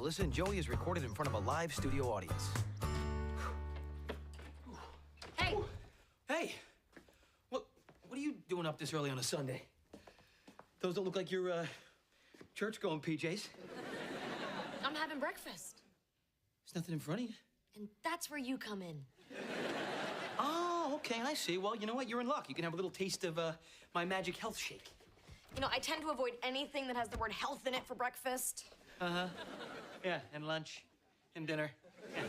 Melissa and Joey is recorded in front of a live studio audience. Hey! Hey! What are you doing up this early on a Sunday? Those don't look like your, church-going PJs. I'm having breakfast. There's nothing in front of you. And that's where you come in. Oh, okay, I see. Well, you know what? You're in luck. You can have a little taste of, my magic health shake. You know, I tend to avoid anything that has the word health in it for breakfast. Uh-huh. Yeah, and lunch, and dinner. Yeah.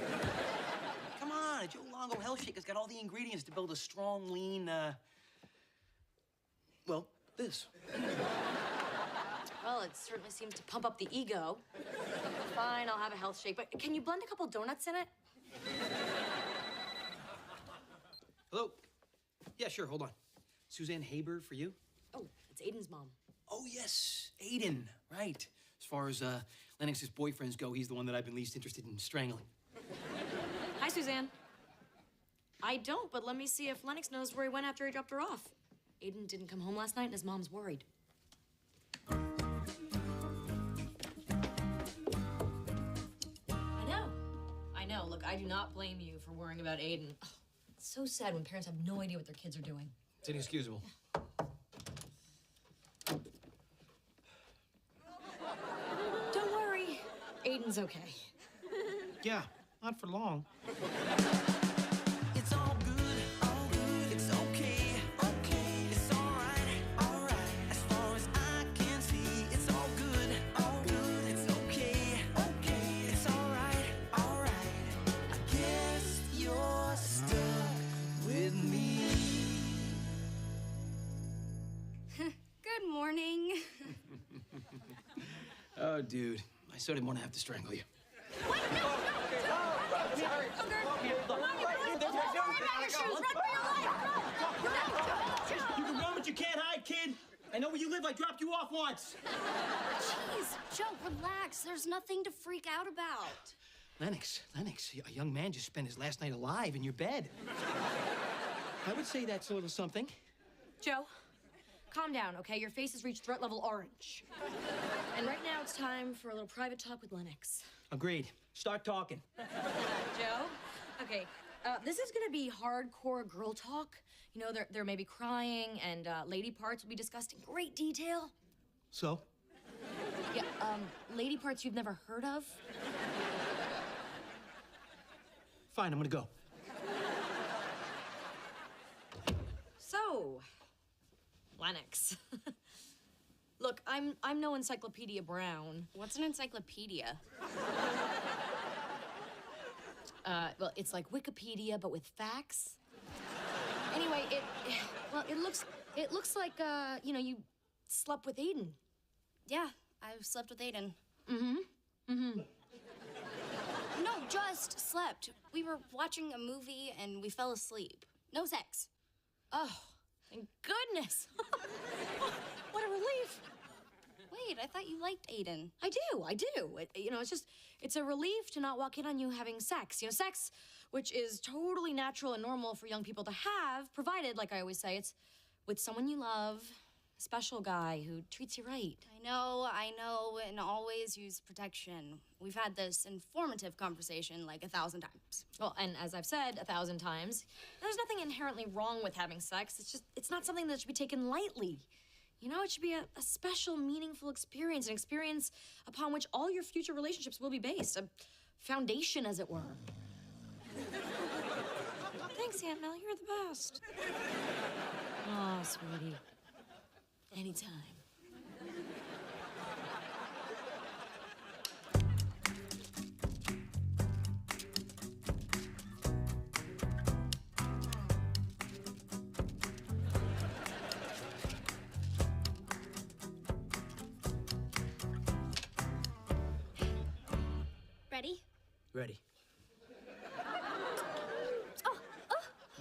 Come on, a Joe Longo health shake has got all the ingredients to build a strong, lean, well, this. Well, it certainly seems to pump up the ego. Fine, I'll have a health shake, but can you blend a couple donuts in it? Hello? Yeah, sure, hold on. Suzanne Haber for you? Oh, it's Aiden's mom. Oh, yes, Aiden, right. As far as Lennox's boyfriends go, he's the one that I've been least interested in strangling. Hi, Suzanne. I don't, but let me see if Lennox knows where he went after he dropped her off. Aiden didn't come home last night, and his mom's worried. I know. Look, I do not blame you for worrying about Aiden. Oh, it's so sad when parents have no idea what their kids are doing. It's inexcusable. Don't worry. Aiden's okay. Yeah, not for long. It's all good, it's okay, okay, it's all right, as far as I can see, it's all good, it's okay, okay, it's all right, I guess you're stuck with me. Good morning. Oh, dude, I so didn't want to have to strangle you. You can run, but you can't hide, kid. I know where you live. I dropped you off once. Jeez, Joe, relax. There's nothing to freak out about. Lennox, a young man just spent his last night alive in your bed. I would say that's a little something. Joe, calm down, okay? Your face has reached threat level orange. And right now it's time for a little private talk with Lennox. Agreed. Start talking. Joe? Okay, this is gonna be hardcore girl talk. You know, there may be crying, and lady parts will be discussed in great detail. So? Yeah, lady parts you've never heard of. Fine, I'm gonna go. So, Lennox. Look, I'm no Encyclopedia Brown. What's an encyclopedia? Well, it's like Wikipedia, but with facts. Anyway, it looks like, you know, you slept with Aiden. Yeah, I've slept with Aiden. Mm-hmm. No, just slept. We were watching a movie and we fell asleep. No sex. Oh, thank goodness. What a relief. Wait, I thought you liked Aiden. I do. You know, it's a relief to not walk in on you having sex. You know, sex, which is totally natural and normal for young people to have, provided, like I always say, it's with someone you love, a special guy who treats you right. I know, and always use protection. We've had this informative conversation like 1,000 times. Well, and as I've said 1,000 times, there's nothing inherently wrong with having sex. It's not something that should be taken lightly. You know, it should be a special, meaningful experience, an experience upon which all your future relationships will be based, a foundation, as it were. Thanks, Aunt Mel, you're the best. Oh, sweetie. Anytime. Ready? Ready.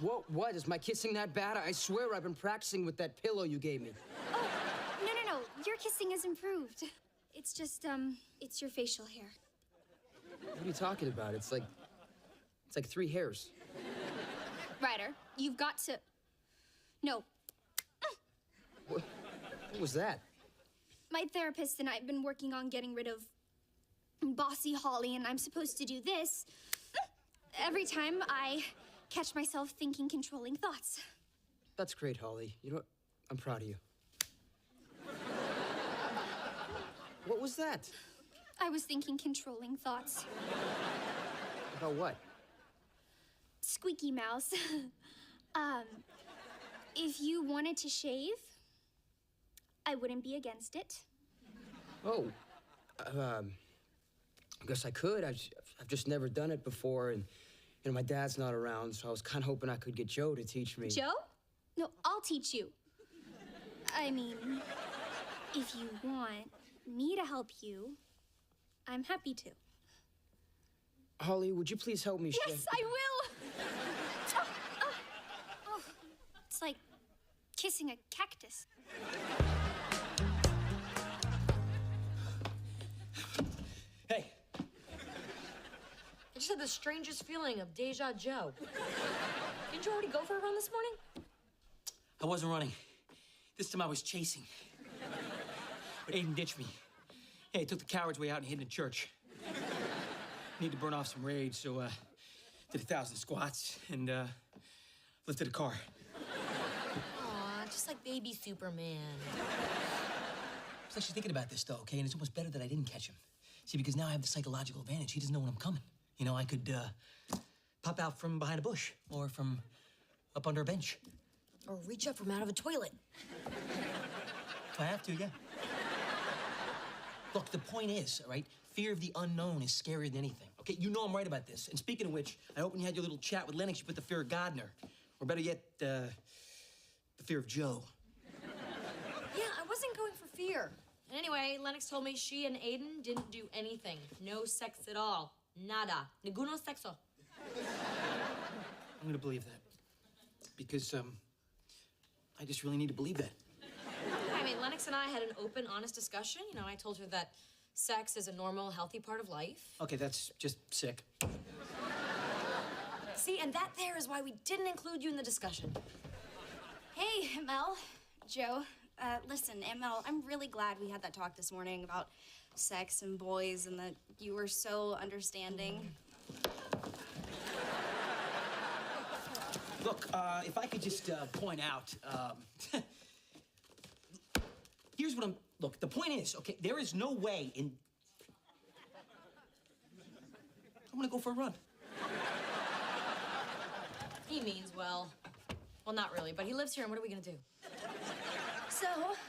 Whoa, what? Is my kissing that bad? I swear I've been practicing with that pillow you gave me. No. Your kissing is improved. It's just, it's your facial hair. What are you talking about? It's like 3 hairs. Ryder, you've got to... No. What was that? My therapist and I have been working on getting rid of bossy Holly and I'm supposed to do this every time I catch myself thinking controlling thoughts. That's great, Holly. You know what? I'm proud of you. What was that? I was thinking controlling thoughts. About what? Squeaky Mouse. If you wanted to shave, I wouldn't be against it. Oh, I guess I could. I've just never done it before, and you know my dad's not around, so I was kind of hoping I could get Joe to teach me. Joe? No, I'll teach you. I mean, if you want me to help you, I'm happy to. Holly, would you please help me shave? Yes, I will. Oh, it's like kissing a cactus. Hey, I just had the strangest feeling of deja Joe. Didn't you already go for a run this morning? I wasn't running. This time I was chasing. But Aiden ditched me. Hey, he took the coward's way out and hid in the church. Need to burn off some rage, so did 1,000 squats and lifted a car. Aw, just like baby Superman. I was actually thinking about this, though, okay? And it's almost better that I didn't catch him. See, because now I have the psychological advantage. He doesn't know when I'm coming. You know, I could pop out from behind a bush or from up under a bench. Or reach up from out of a toilet. If I have to, yeah. Look, the point is, all right, fear of the unknown is scarier than anything. Okay, you know I'm right about this. And speaking of which, I hope when you had your little chat with Lennox, you put the fear of Gardner. Or better yet, the fear of Joe. Yeah, I wasn't going for fear. And anyway, Lennox told me she and Aiden didn't do anything. No sex at all. Nada. Ninguno sexo. I'm gonna believe that. Because, I just really need to believe that. I mean, Lennox and I had an open, honest discussion. You know, I told her that sex is a normal, healthy part of life. Okay, that's just sick. See, and that there is why we didn't include you in the discussion. Hey, Mel, Joe. Listen, ML, I'm really glad we had that talk this morning about sex and boys and that you were so understanding. Look, if I could just point out, here's what look, the point is, okay, there is no way in... I'm gonna go for a run. He means well. Well, not really, but he lives here, and what are we gonna do? So,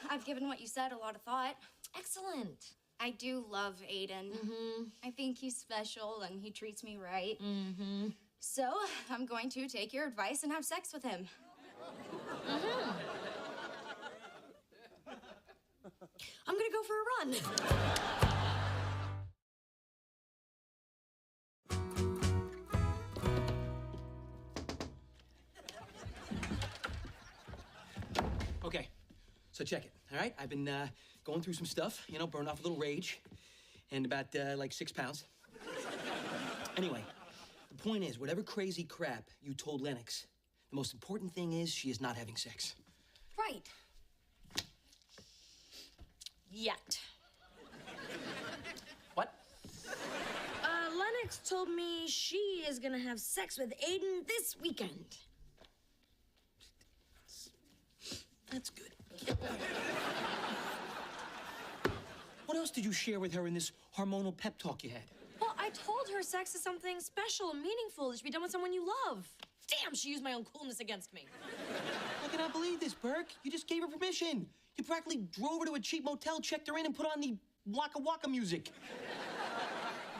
I've given what you said a lot of thought. Excellent. I do love Aiden. I think he's special and he treats me right. So, I'm going to take your advice and have sex with him. I'm gonna go for a run. Okay, so check it, all right? I've been going through some stuff, you know, burned off a little rage, and about, like 6 pounds. Anyway, the point is, whatever crazy crap you told Lennox, the most important thing is she is not having sex. Right. Yet. What? Lennox told me she is gonna have sex with Aiden this weekend. That's good. What else did you share with her in this hormonal pep talk you had? Well, I told her sex is something special and meaningful that should be done with someone you love. Damn, she used my own coolness against me. I cannot believe this, Burke. You just gave her permission. You practically drove her to a cheap motel, checked her in, and put on the Waka Waka music.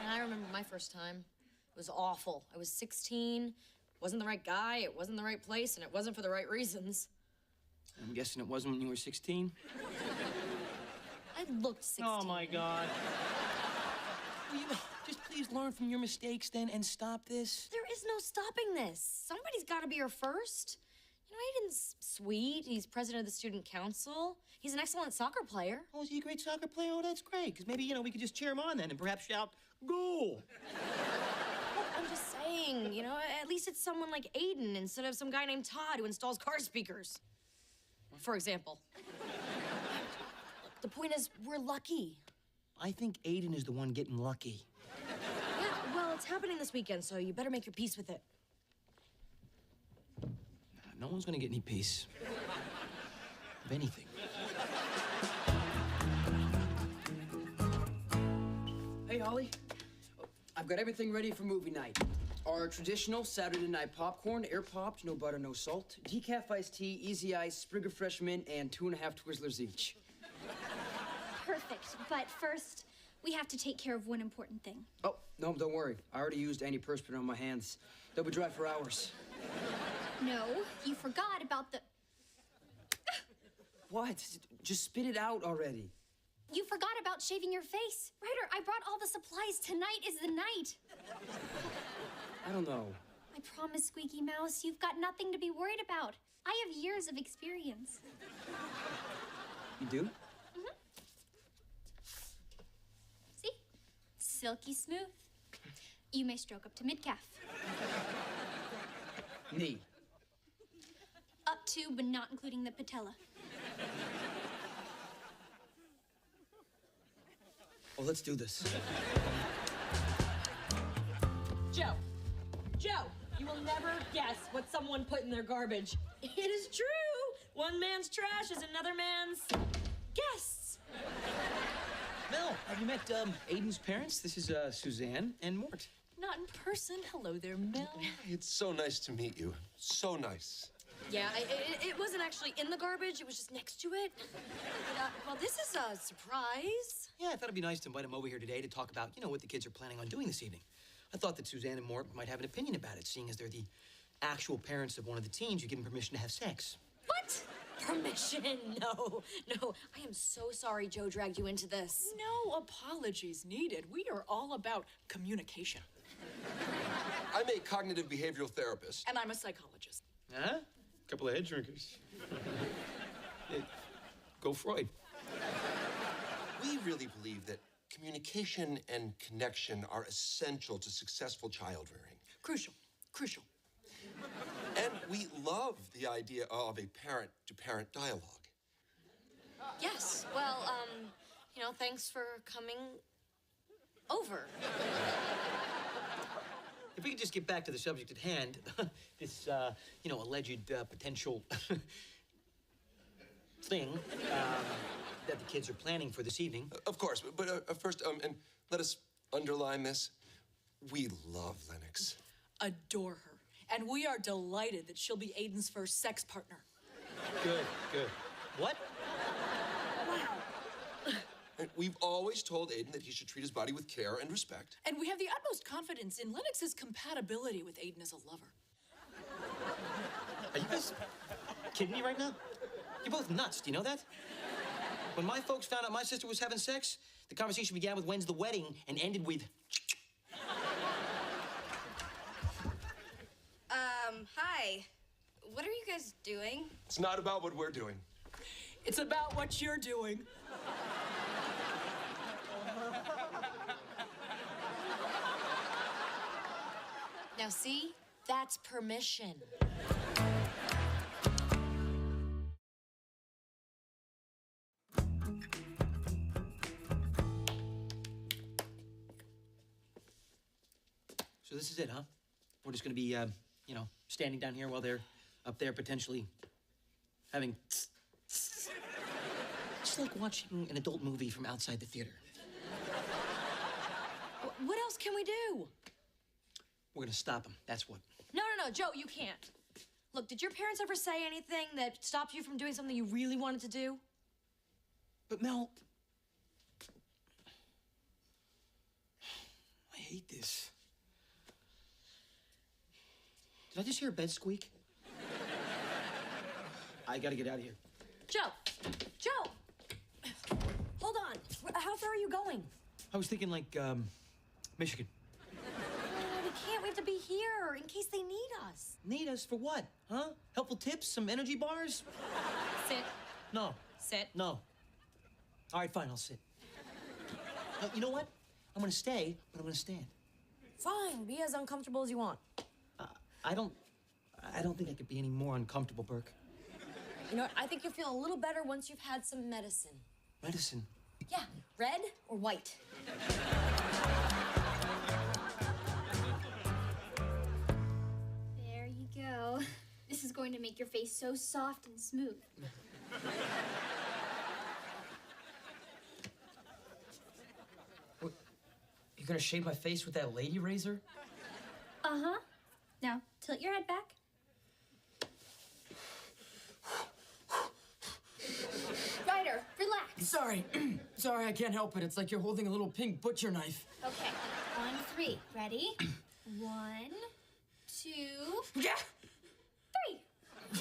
And I remember my first time. It was awful. I was 16, wasn't the right guy, it wasn't the right place, and it wasn't for the right reasons. I'm guessing it wasn't when you were 16? I looked 16. Oh, my God. Will you just please learn from your mistakes, then, and stop this? There is no stopping this. Somebody's got to be her first. You know, Aiden's sweet. He's president of the student council. He's an excellent soccer player. Oh, is he a great soccer player? Oh, that's great. Because maybe, you know, we could just cheer him on then and perhaps shout, goal. I'm just saying, you know, at least it's someone like Aiden instead of some guy named Todd who installs car speakers. For example. The point is, we're lucky. I think Aiden is the one getting lucky. Yeah, well, it's happening this weekend, so you better make your peace with it. No one's gonna get any peace. Of anything. Hey, Holly. I've got everything ready for movie night. Our traditional Saturday night popcorn, air popped, no butter, no salt, decaf iced tea, easy ice, sprig of fresh mint, and 2.5 Twizzlers each. Perfect. But first, we have to take care of one important thing. Oh, no, don't worry. I already used antiperspirant on my hands. They'll be dry for hours. No, you forgot about the... What? Just spit it out already. You forgot about shaving your face. Ryder, I brought all the supplies. Tonight is the night. I don't know. I promise, Squeaky Mouse, you've got nothing to be worried about. I have years of experience. You do? See? Silky smooth. You may stroke up to mid-calf. Knee. Up to, but not including the patella. Oh, let's do this. Joe, you will never guess what someone put in their garbage. It is true. One man's trash is another man's guests. Mel, have you met Aiden's parents? This is Suzanne and Mort. Not in person. Hello there, Mel. It's so nice to meet you. So nice. Yeah, it wasn't actually in the garbage. It was just next to it. But, well, this is a surprise. Yeah, I thought it'd be nice to invite him over here today to talk about, what the kids are planning on doing this evening. I thought that Suzanne and Mort might have an opinion about it, seeing as they're the actual parents of one of the teens who give them permission to have sex. What? Permission? No. I am so sorry Joe dragged you into this. No apologies needed. We are all about communication. I'm a cognitive behavioral therapist. And I'm a psychologist. Huh? Couple of head drinkers. Go Freud. We really believe that communication and connection are essential to successful child rearing. Crucial. And we love the idea of a parent-to-parent dialogue. Yes. Well, thanks for coming over. If we could just get back to the subject at hand, this, alleged potential thing that the kids are planning for this evening. Of course, but first, and let us underline this. We love Lennox. Adore her. And we are delighted that she'll be Aiden's first sex partner. Good. What? And we've always told Aiden that he should treat his body with care and respect. And we have the utmost confidence in Lennox's compatibility with Aiden as a lover. Are you guys kidding me right now? You're both nuts, do you know that? When my folks found out my sister was having sex, the conversation began with when's the wedding and ended with... Hi. What are you guys doing? It's not about what we're doing. It's about what you're doing. Now, see? That's permission. So this is it, huh? We're just gonna be, standing down here while they're up there potentially having... Just like watching an adult movie from outside the theater. What else can we do? We're gonna stop them, that's what. No, Joe, you can't. Look, did your parents ever say anything that stopped you from doing something you really wanted to do? But Mel... I hate this. Did I just hear a bed squeak? I gotta get out of here. Joe! Hold on. How far are you going? I was thinking like, Michigan. We can't. We have to be here in case they need us. Need us for what, huh? Helpful tips? Some energy bars? Sit. No. Sit. No. All right, fine, I'll sit. You know what? I'm gonna stay, but I'm gonna stand. Fine. Be as uncomfortable as you want. I don't think I could be any more uncomfortable, Burke. You know what? I think you'll feel a little better once you've had some medicine. Medicine? Yeah, red or white? There you go. This is going to make your face so soft and smooth. What? You're gonna shave my face with that lady razor? Uh-huh. Now, tilt your head back. Ryder, relax. Sorry. Sorry, I can't help it. It's like you're holding a little pink butcher knife. Okay, on 3. Ready? 1, 2, Yeah! 3.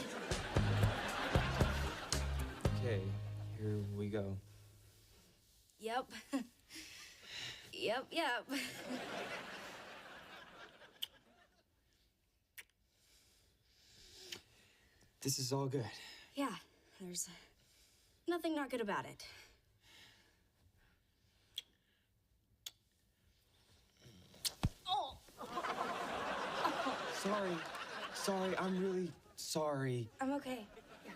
Okay, here we go. Yep. Yep. This is all good. Yeah, there's nothing not good about it. Oh! Sorry, I'm really sorry. I'm okay. Yeah.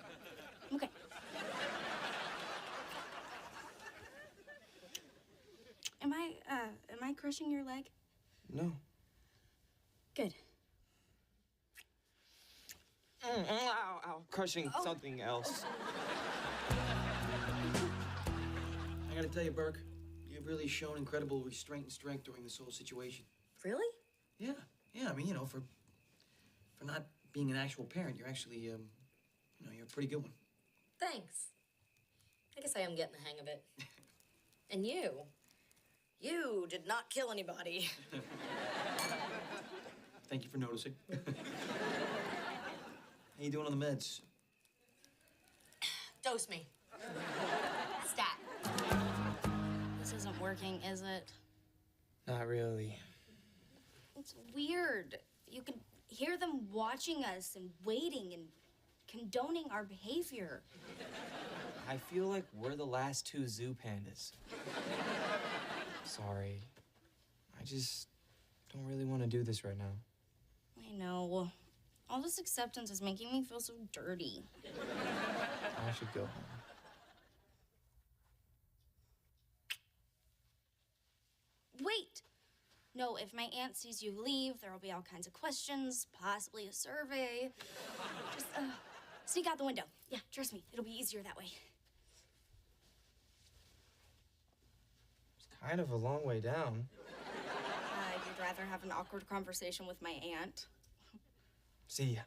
I'm okay. Am I crushing your leg? No. Good. Ow, crushing something else. I gotta tell you, Burke, you've really shown incredible restraint and strength during this whole situation. Really? Yeah. I mean, for not being an actual parent, you're actually, you're a pretty good one. Thanks. I guess I am getting the hang of it. And you did not kill anybody. Thank you for noticing. How you doing on the meds? Dose me. Stat. This isn't working, is it? Not really. It's weird. You can hear them watching us and waiting and condoning our behavior. I feel like we're the last 2 zoo pandas. Sorry. I just don't really want to do this right now. I know. All this acceptance is making me feel so dirty. I should go home. Wait! No, if my aunt sees you leave, there will be all kinds of questions, possibly a survey. Just sneak out the window. Yeah, trust me, it'll be easier that way. It's kind of a long way down. You'd rather have an awkward conversation with my aunt. See ya.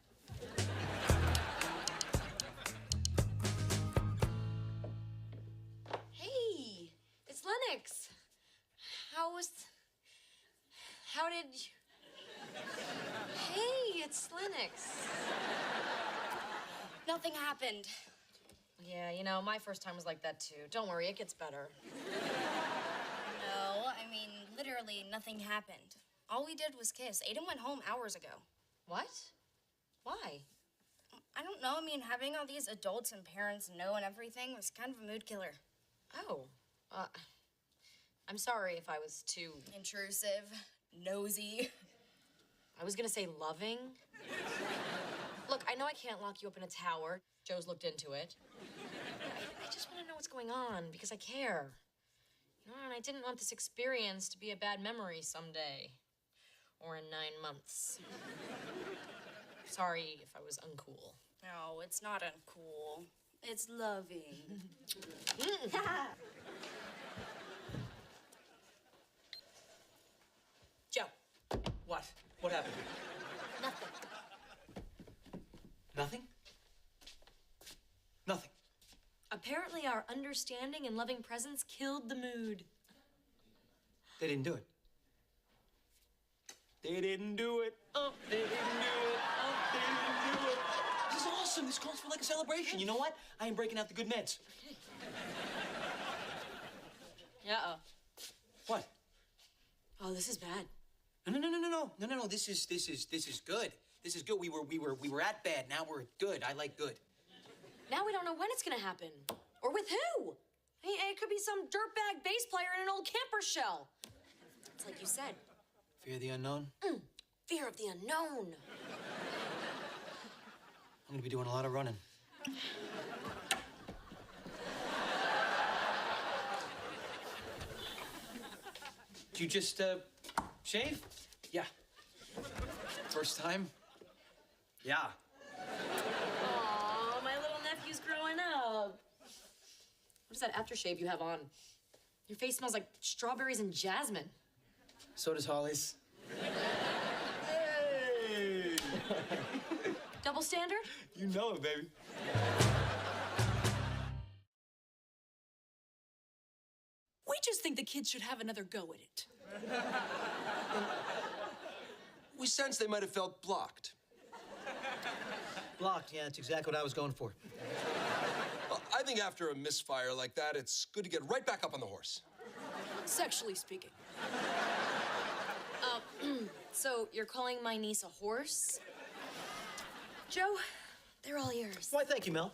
Hey, it's Lennox. How did you... Hey, it's Lennox. Nothing happened. Yeah, my first time was like that too. Don't worry, it gets better. No, I mean, literally nothing happened. All we did was kiss. Aiden went home hours ago. What? Why? I don't know. I mean, having all these adults and parents know and everything was kind of a mood killer. Oh, I'm sorry if I was too... Intrusive, nosy. I was gonna say loving. Look, I know I can't lock you up in a tower. Joe's looked into it. I just want to know what's going on because I care. And I didn't want this experience to be a bad memory someday. Or in 9 months. Sorry if I was uncool. No, it's not uncool. It's loving. Joe. What? What happened? Nothing. Nothing? Nothing. Apparently our understanding and loving presence killed the mood. They didn't do it. They didn't do it. Oh, they didn't do it. Oh, they didn't do it. This is awesome. This calls for like a celebration. You know what? I am breaking out the good meds. Uh-oh. What? Oh, this is bad. No. This is good. This is good. We were at bad. Now we're good. I like good. Now we don't know when it's gonna happen. Or with who. Hey, it could be some dirtbag bass player in an old camper shell. It's like you said. Fear the unknown? Fear of the unknown. I'm gonna be doing a lot of running. Did you just, shave? Yeah. First time? Yeah. Aw, my little nephew's growing up. What is that aftershave you have on? Your face smells like strawberries and jasmine. So does Holly's. Hey! Double standard? You know it, baby. We just think the kids should have another go at it. We sense they might have felt blocked. Blocked, yeah, that's exactly what I was going for. Well, I think after a misfire like that, it's good to get right back up on the horse. Sexually speaking. So you're calling my niece a horse? Joe, they're all yours. Why, thank you, Mel.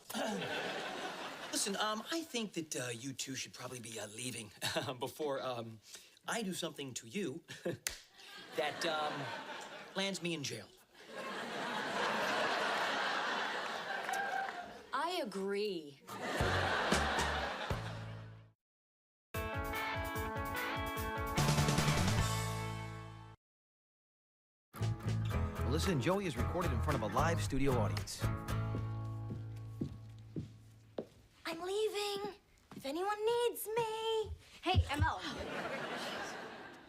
Listen, I think that you two should probably be leaving before I do something to you that lands me in jail. I agree. Melissa and Joey is recorded in front of a live studio audience. I'm leaving. If anyone needs me. Hey, ML.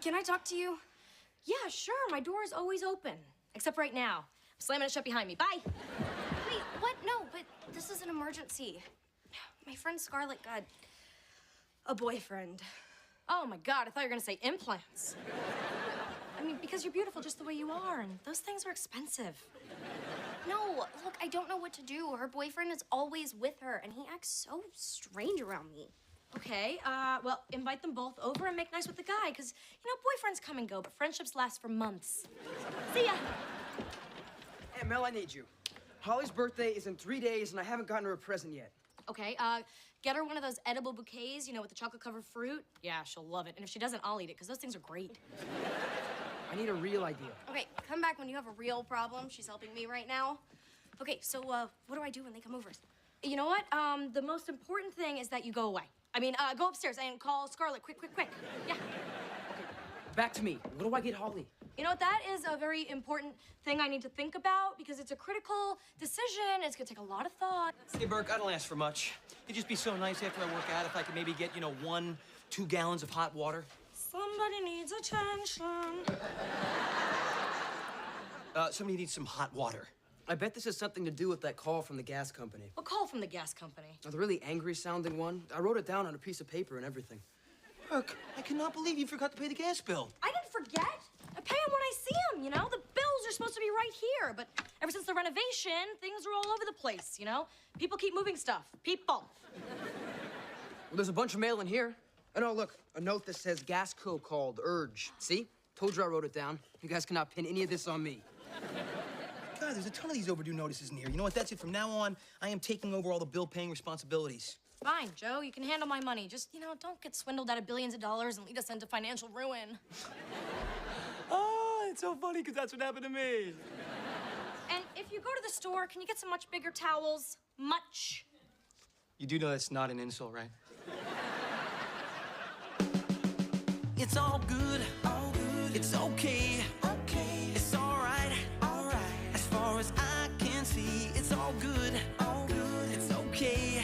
Can I talk to you? Yeah, sure. My door is always open. Except right now. I'm slamming it shut behind me. Bye. Wait, what? No, but this is an emergency. My friend Scarlett got a boyfriend. Oh my God, I thought you were gonna say implants. I mean, because you're beautiful just the way you are, and those things are expensive. No, look, I don't know what to do. Her boyfriend is always with her, and he acts so strange around me. Okay, well, invite them both over and make nice with the guy, because, you know, boyfriends come and go, but friendships last for months. See ya. Hey, Mel, I need you. Holly's birthday is in 3 days, and I haven't gotten her a present yet. Okay, get her one of those edible bouquets, you know, with the chocolate-covered fruit. Yeah, she'll love it. And if she doesn't, I'll eat it, because those things are great. I need a real idea. Okay, come back when you have a real problem. She's helping me right now. Okay, so what do I do when they come over? You know what? The most important thing is that you go away. I mean, go upstairs and call Scarlett. Quick, quick, quick. Yeah. Back to me. What do I get Holly? You know what? That is a very important thing I need to think about because it's a critical decision. It's gonna take a lot of thought. Hey, Burke, I don't ask for much. It'd just be so nice after I work out if I could maybe get, 1-2 gallons of hot water. Somebody needs attention. Somebody needs some hot water. I bet this has something to do with that call from the gas company. What call from the gas company? The really angry-sounding one. I wrote it down on a piece of paper and everything. Burke, I cannot believe you forgot to pay the gas bill. I didn't forget. I pay him when I see him, you know? The bills are supposed to be right here, but ever since the renovation, things are all over the place, you know? People keep moving stuff. People. Well, there's a bunch of mail in here. Oh, no, look, a note that says Gasco called, urge. See? Told you I wrote it down. You guys cannot pin any of this on me. God, there's a ton of these overdue notices in here. You know what? That's it. From now on, I am taking over all the bill-paying responsibilities. Fine, Joe, you can handle my money. Just, don't get swindled out of billions of dollars and lead us into financial ruin. Oh, it's so funny because that's what happened to me. And if you go to the store, can you get some much bigger towels? Much. You do know that's not an insult, right? It's all good, it's okay, it's all right, as far as I can see, it's all good, it's okay,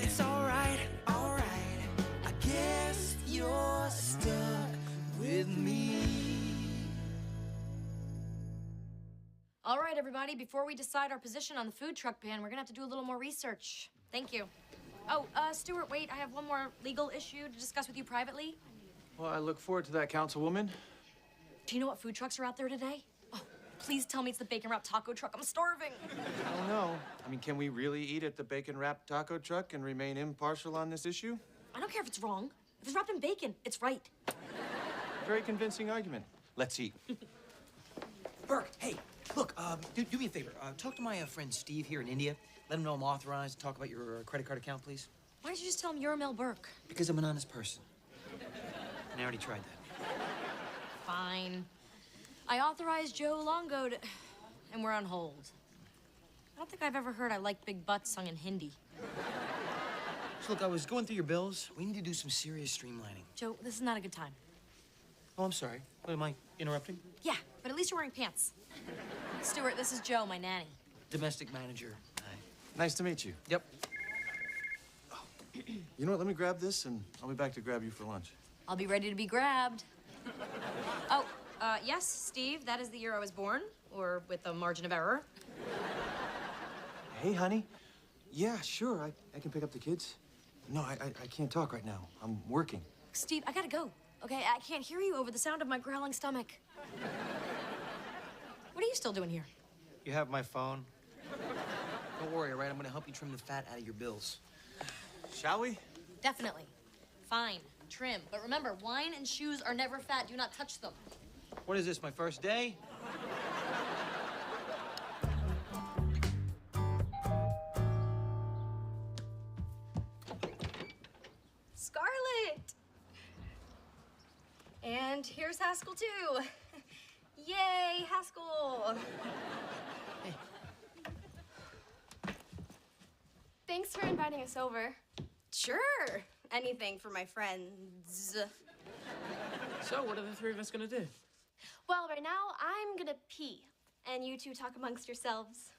it's all right, I guess you're stuck with me. All right, everybody, before we decide our position on the food truck ban, we're gonna have to do a little more research. Thank you. Oh, Stuart, wait, I have one more legal issue to discuss with you privately. Well, I look forward to that, Councilwoman. Do you know what food trucks are out there today? Oh, please tell me it's the bacon wrap taco truck. I'm starving. I don't know. I mean, can we really eat at the bacon wrapped taco truck and remain impartial on this issue? I don't care if it's wrong. If it's wrapped in bacon, it's right. Very convincing argument. Let's eat. Burke, hey, look, do me a favor. Talk to my friend Steve here in India. Let him know I'm authorized. Talk about your credit card account, please. Why did you just tell him you're Mel Burke? Because I'm an honest person. And I already tried that. Fine. I authorized Joe Longo to... And we're on hold. I don't think I've ever heard I like big butts sung in Hindi. So look, I was going through your bills. We need to do some serious streamlining. Joe, this is not a good time. Oh, I'm sorry. What, am I interrupting? Yeah, but at least you're wearing pants. Stuart, this is Joe, my nanny. Domestic manager. Hi. Nice to meet you. Yep. You know what? Let me grab this, and I'll be back to grab you for lunch. I'll be ready to be grabbed. Oh, yes, Steve, that is the year I was born, or with a margin of error. Hey, honey. Yeah, sure. I can pick up the kids. No, I can't talk right now. I'm working. Steve, I gotta go. Okay, I can't hear you over the sound of my growling stomach. What are you still doing here? You have my phone? Don't worry, all right? I'm gonna help you trim the fat out of your bills. Shall we? Definitely. Fine, trim. But remember, wine and shoes are never fat. Do not touch them. What is this, my first day? Scarlett! And here's Haskell, too. Yay, Haskell! Thanks for inviting us over. Sure. Anything for my friends. So, what are the three of us gonna do? Well, right now, I'm gonna pee. And you two talk amongst yourselves.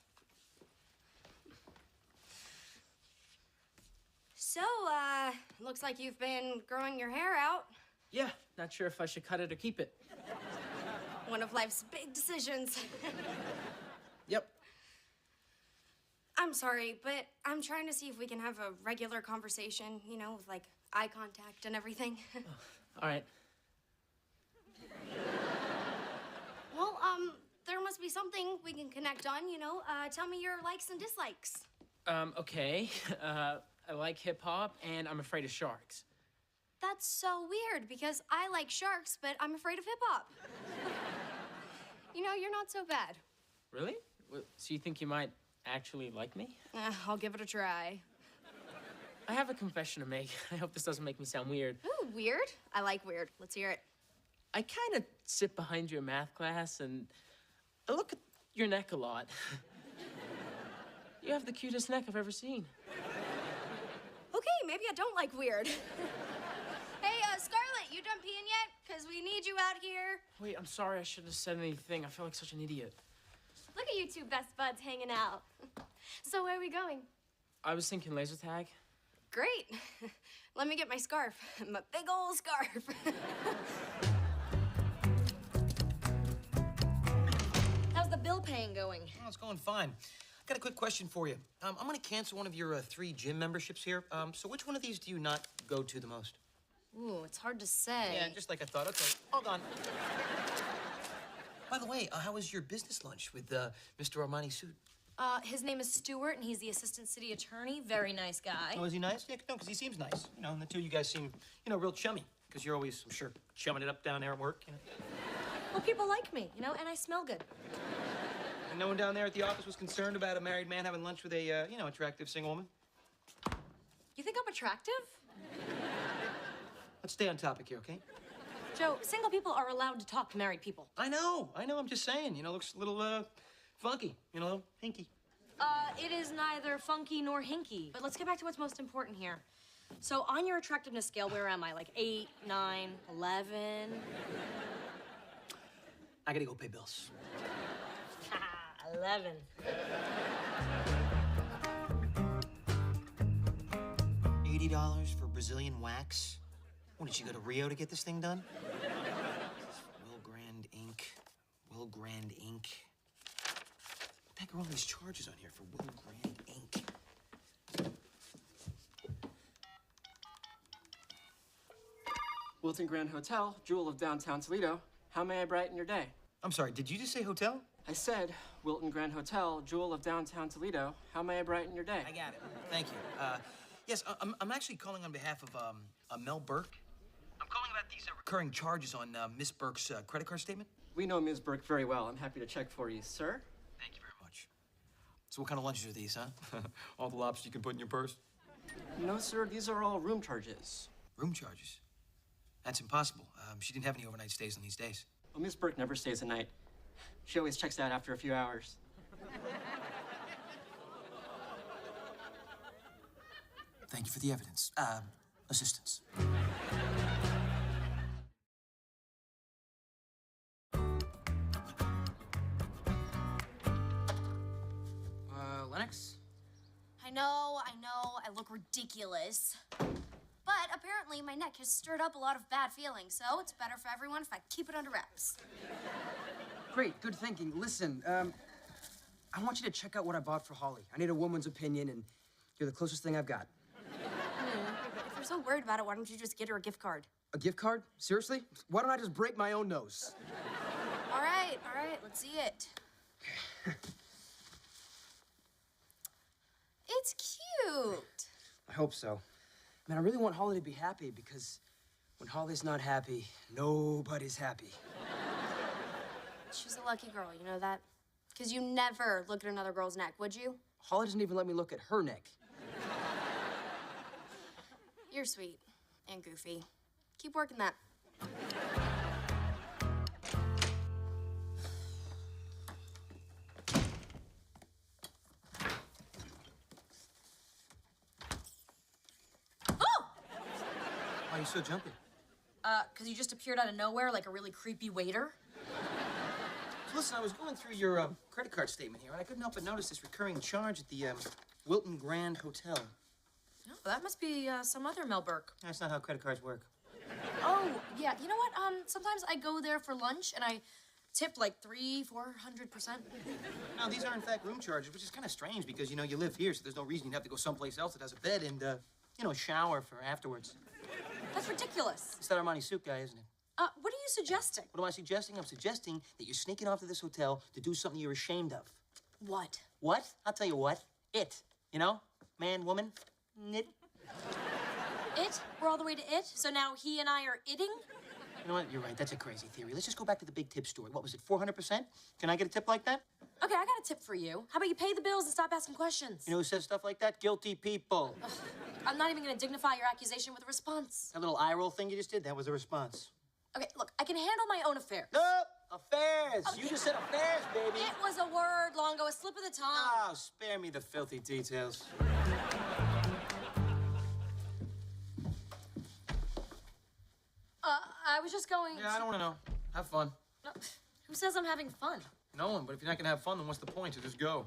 So, looks like you've been growing your hair out. Yeah, not sure if I should cut it or keep it. One of life's big decisions. Yep. I'm sorry, but I'm trying to see if we can have a regular conversation, you know, with like eye contact and everything. All right. Well, there must be something we can connect on, you know. Tell me your likes and dislikes. Okay. I like hip hop and I'm afraid of sharks. That's so weird because I like sharks, but I'm afraid of hip hop. You know, you're not so bad. Really? So you think you might actually like me? I'll give it a try. I have a confession to make. I hope this doesn't make me sound weird. Ooh, weird? I like weird. Let's hear it. I kind of sit behind you in math class and I look at your neck a lot. You have the cutest neck I've ever seen. Okay, maybe I don't like weird. Hey, Scarlett, you done peeing yet? Because we need you out here. Wait, I'm sorry I shouldn't have said anything. I feel like such an idiot. Look at you two best buds hanging out. So where are we going? I was thinking laser tag. Great. Let me get my scarf. My big old scarf. How's the bill paying going? Oh, it's going fine. I got a quick question for you. I'm gonna cancel one of your 3 gym memberships here. So which one of these do you not go to the most? Ooh, it's hard to say. Yeah, just like I thought. Okay, hold on. By the way, how was your business lunch with Mr. Armani Suit? His name is Stuart, and he's the assistant city attorney. Very nice guy. Oh, is he nice? Yeah, no, because he seems nice. You know, and the two of you guys seem, you know, real chummy. Because you're always, I'm sure, chumming it up down there at work, you know? Well, people like me, you know, and I smell good. And no one down there at the office was concerned about a married man having lunch with a, you know, attractive single woman? You think I'm attractive? Let's stay on topic here, okay? Joe, single people are allowed to talk to married people. I know, I'm just saying. You know, looks a little, funky, you know, a little hinky. It is neither funky nor hinky. But let's get back to what's most important here. So on your attractiveness scale, where am I? Like 8, 9, 11? I gotta go pay bills. 11. $80 for Brazilian wax? What, did you go to Rio to get this thing done? Will Grand Inc. Will Grand Inc. What the heck are all these charges on here for Will Grand Inc.? Wilton Grand Hotel, jewel of downtown Toledo. How may I brighten your day? I'm sorry, did you just say hotel? I said Wilton Grand Hotel, jewel of downtown Toledo. How may I brighten your day? I got it. Thank you. Yes, I'm actually calling on behalf of Mel Burke. I'm calling about these recurring charges on Miss Burke's credit card statement. We know Ms. Burke very well. I'm happy to check for you, sir. Thank you very much. So what kind of lunches are these, huh? All the lobster you can put in your purse? No, sir. These are all room charges. Room charges? That's impossible. She didn't have any overnight stays on these days. Well, Ms. Burke never stays a night. She always checks out after a few hours. Thank you for the evidence. Assistance. look ridiculous. But apparently my neck has stirred up a lot of bad feelings, so it's better for everyone if I keep it under wraps. Great, good thinking. Listen, I want you to check out what I bought for Holly. I need a woman's opinion, and you're the closest thing I've got. If you're so worried about it, why don't you just get her a gift card? A gift card? Seriously? Why don't I just break my own nose? All right, let's see it. It's cute. I hope so. Man, I really want Holly to be happy because when Holly's not happy, nobody's happy. She's a lucky girl, you know that? Because you never look at another girl's neck, would you? Holly doesn't even let me look at her neck. You're sweet and goofy. Keep working that. Why are you so jumpy? Because you just appeared out of nowhere like a really creepy waiter. So listen, I was going through your credit card statement here, and I couldn't help but notice this recurring charge at the Wilton Grand Hotel. Oh, that must be some other Mel Burke. That's not how credit cards work. Oh, yeah. You know what? Sometimes I go there for lunch and I tip like 300–400%. No, these are in fact room charges, which is kind of strange because, you know, you live here, so there's no reason you'd have to go someplace else that has a bed and, you know, a shower for afterwards. That's ridiculous. It's that Armani suit guy, isn't it? What are you suggesting? What am I suggesting? I'm suggesting that you're sneaking off to this hotel to do something you're ashamed of. What? What? I'll tell you what. It. You know? Man, woman. It. It? We're all the way to it? So now he and I are itting? You know what? You're right. That's a crazy theory. Let's just go back to the big tip story. What was it, 400%? Can I get a tip like that? Okay, I got a tip for you. How about you pay the bills and stop asking questions? You know who says stuff like that? Guilty people. Ugh, I'm not even gonna dignify your accusation with a response. That little eye roll thing you just did, that was a response. Okay, look, I can handle my own affairs. No! Affairs! Okay. You just said affairs, baby! It was a word, Longo, a slip of the tongue. Oh, spare me the filthy details. I was just going Yeah, I don't want to know. Have fun. No, who says I'm having fun? No one, but if you're not going to have fun, then what's the point? So just go.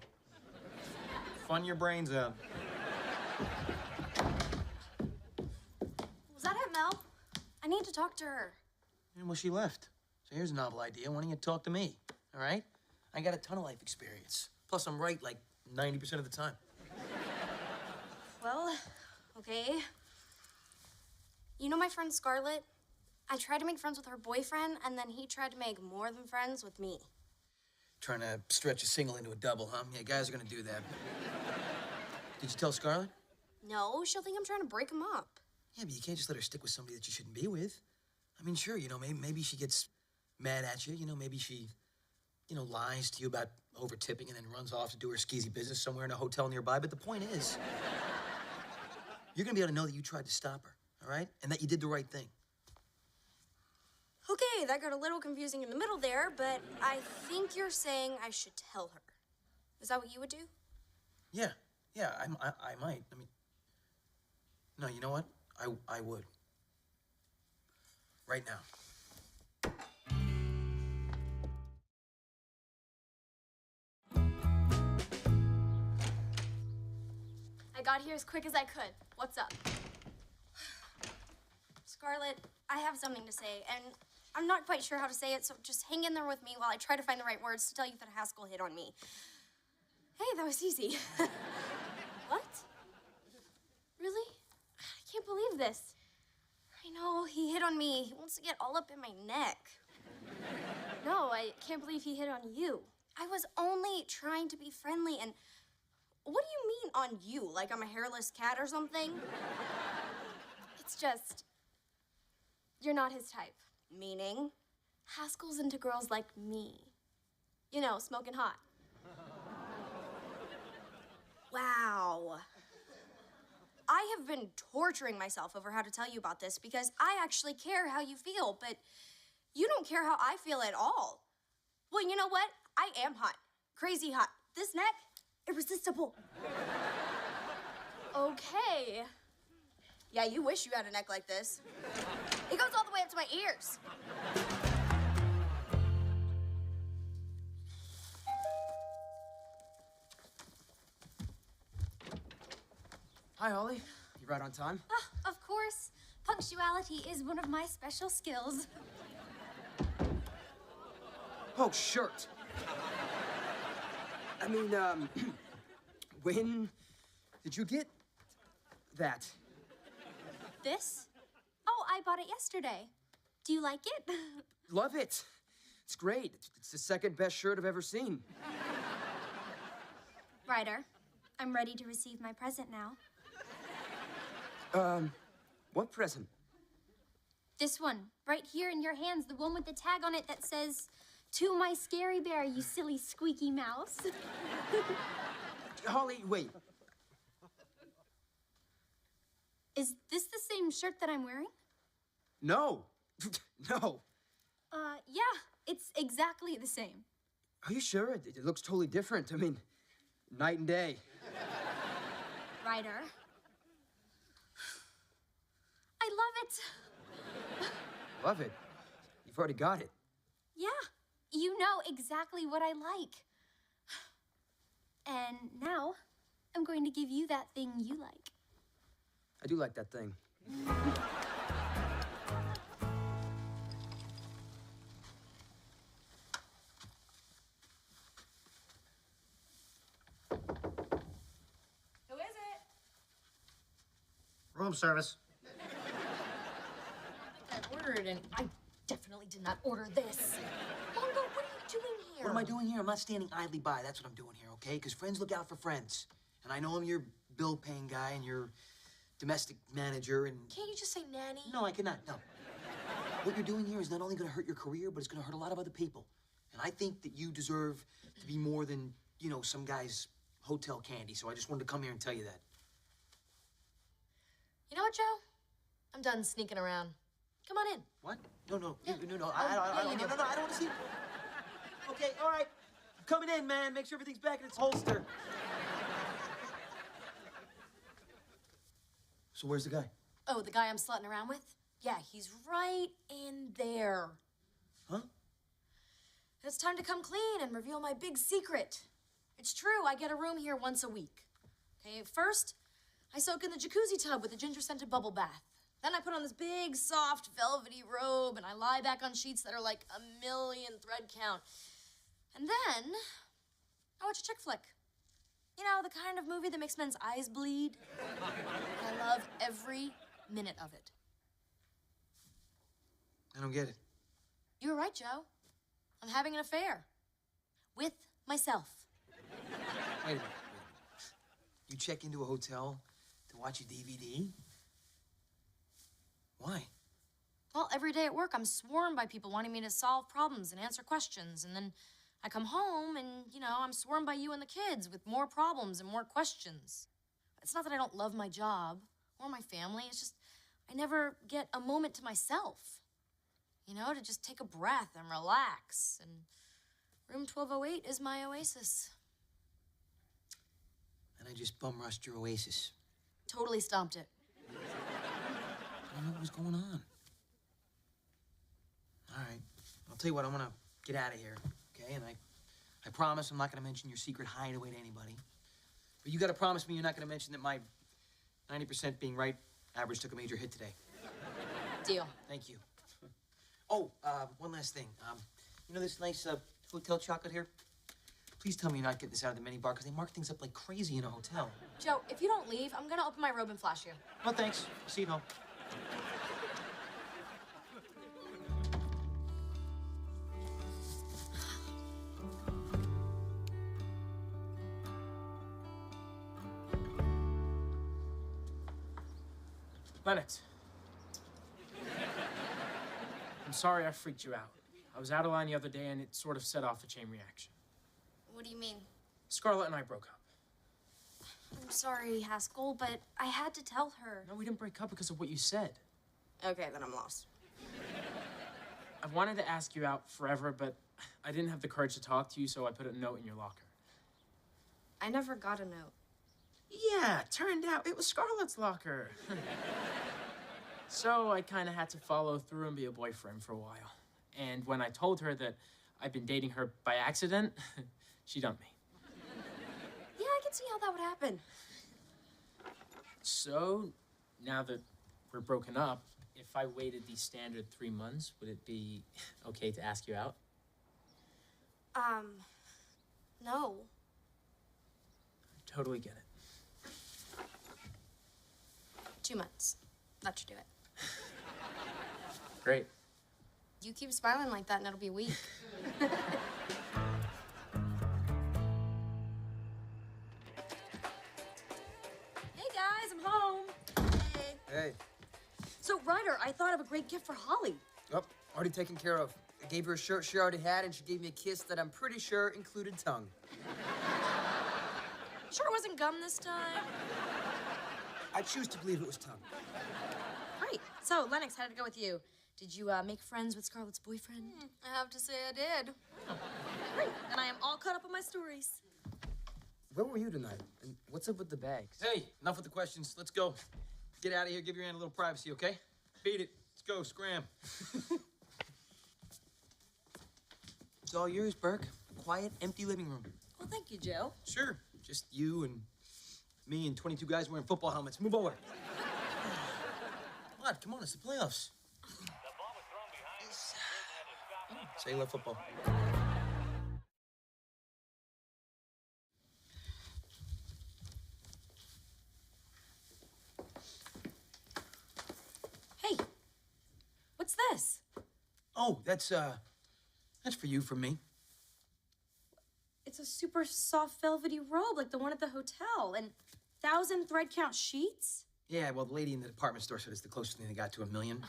Fun your brains out. Was that it, Mel? I need to talk to her. And well, she left. So here's a novel idea. Why don't you talk to me, all right? I got a ton of life experience. Plus, I'm right like 90% of the time. Well, okay. You know my friend Scarlett? I tried to make friends with her boyfriend, and then he tried to make more than friends with me. Trying to stretch a single into a double, huh? Yeah, guys are gonna do that. Did you tell Scarlett? No, she'll think I'm trying to break him up. Yeah, but you can't just let her stick with somebody that you shouldn't be with. I mean, sure, you know, maybe she gets mad at you. You know, maybe she, you know, lies to you about over-tipping and then runs off to do her skeezy business somewhere in a hotel nearby. But the point is, you're gonna be able to know that you tried to stop her, all right? And that you did the right thing. Okay, that got a little confusing in the middle there, but I think you're saying I should tell her. Is that what you would do? Yeah, I might. I mean, no, you know what? I would. Right now. I got here as quick as I could. What's up? Scarlett, I have something to say, and I'm not quite sure how to say it, so just hang in there with me while I try to find the right words to tell you that Haskell hit on me. Hey, that was easy. What? Really? I can't believe this. I know, he hit on me. He wants to get all up in my neck. No, I can't believe he hit on you. I was only trying to be friendly, and what do you mean on you? Like I'm a hairless cat or something? It's just, you're not his type. Meaning, Haskell's into girls like me. You know, smoking hot. Wow. I have been torturing myself over how to tell you about this because I actually care how you feel, but you don't care how I feel at all. Well, you know what? I am hot. Crazy hot. This neck, irresistible. Okay. Yeah, you wish you had a neck like this. It goes all the way up to my ears. Hi, Holly. You right on time? Ah, of course. Punctuality is one of my special skills. Oh, shirt. I mean, when did you get that? This? Oh, I bought it yesterday. Do you like it? Love it. It's great. It's the second best shirt I've ever seen. Ryder, I'm ready to receive my present now. What present? This one, right here in your hands, the one with the tag on it that says, "To my scary bear, you silly squeaky mouse." Holly, wait. Is this the same shirt that I'm wearing? No. No. Yeah, it's exactly the same. Are you sure? It looks totally different. I mean, night and day. Ryder. I love it. Love it. You've already got it. Yeah, you know exactly what I like. And now, I'm going to give you that thing you like. I do like that thing. Who is it? Room service. I ordered and I definitely did not order this. Mongo, what are you doing here? What am I doing here? I'm not standing idly by. That's what I'm doing here, okay? Because friends look out for friends. And I know I'm your bill-paying guy and your domestic manager and... Can't you just say nanny? No, I cannot, no. What you're doing here is not only going to hurt your career, but it's going to hurt a lot of other people. And I think that you deserve to be more than, you know, some guy's hotel candy. So I just wanted to come here and tell you that. You know what, Joe? I'm done sneaking around. Come on in. What? No. Yeah. No. Yeah, I you do. don't want to see. Okay, all right. I'm coming in, man. Make sure everything's back in its holster. So where's the guy? Oh, the guy I'm slutting around with? Yeah, he's right in there. Huh? It's time to come clean and reveal my big secret. It's true, I get a room here once a week. Okay, first, I soak in the jacuzzi tub with a ginger-scented bubble bath. Then I put on this big, soft, velvety robe, and I lie back on sheets that are like 1,000,000 thread count. And then, I watch a chick flick. You know, the kind of movie that makes men's eyes bleed. I love every minute of it. I don't get it. You're right, Joe. I'm having an affair. With myself. Wait a minute. You check into a hotel to watch a DVD? Why? Well, every day at work, I'm swarmed by people wanting me to solve problems and answer questions. And then I come home and, you know, I'm swarmed by you and the kids with more problems and more questions. It's not that I don't love my job or my family. It's just I never get a moment to myself. You know, to just take a breath and relax. And room 1208 is my oasis. And I just bum rushed your oasis. Totally stomped it. I don't know what was going on. All right. I'll tell you what, I'm gonna get out of here, okay? And I promise I'm not gonna mention your secret hideaway to anybody. But you gotta promise me you're not gonna mention that my 90% being right average took a major hit today. Deal. Thank you. Oh, one last thing. You know this nice hotel chocolate here? Please tell me you're not getting this out of the minibar, because they mark things up like crazy in a hotel. Joe, if you don't leave, I'm gonna open my robe and flash you. No, thanks. See you home. Lennox. I'm sorry I freaked you out. I was out of line the other day and it sort of set off a chain reaction. What do you mean? Scarlett and I broke up. I'm sorry, Haskell, but I had to tell her. No, we didn't break up because of what you said. Okay, then I'm lost. I wanted to ask you out forever, but I didn't have the courage to talk to you, so I put a note in your locker. I never got a note. Yeah, turned out it was Scarlett's locker. So I kind of had to follow through and be a boyfriend for a while. And when I told her that I'd been dating her by accident, she dumped me. Yeah, I can see how that would happen. So now that we're broken up, if I waited the standard 3 months, would it be okay to ask you out? No. Totally get it. 2 months. That should do it. Great. You keep smiling like that and it'll be a week. Hey guys, I'm home. Hey. So Ryder, I thought of a great gift for Holly. Oh, already taken care of. I gave her a shirt she already had, and she gave me a kiss that I'm pretty sure included tongue. Sure it wasn't gum this time? I choose to believe it was tongue. Great. So, Lennox, how did it go with you? Did you make friends with Scarlett's boyfriend? I have to say I did. Great. And I am all caught up on my stories. Where were you tonight? And what's up with the bags? Hey, enough with the questions. Let's go. Get out of here. Give your aunt a little privacy, okay? Beat it. Let's go. Scram. It's all yours, Burke. Quiet, empty living room. Well, thank you, Joe. Sure. Just you and me and 22 guys wearing football helmets. Move over. What? Come on, it's the playoffs. Say you love football. Hey, what's this? Oh, that's for you from me. It's a super soft velvety robe like the one at the hotel and 1,000 thread count sheets? Yeah, well, the lady in the department store said it's the closest thing they got to $1 million.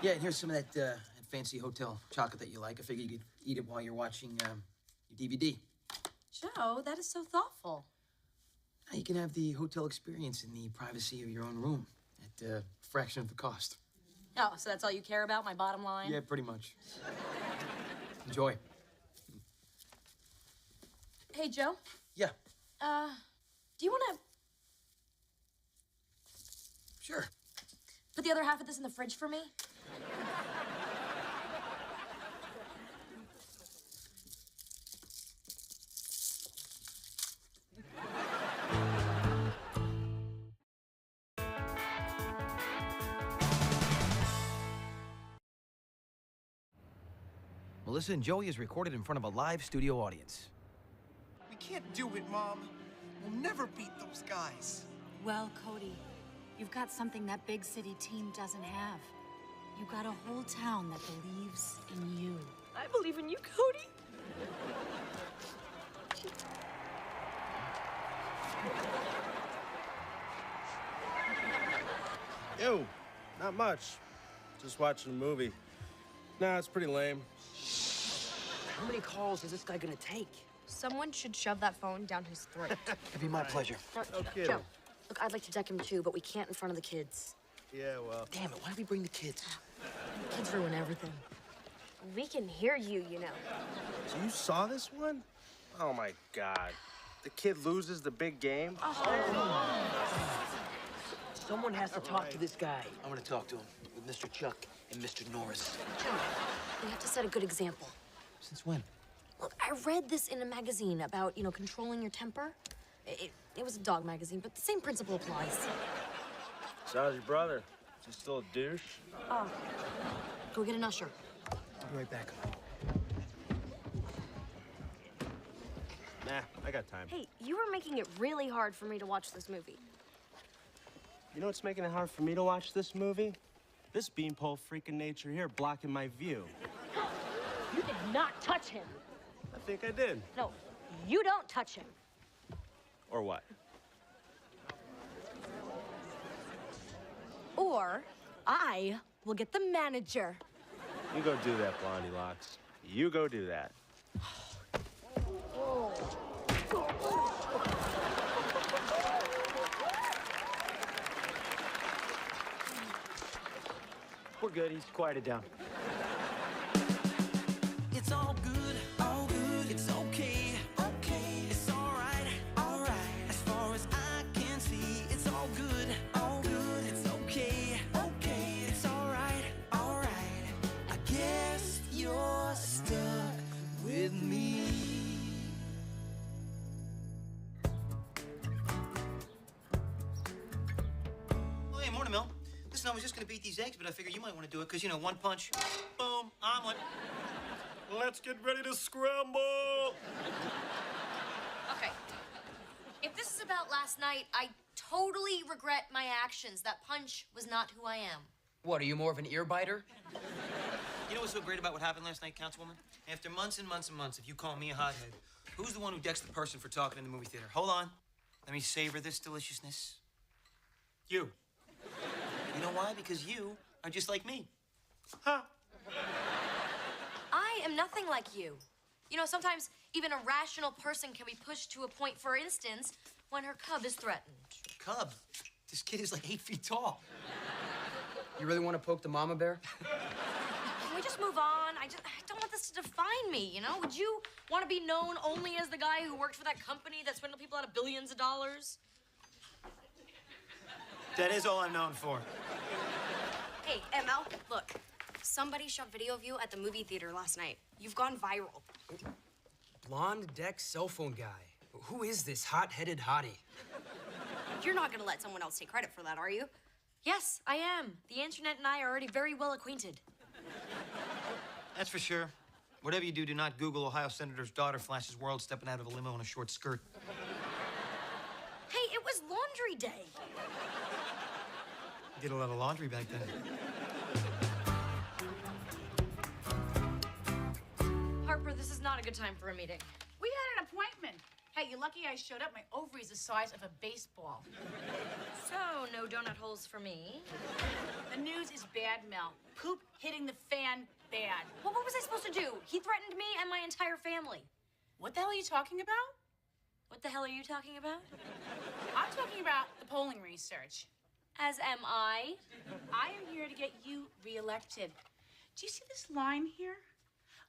Yeah, and here's some of that fancy hotel chocolate that you like. I figured you could eat it while you're watching your DVD. Joe, that is so thoughtful. Now you can have the hotel experience in the privacy of your own room at a fraction of the cost. Oh, so that's all you care about, my bottom line? Yeah, pretty much. Enjoy. Hey, Joe. Yeah. Do you want to Sure. put the other half of this in the fridge for me? Melissa and Joey is recorded in front of a live studio audience. We can't do it, Mom. We'll never beat those guys. Well, Cody, you've got something that big city team doesn't have. You got a whole town that believes in you. I believe in you, Cody. Yo, not much. Just watching a movie. Nah, it's pretty lame. How many calls is this guy gonna take? Someone should shove that phone down his throat. It'd be my pleasure. Okay. Joe, look, I'd like to deck him too, but we can't in front of the kids. Yeah, well. Damn it, why do we bring the kids? Kids ruin everything. We can hear you, you know. So you saw this one? Oh my God. The kid loses the big game? Someone has to talk to this guy. I'm gonna talk to him with Mr. Chuck and Mr. Norris. Joe, we have to set a good example. Since when? Look, I read this in a magazine about, controlling your temper. It was a dog magazine, but the same principle applies. So how's your brother? Is he still a douche? Oh, go get an usher. I'll be right back. Nah, I got time. Hey, you were making it really hard for me to watch this movie. You know what's making it hard for me to watch this movie? This beanpole freaking nature here blocking my view. You did not touch him. I think I did. No, you don't touch him. Or what? Or I will get the manager. You go do that, Blondie Locks. You go do that. We're good. He's quieted down. It's all good, it's okay, okay, it's all right, as far as I can see, it's all good, it's okay, okay, it's all right, I guess you're stuck with me. Morning, Mel. Listen, I was just gonna beat these eggs, but I figure you might want to do it, because, you know, one punch, boom, omelet. Let's get ready to scramble. Okay. If this is about last night, I totally regret my actions. That punch was not who I am. What, are you more of an ear biter? You know what's so great about what happened last night, Councilwoman? After months and months and months of you calling me a hothead, who's the one who decks the person for talking in the movie theater? Hold on. Let me savor this deliciousness. You. You know why? Because you are just like me. Huh? I am nothing like you. You know, sometimes even a rational person can be pushed to a point, for instance, when her cub is threatened. Cub? This kid is like 8 feet tall. You really want to poke the mama bear? Can we just move on? I don't want this to define me, you know? Would you want to be known only as the guy who worked for that company that swindled people out of billions of dollars? That is all I'm known for. Hey, Mel, look. Somebody shot video of you at the movie theater last night. You've gone viral. Blonde deck cell phone guy. Who is this hot-headed hottie? You're not gonna let someone else take credit for that, are you? Yes, I am. The internet and I are already very well acquainted. That's for sure. Whatever you do not Google Ohio Senator's daughter flashes world stepping out of a limo in a short skirt. Hey, it was laundry day. Did a lot of laundry back then. Harper, this is not a good time for a meeting. We had an appointment. Hey, you're lucky I showed up. My ovary's the size of a baseball. So, no donut holes for me. The news is bad, Mel. Poop hitting the fan, bad. Well, what was I supposed to do? He threatened me and my entire family. What the hell are you talking about? What the hell are you talking about? I'm talking about the polling research. As am I. I am here to get you reelected. Do you see this line here?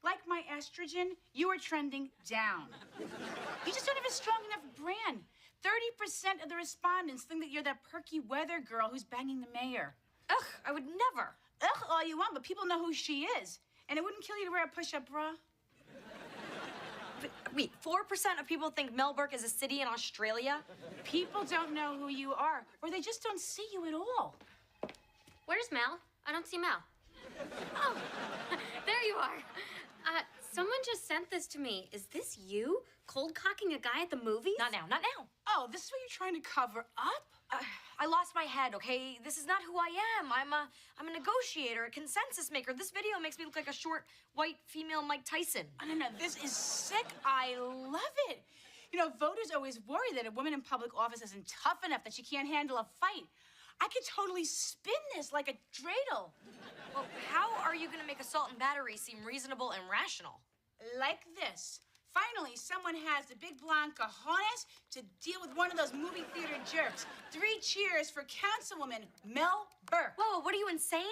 Like my estrogen, you are trending down. You just don't have a strong enough brand. 30% of the respondents think that you're that perky weather girl who's banging the mayor. Ugh, I would never. Ugh, all you want, but people know who she is. And it wouldn't kill you to wear a push-up bra. But, wait, 4% of people think Melbourne is a city in Australia? People don't know who you are, or they just don't see you at all. Where's Mel? I don't see Mel. Oh, there you are. Someone just sent this to me. Is this you? Cold cocking a guy at the movies? Not now, not now. Oh, this is what you're trying to cover up? I lost my head, okay? This is not who I am. I'm a negotiator, a consensus maker. This video makes me look like a short, white, female Mike Tyson. Oh, no, this is sick. I love it. You know, voters always worry that a woman in public office isn't tough enough, that she can't handle a fight. I could totally spin this like a dreidel. Well, how are you gonna make assault and battery seem reasonable and rational? Like this. Finally, someone has the big blonde cojones to deal with one of those movie theater jerks. 3 cheers for Councilwoman Mel Burke. Whoa, what are you, insane?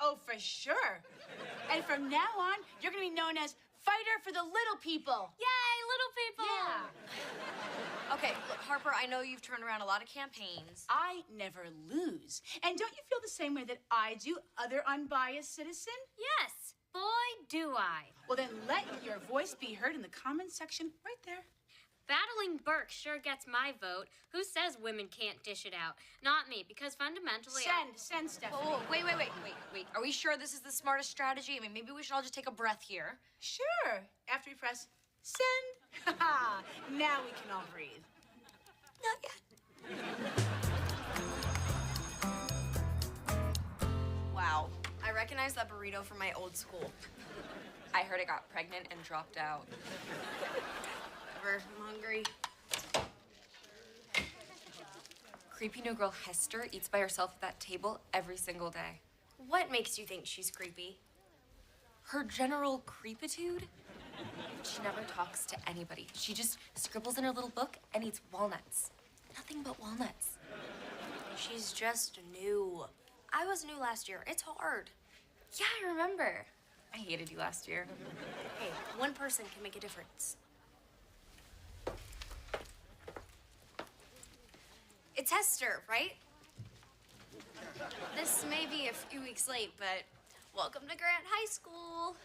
Oh, for sure. And from now on, you're gonna be known as Fighter for the Little People. Yay, little people! Yeah. Okay, look, Harper, I know you've turned around a lot of campaigns. I never lose. And don't you feel the same way that I do, other unbiased citizen? Yes, boy, do I. Well, then let your voice be heard in the comments section right there. Battling Burke sure gets my vote. Who says women can't dish it out? Not me, because fundamentally Send, Stephanie. Oh, wait. Are we sure this is the smartest strategy? I mean, maybe we should all just take a breath here. Sure. After we press send. Now we can all breathe. Not yet. Wow. I recognize that burrito from my old school. I heard it got pregnant and dropped out. Whatever, I'm hungry. Creepy new girl Hester eats by herself at that table every single day. What makes you think she's creepy? Her general creepitude? She never talks to anybody. She just scribbles in her little book and eats walnuts. Nothing but walnuts. She's just new. I was new last year. It's hard. Yeah, I remember. I hated you last year. Hey, one person can make a difference. It's Hester, right? This may be a few weeks late, but welcome to Grant High School.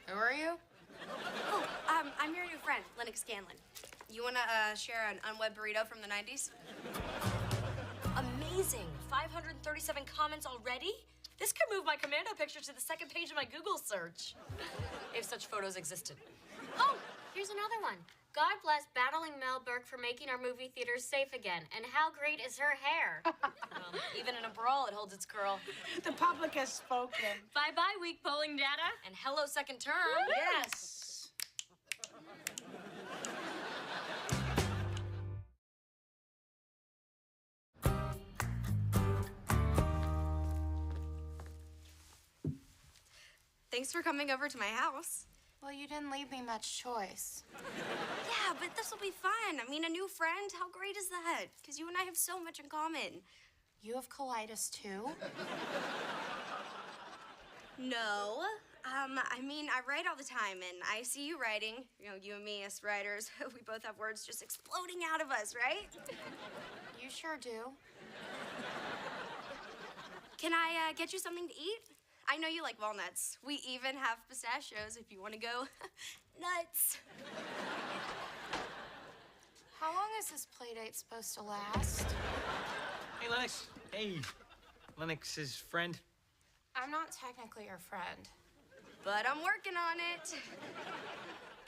Who are you? Oh, I'm your new friend, Lennox Scanlon. You wanna share an unwed burrito from the 90s? Amazing. 137 comments already? This could move my commando picture to the second page of my Google search. If such photos existed. Oh, here's another one. God bless Battling Mel Burke for making our movie theaters safe again. And how great is her hair? Even in a brawl, it holds its curl. The public has spoken. Bye-bye, weak polling data. And hello, second term. Yes. Thanks for coming over to my house. Well, you didn't leave me much choice. Yeah, but this will be fun. I mean, a new friend, how great is that? Because you and I have so much in common. You have colitis, too? No. I mean, I write all the time, and I see you writing. You know, you and me, us writers, we both have words just exploding out of us, right? You sure do. Can I get you something to eat? I know you like walnuts. We even have pistachios if you want to go nuts. How long is this play date supposed to last? Hey, Lennox. Hey, Lennox's friend. I'm not technically your friend. But I'm working on it.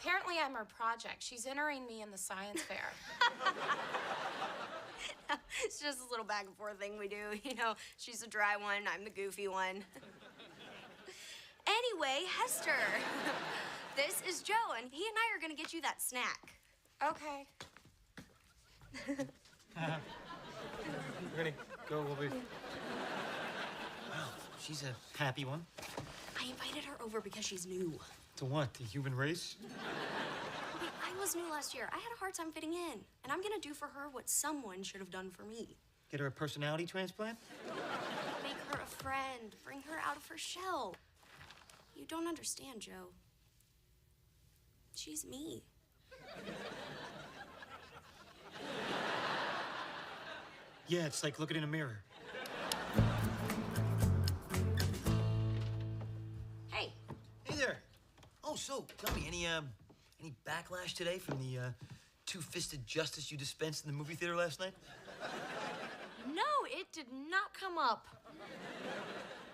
Apparently, I'm her project. She's entering me in the science fair. It's just a little back and forth thing we do. You know, she's the dry one, I'm the goofy one. Anyway, Hester, this is Joe, and he and I are gonna get you that snack. Okay. We're gonna go over. Wow, she's a happy one. I invited her over because she's new. To what? The human race? Wait, I was new last year. I had a hard time fitting in, and I'm gonna do for her what someone should have done for me. Get her a personality transplant? Make her a friend, bring her out of her shell. You don't understand, Joe. She's me. Yeah, it's like looking in a mirror. Hey. Hey there. Oh, so tell me, any backlash today from the two-fisted justice you dispensed in the movie theater last night? No, it did not come up.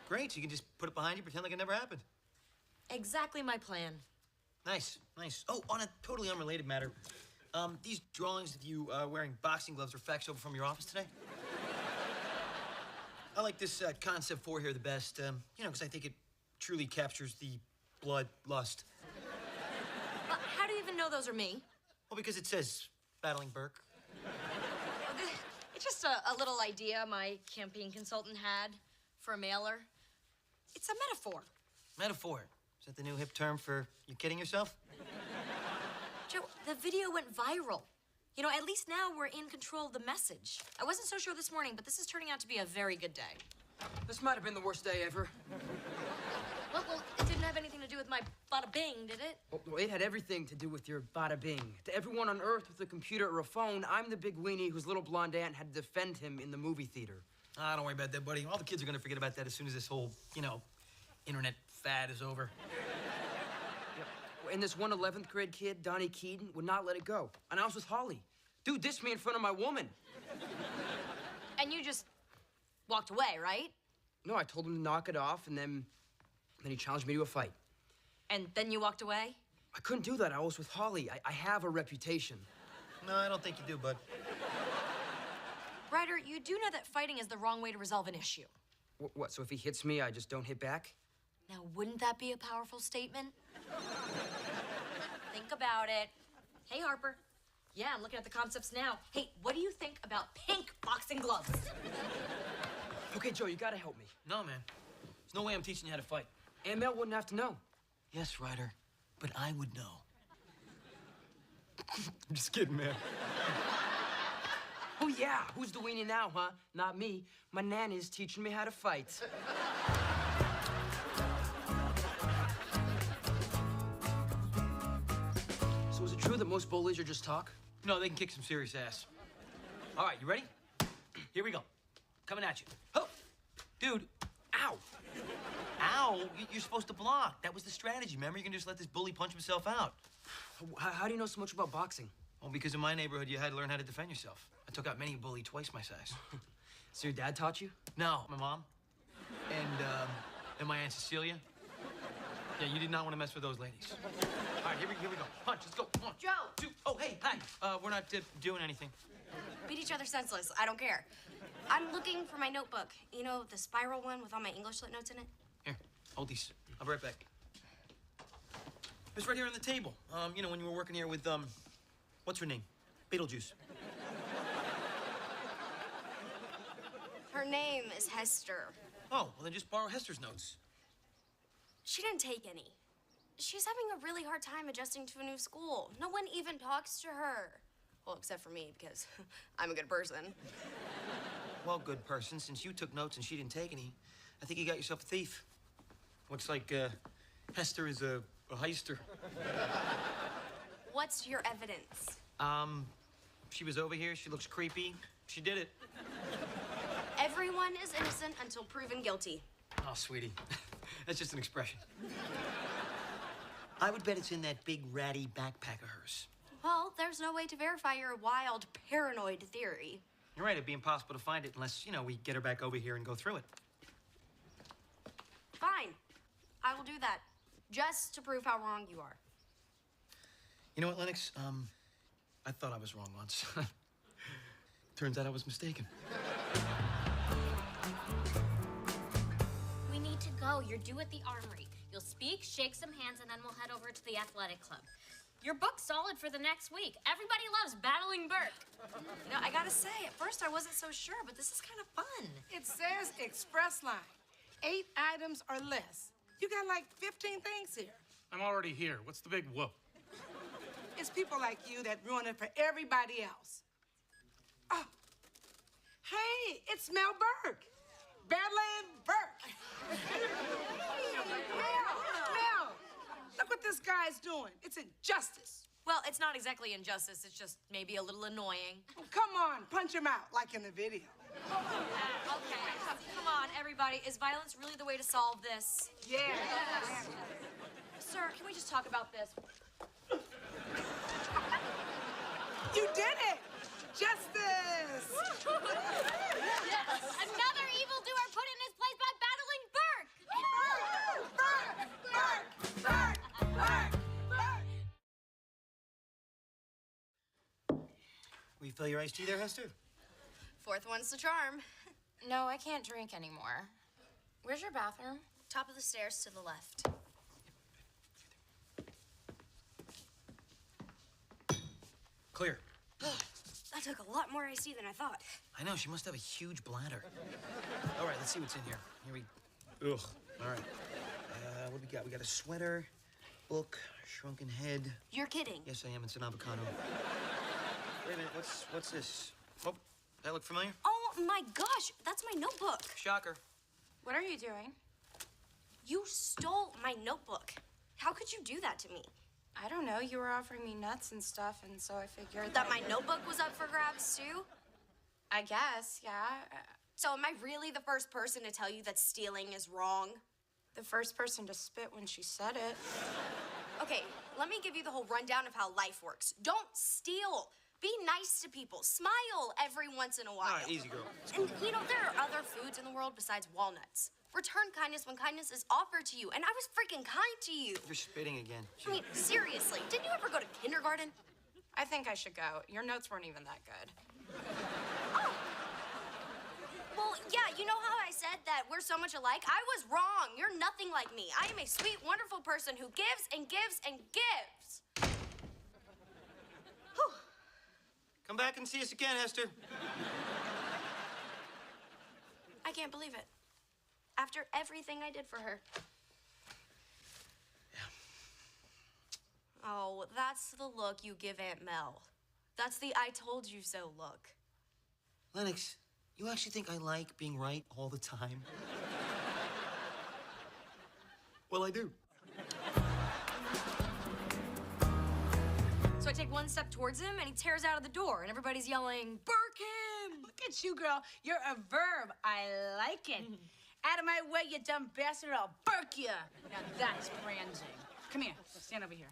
Great, so you can just put it behind you, pretend like it never happened. Exactly my plan. Nice, nice. Oh, on a totally unrelated matter, these drawings of you wearing boxing gloves are faxed over from your office today? I like this concept 4 here the best, you know, because I think it truly captures the blood lust. How do you even know those are me? Well, because it says Battling Burke. It's just a little idea my campaign consultant had for a mailer. It's a metaphor. Metaphor. Is that the new hip term for you kidding yourself? Joe, the video went viral. You know, at least now we're in control of the message. I wasn't so sure this morning, but this is turning out to be a very good day. This might have been the worst day ever. Well, it didn't have anything to do with my bada bing, did it? Well, it had everything to do with your bada bing. To everyone on Earth with a computer or a phone, I'm the big weenie whose little blonde aunt had to defend him in the movie theater. Ah, don't worry about that, buddy. All the kids are gonna forget about that as soon as this whole, you know, internet fad is over. And this one 11th grade kid, Donnie Keaton, would not let it go. And I was with Holly. Dude dissed me in front of my woman. And you just walked away, right? No, I told him to knock it off, and then he challenged me to a fight. And then you walked away? I couldn't do that. I was with Holly. I have a reputation. No, I don't think you do, bud. Ryder, you do know that fighting is the wrong way to resolve an issue. What, so if he hits me, I just don't hit back? Now, wouldn't that be a powerful statement? Think about it. Hey, Harper. Yeah, I'm looking at the concepts now. Hey, what do you think about pink boxing gloves? Okay, Joe, you gotta help me. No, man. There's no way I'm teaching you how to fight. And Mel wouldn't have to know. Yes, Ryder, but I would know. I'm just kidding, man. Oh, yeah. Who's the weenie now, huh? Not me. My nanny's teaching me how to fight. So is it true that most bullies are just talk? No, they can kick some serious ass. All right, you ready? Here we go. Coming at you. Oh, dude. Ow. Ow. You're supposed to block. That was the strategy, remember? You can just let this bully punch himself out. How do you know so much about boxing? Well, because in my neighborhood, you had to learn how to defend yourself. I took out many a bully twice my size. So your dad taught you? No, my mom. And my Aunt Cecilia. Yeah, you did not want to mess with those ladies. All right, here we go. Punch, let's go. One, Joe! two. Oh, hey, hi. We're not doing anything. Beat each other senseless. I don't care. I'm looking for my notebook. You know, the spiral one with all my English lit notes in it? Here, hold these. I'll be right back. It's right here on the table. You know, when you were working here with, what's her name? Beetlejuice. Her name is Hester. Oh, well, then just borrow Hester's notes. She didn't take any. She's having a really hard time adjusting to a new school. No one even talks to her. Well, except for me, because I'm a good person. Well, good person, since you took notes and she didn't take any, I think you got yourself a thief. Looks like, Hester is a heister. What's your evidence? She was over here, she looks creepy. She did it. Everyone is innocent until proven guilty. Oh, sweetie. That's just an expression. I would bet it's in that big ratty backpack of hers. Well, there's no way to verify your wild, paranoid theory. You're right, it'd be impossible to find it unless, you know, we get her back over here and go through it. Fine. I will do that. Just to prove how wrong you are. You know what, Lennox? I thought I was wrong once. Turns out I was mistaken. We need to go. You're due at the armory. You'll speak, shake some hands, and then we'll head over to the athletic club. Your book's solid for the next week. Everybody loves battling Burke. You know, I gotta say, at first I wasn't so sure, but this is kind of fun. It says express line. 8 items or less. You got like 15 things here. I'm already here. What's the big whoop? It's people like you that ruin it for everybody else. Oh, hey, it's Mel Burke. Badland Burke. Mel, look what this guy's doing. It's injustice. Well, it's not exactly injustice. It's just maybe a little annoying. Oh, come on, punch him out like in the video. Okay, come on, everybody. Is violence really the way to solve this? Yeah. Sir, can we just talk about this? You did it! Justice! Yes. Another evildoer put in his place by battling Burke. Will you fill your iced tea there, Hester? 4th one's the charm. No, I can't drink anymore. Where's your bathroom? Top of the stairs to the left. Clear. That took a lot more iced tea than I thought. I know, she must have a huge bladder. All right, let's see what's in here. Here we... Ugh. All right. What do we got? We got a sweater, book, shrunken head. You're kidding. Yes, I am. It's an avocado. Wait a minute. What's this? Oh, that look familiar? Oh, my gosh. That's my notebook. Shocker. What are you doing? You stole my notebook. How could you do that to me? I don't know. You were offering me nuts and stuff, and so I figured That my notebook was up for grabs, too? I guess, yeah. So am I really the first person to tell you that stealing is wrong? The first person to spit when she said it. Okay, let me give you the whole rundown of how life works. Don't steal. Be nice to people. Smile every once in a while. All right, easy, girl. And, you know, there are other foods in the world besides walnuts. Return kindness when kindness is offered to you, and I was freaking kind to you. You're spitting again. I mean, seriously, didn't you ever go to kindergarten? I think I should go. Your notes weren't even that good. Well, yeah, you know how I said that we're so much alike? I was wrong. You're nothing like me. I am a sweet, wonderful person who gives and gives and gives. Whew. Come back and see us again, Hester. I can't believe it. After everything I did for her. Yeah. Oh, that's the look you give Aunt Mel. That's the I told you so look. Lennox, you actually think I like being right all the time? Well, I do. So I take one step towards him, and he tears out of the door, and everybody's yelling, "Burk him!" Look at you, girl. You're a verb. I like it. Out of my way, you dumb bastard, or I'll burk you. Now that's branding. Come here. Stand over here.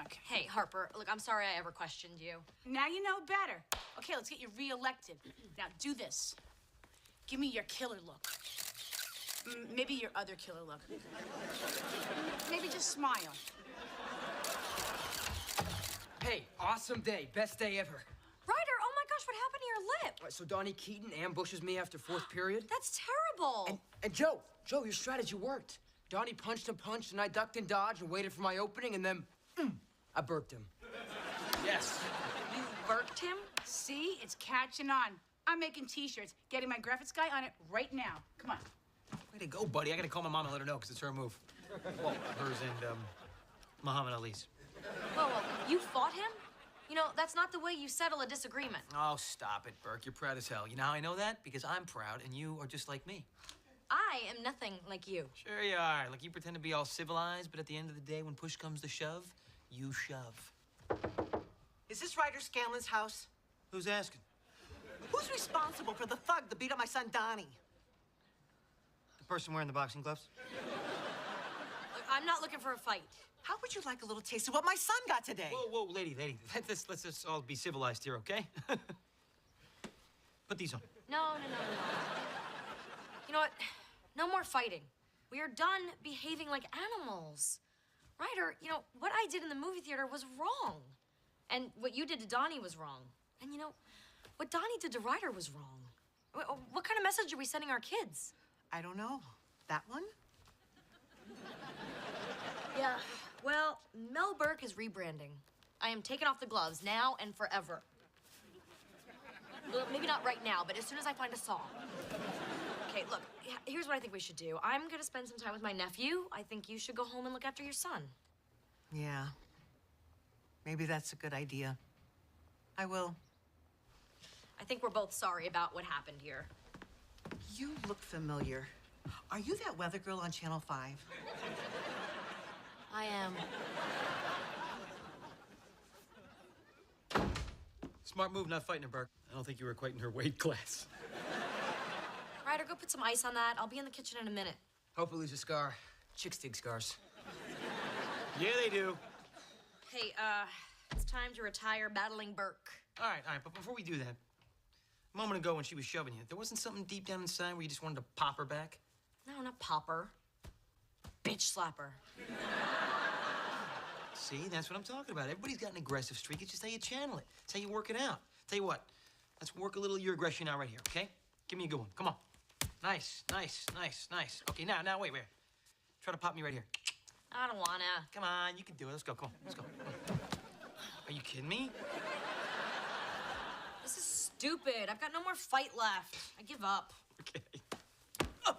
Okay. Hey, Harper, look, I'm sorry I ever questioned you. Now you know better. Okay, let's get you reelected. Now do this. Give me your killer look. Maybe your other killer look. Maybe just smile. Hey, awesome day. Best day ever. Ryder, oh my gosh, what happened to your lip? So Donnie Keaton ambushes me after fourth period? That's terrible. And Joe, your strategy worked. Donnie punched and punched, and I ducked and dodged and waited for my opening, and then, I burped him. Yes. You burped him? See, it's catching on. I'm making T-shirts, getting my graphics guy on it right now. Come on. Way to go, buddy. I gotta call my mom and let her know, because it's her move. Well, hers and, Muhammad Ali's. Whoa, you fought him? You know, that's not the way you settle a disagreement. Oh, stop it, Burke. You're proud as hell. You know how I know that? Because I'm proud, and you are just like me. I am nothing like you. Sure you are. Like, you pretend to be all civilized, but at the end of the day, when push comes to shove, you shove. Is this Ryder Scanlon's house? Who's asking? Who's responsible for the thug that beat up my son, Donnie? The person wearing the boxing gloves? Look, I'm not looking for a fight. How would you like a little taste of what my son got today? Whoa, lady. Let's just all be civilized here, okay? Put these on. No. You know what? No more fighting. We are done behaving like animals. Ryder, you know, what I did in the movie theater was wrong. And what you did to Donnie was wrong. And you know, what Donnie did to Ryder was wrong. What kind of message are we sending our kids? I don't know. That one? Yeah, well, Mel Burke is rebranding. I am taking off the gloves now and forever. Well, maybe not right now, but as soon as I find a song. Okay, look, here's what I think we should do. I'm gonna spend some time with my nephew. I think you should go home and look after your son. Yeah. Maybe that's a good idea. I will. I think we're both sorry about what happened here. You look familiar. Are you that weather girl on Channel 5? I am. Smart move not fighting her, Burke. I don't think you were quite in her weight class. Ryder, go put some ice on that. I'll be in the kitchen in a minute. Hope it leaves a scar. Chicks dig scars. Yeah, they do. Hey, it's time to retire battling Burke. All right, but before we do that, a moment ago when she was shoving you, there wasn't something deep down inside where you just wanted to pop her back? No, not pop her. Bitch slapper. See, that's what I'm talking about. Everybody's got an aggressive streak. It's just how you channel it. It's how you work it out. Tell you what, let's work a little of your aggression out right here, okay? Give me a good one. Come on. Nice. Okay, now, wait. Try to pop me right here. I don't wanna. Come on, you can do it. Let's go, come on, let's go. Are you kidding me? This is stupid. I've got no more fight left. I give up. Okay. Ah,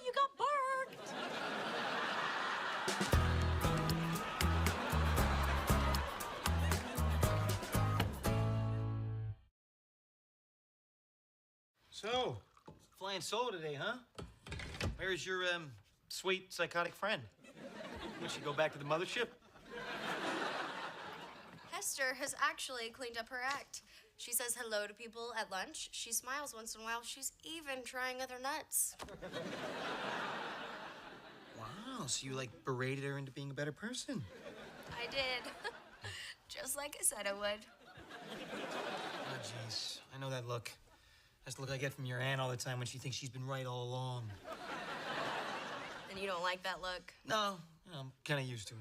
you got burked. So, flying solo today, huh? Where's your, sweet psychotic friend? Would she go back to the mothership? Hester has actually cleaned up her act. She says hello to people at lunch. She smiles once in a while. She's even trying other nuts. Wow, so you, like, berated her into being a better person. I did. Just like I said I would. Oh, jeez. I know that look. That's the look I get from your aunt all the time when she thinks she's been right all along. And you don't like that look? No, I'm kind of used to it.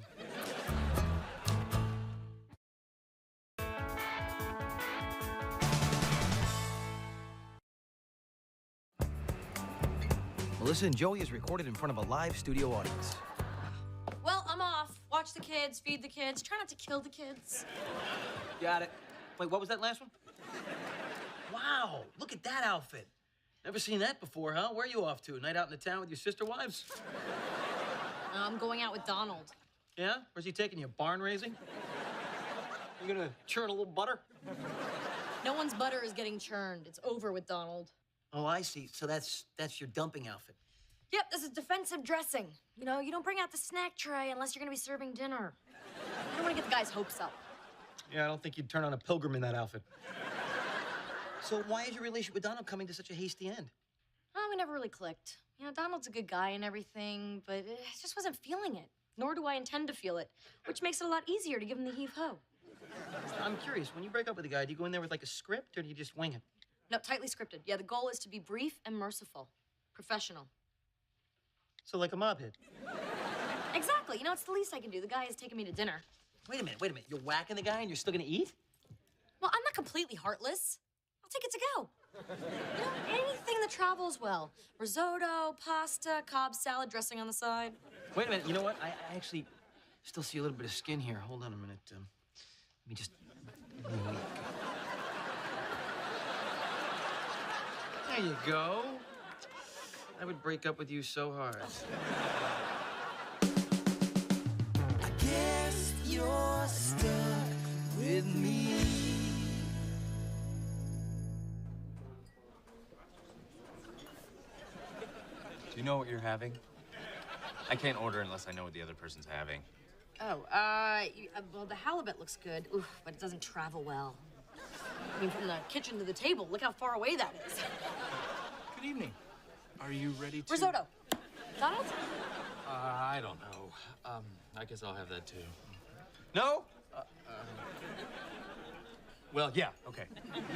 Melissa and Joey is recorded in front of a live studio audience. Well, I'm off. Watch the kids, feed the kids. Try not to kill the kids. Got it. Wait, what was that last one? Wow, look at that outfit. Never seen that before, huh? Where are you off to? A night out in the town with your sister wives? I'm going out with Donald. Yeah? Where's he taking you? Barn raising? You gonna churn a little butter? No one's butter is getting churned. It's over with Donald. Oh, I see. So that's your dumping outfit. Yep, this is defensive dressing. You know, you don't bring out the snack tray unless you're gonna be serving dinner. I don't wanna get the guy's hopes up. Yeah, I don't think you'd turn on a pilgrim in that outfit. So why is your relationship with Donald coming to such a hasty end? Oh, we never really clicked. You know, Donald's a good guy and everything, but I just wasn't feeling it. Nor do I intend to feel it, which makes it a lot easier to give him the heave-ho. I'm curious, when you break up with a guy, do you go in there with like a script or do you just wing it? No, tightly scripted. Yeah, the goal is to be brief and merciful. Professional. So like a mob hit. Exactly. You know, it's the least I can do. The guy is taking me to dinner. Wait a minute. You're whacking the guy and you're still gonna eat? Well, I'm not completely heartless. I'll take it to go. You know, anything that travels well. Risotto, pasta, Cobb salad, dressing on the side. Wait a minute. You know what? I actually still see a little bit of skin here. Hold on a minute. Let me just... There you go. I would break up with you so hard. I guess you're stuck with me. Do you know what you're having? I can't order unless I know what the other person's having. Oh, well, the halibut looks good. Oof, but it doesn't travel well. I mean, from the kitchen to the table, look how far away that is. Good evening. Are you ready to... Risotto. Donald? I don't know. I guess I'll have that too. No? Well, yeah, okay.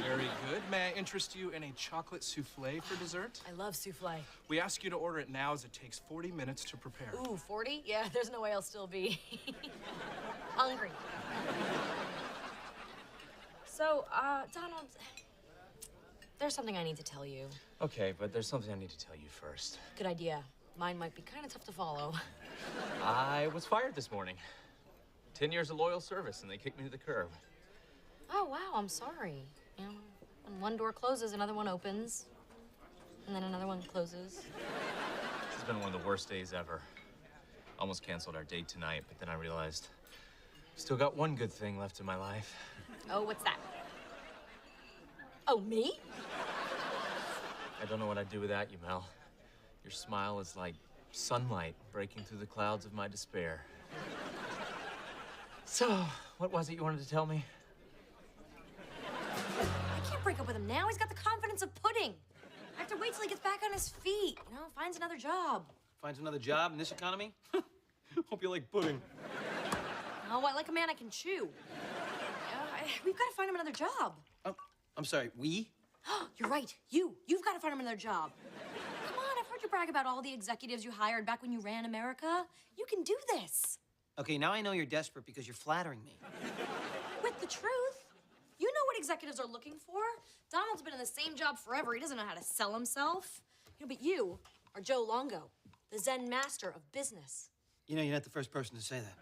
Very good. May I interest you in a chocolate souffle for dessert? I love souffle. We ask you to order it now as it takes 40 minutes to prepare. Ooh, 40? Yeah, there's no way I'll still be hungry. So, Donald, there's something I need to tell you. Okay, but there's something I need to tell you first. Good idea. Mine might be kind of tough to follow. I was fired this morning. 10 years of loyal service, and they kicked me to the curb. Oh, wow, I'm sorry. You know, when one door closes, another one opens. And then another one closes. This has been one of the worst days ever. Almost canceled our date tonight, but then I realized still got one good thing left in my life. Oh, what's that? Oh, me? I don't know what I'd do without you, Mel. Your smile is like sunlight breaking through the clouds of my despair. So, what was it you wanted to tell me? I can't break up with him now. He's got the confidence of pudding. I have to wait till he gets back on his feet, you know, finds another job. Finds another job in this economy? Hope you like pudding. Oh, I like a man I can chew. We've got to find him another job. Oh, I'm sorry, we? You're right. You've got to find him another job. Come on, I've heard you brag about all the executives you hired back when you ran America. You can do this. Okay, now I know you're desperate because you're flattering me. With the truth. You know what executives are looking for. Donald's been in the same job forever. He doesn't know how to sell himself. You know, but you are Joe Longo, the Zen master of business. You know, you're not the first person to say that.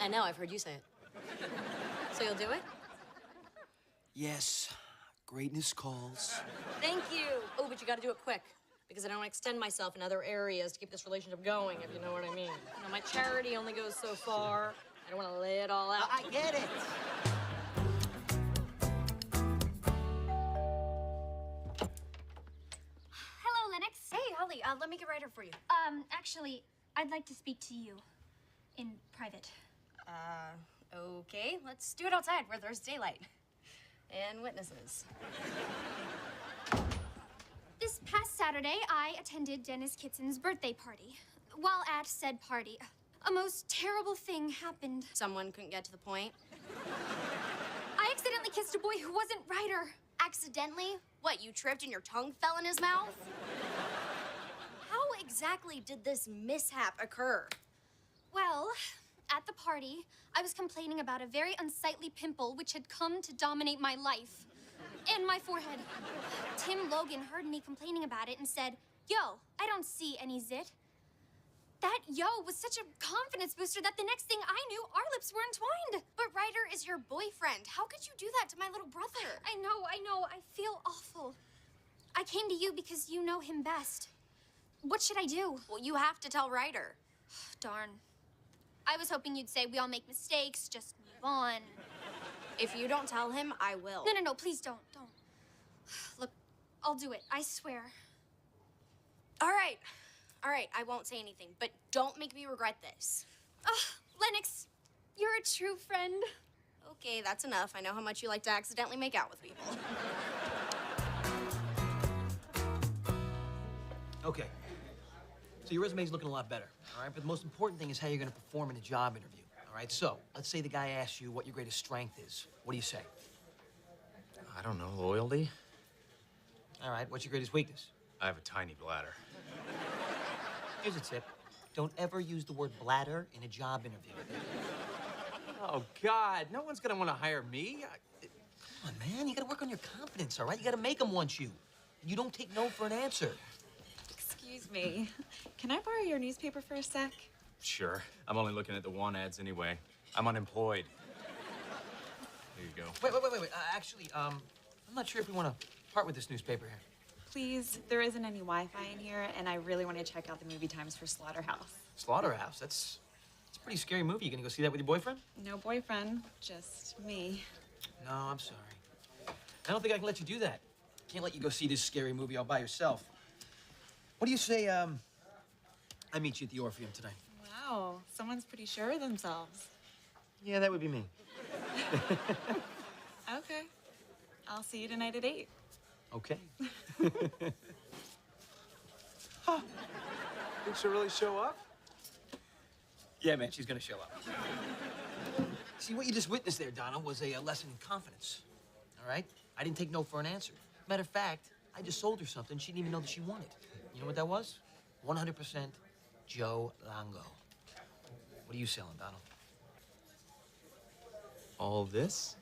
I know, I've heard you say it. So you'll do it? Yes, greatness calls. Thank you. Oh, but you got to do it quick because I don't want to extend myself in other areas to keep this relationship going, if you know what I mean. You know, my charity only goes so far. I don't want to lay it all out. I get it. Hello, Lennox. Hey, Holly, let me get Ryder for you. Actually, I'd like to speak to you in private. Okay, let's do it outside where there's daylight. And witnesses. This past Saturday, I attended Dennis Kitson's birthday party. While at said party, a most terrible thing happened. Someone couldn't get to the point. I accidentally kissed a boy who wasn't Ryder. Accidentally? What, you tripped and your tongue fell in his mouth? How exactly did this mishap occur? Well, at the party, I was complaining about a very unsightly pimple which had come to dominate my life. And my forehead. Tim Logan heard me complaining about it and said, "Yo, I don't see any zit." That yo was such a confidence booster that the next thing I knew, our lips were entwined. But Ryder is your boyfriend. How could you do that to my little brother? I know. I feel awful. I came to you because you know him best. What should I do? Well, you have to tell Ryder. Darn. I was hoping you'd say we all make mistakes, just move on. If you don't tell him, I will. No, please don't. Look, I'll do it, I swear. All right, I won't say anything, but don't make me regret this. Lennox, you're a true friend. Okay, that's enough. I know how much you like to accidentally make out with people. Okay. So your resume's looking a lot better, all right? But the most important thing is how you're going to perform in a job interview, all right? So let's say the guy asks you what your greatest strength is. What do you say? I don't know, loyalty? All right, what's your greatest weakness? I have a tiny bladder. Here's a tip. Don't ever use the word bladder in a job interview. Oh, God, no one's gonna want to hire me. Come on, man, you gotta work on your confidence, all right? You gotta make them want you. You don't take no for an answer. Excuse me. Can I borrow your newspaper for a sec? Sure. I'm only looking at the want ads anyway. I'm unemployed. There you go. Wait. Actually, I'm not sure if we want to part with this newspaper here. Please, there isn't any Wi-Fi in here, and I really want to check out the movie times for Slaughterhouse. Slaughterhouse? That's a pretty scary movie. You gonna go see that with your boyfriend? No boyfriend, just me. No, I'm sorry. I don't think I can let you do that. Can't let you go see this scary movie all by yourself. What do you say, I meet you at the Orpheum tonight? Wow, someone's pretty sure of themselves. Yeah, that would be me. Okay. I'll see you tonight at 8. Okay. Huh. Think she'll really show up? Yeah, man, she's gonna show up. See, what you just witnessed there, Donald, was a lesson in confidence. All right? I didn't take no for an answer. Matter of fact, I just sold her something she didn't even know that she wanted. You know what that was? 100% Joe Longo. What are you selling, Donald? All this?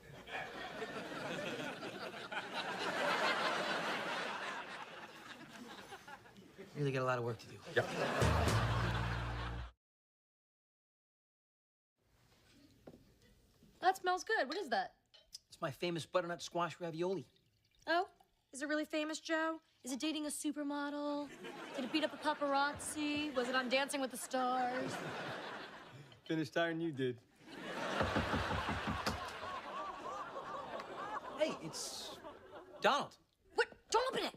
Really got a lot of work to do. Yep. That smells good. What is that? It's my famous butternut squash ravioli. Oh, is it really famous, Joe? Is it dating a supermodel? Did it beat up a paparazzi? Was it on Dancing with the Stars? Finished higher than you did. Hey, it's Donald. What? Don't open it!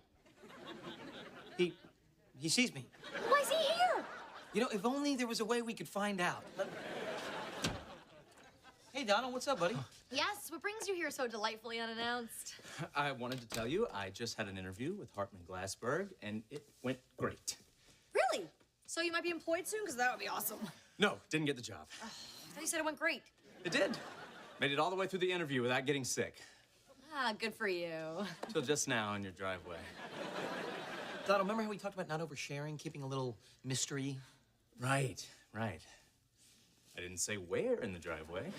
He sees me. Why is he here? You know, if only there was a way we could find out. Hey, Donald, what's up, buddy? Yes, what brings you here so delightfully unannounced? I wanted to tell you, I just had an interview with Hartman Glassberg, and it went great. Really? So you might be employed soon? Because that would be awesome. No, didn't get the job. I thought you said it went great. It did. Made it all the way through the interview without getting sick. Ah, good for you. Till just now in your driveway. Donald, remember how we talked about not oversharing, keeping a little mystery? Right. I didn't say where in the driveway.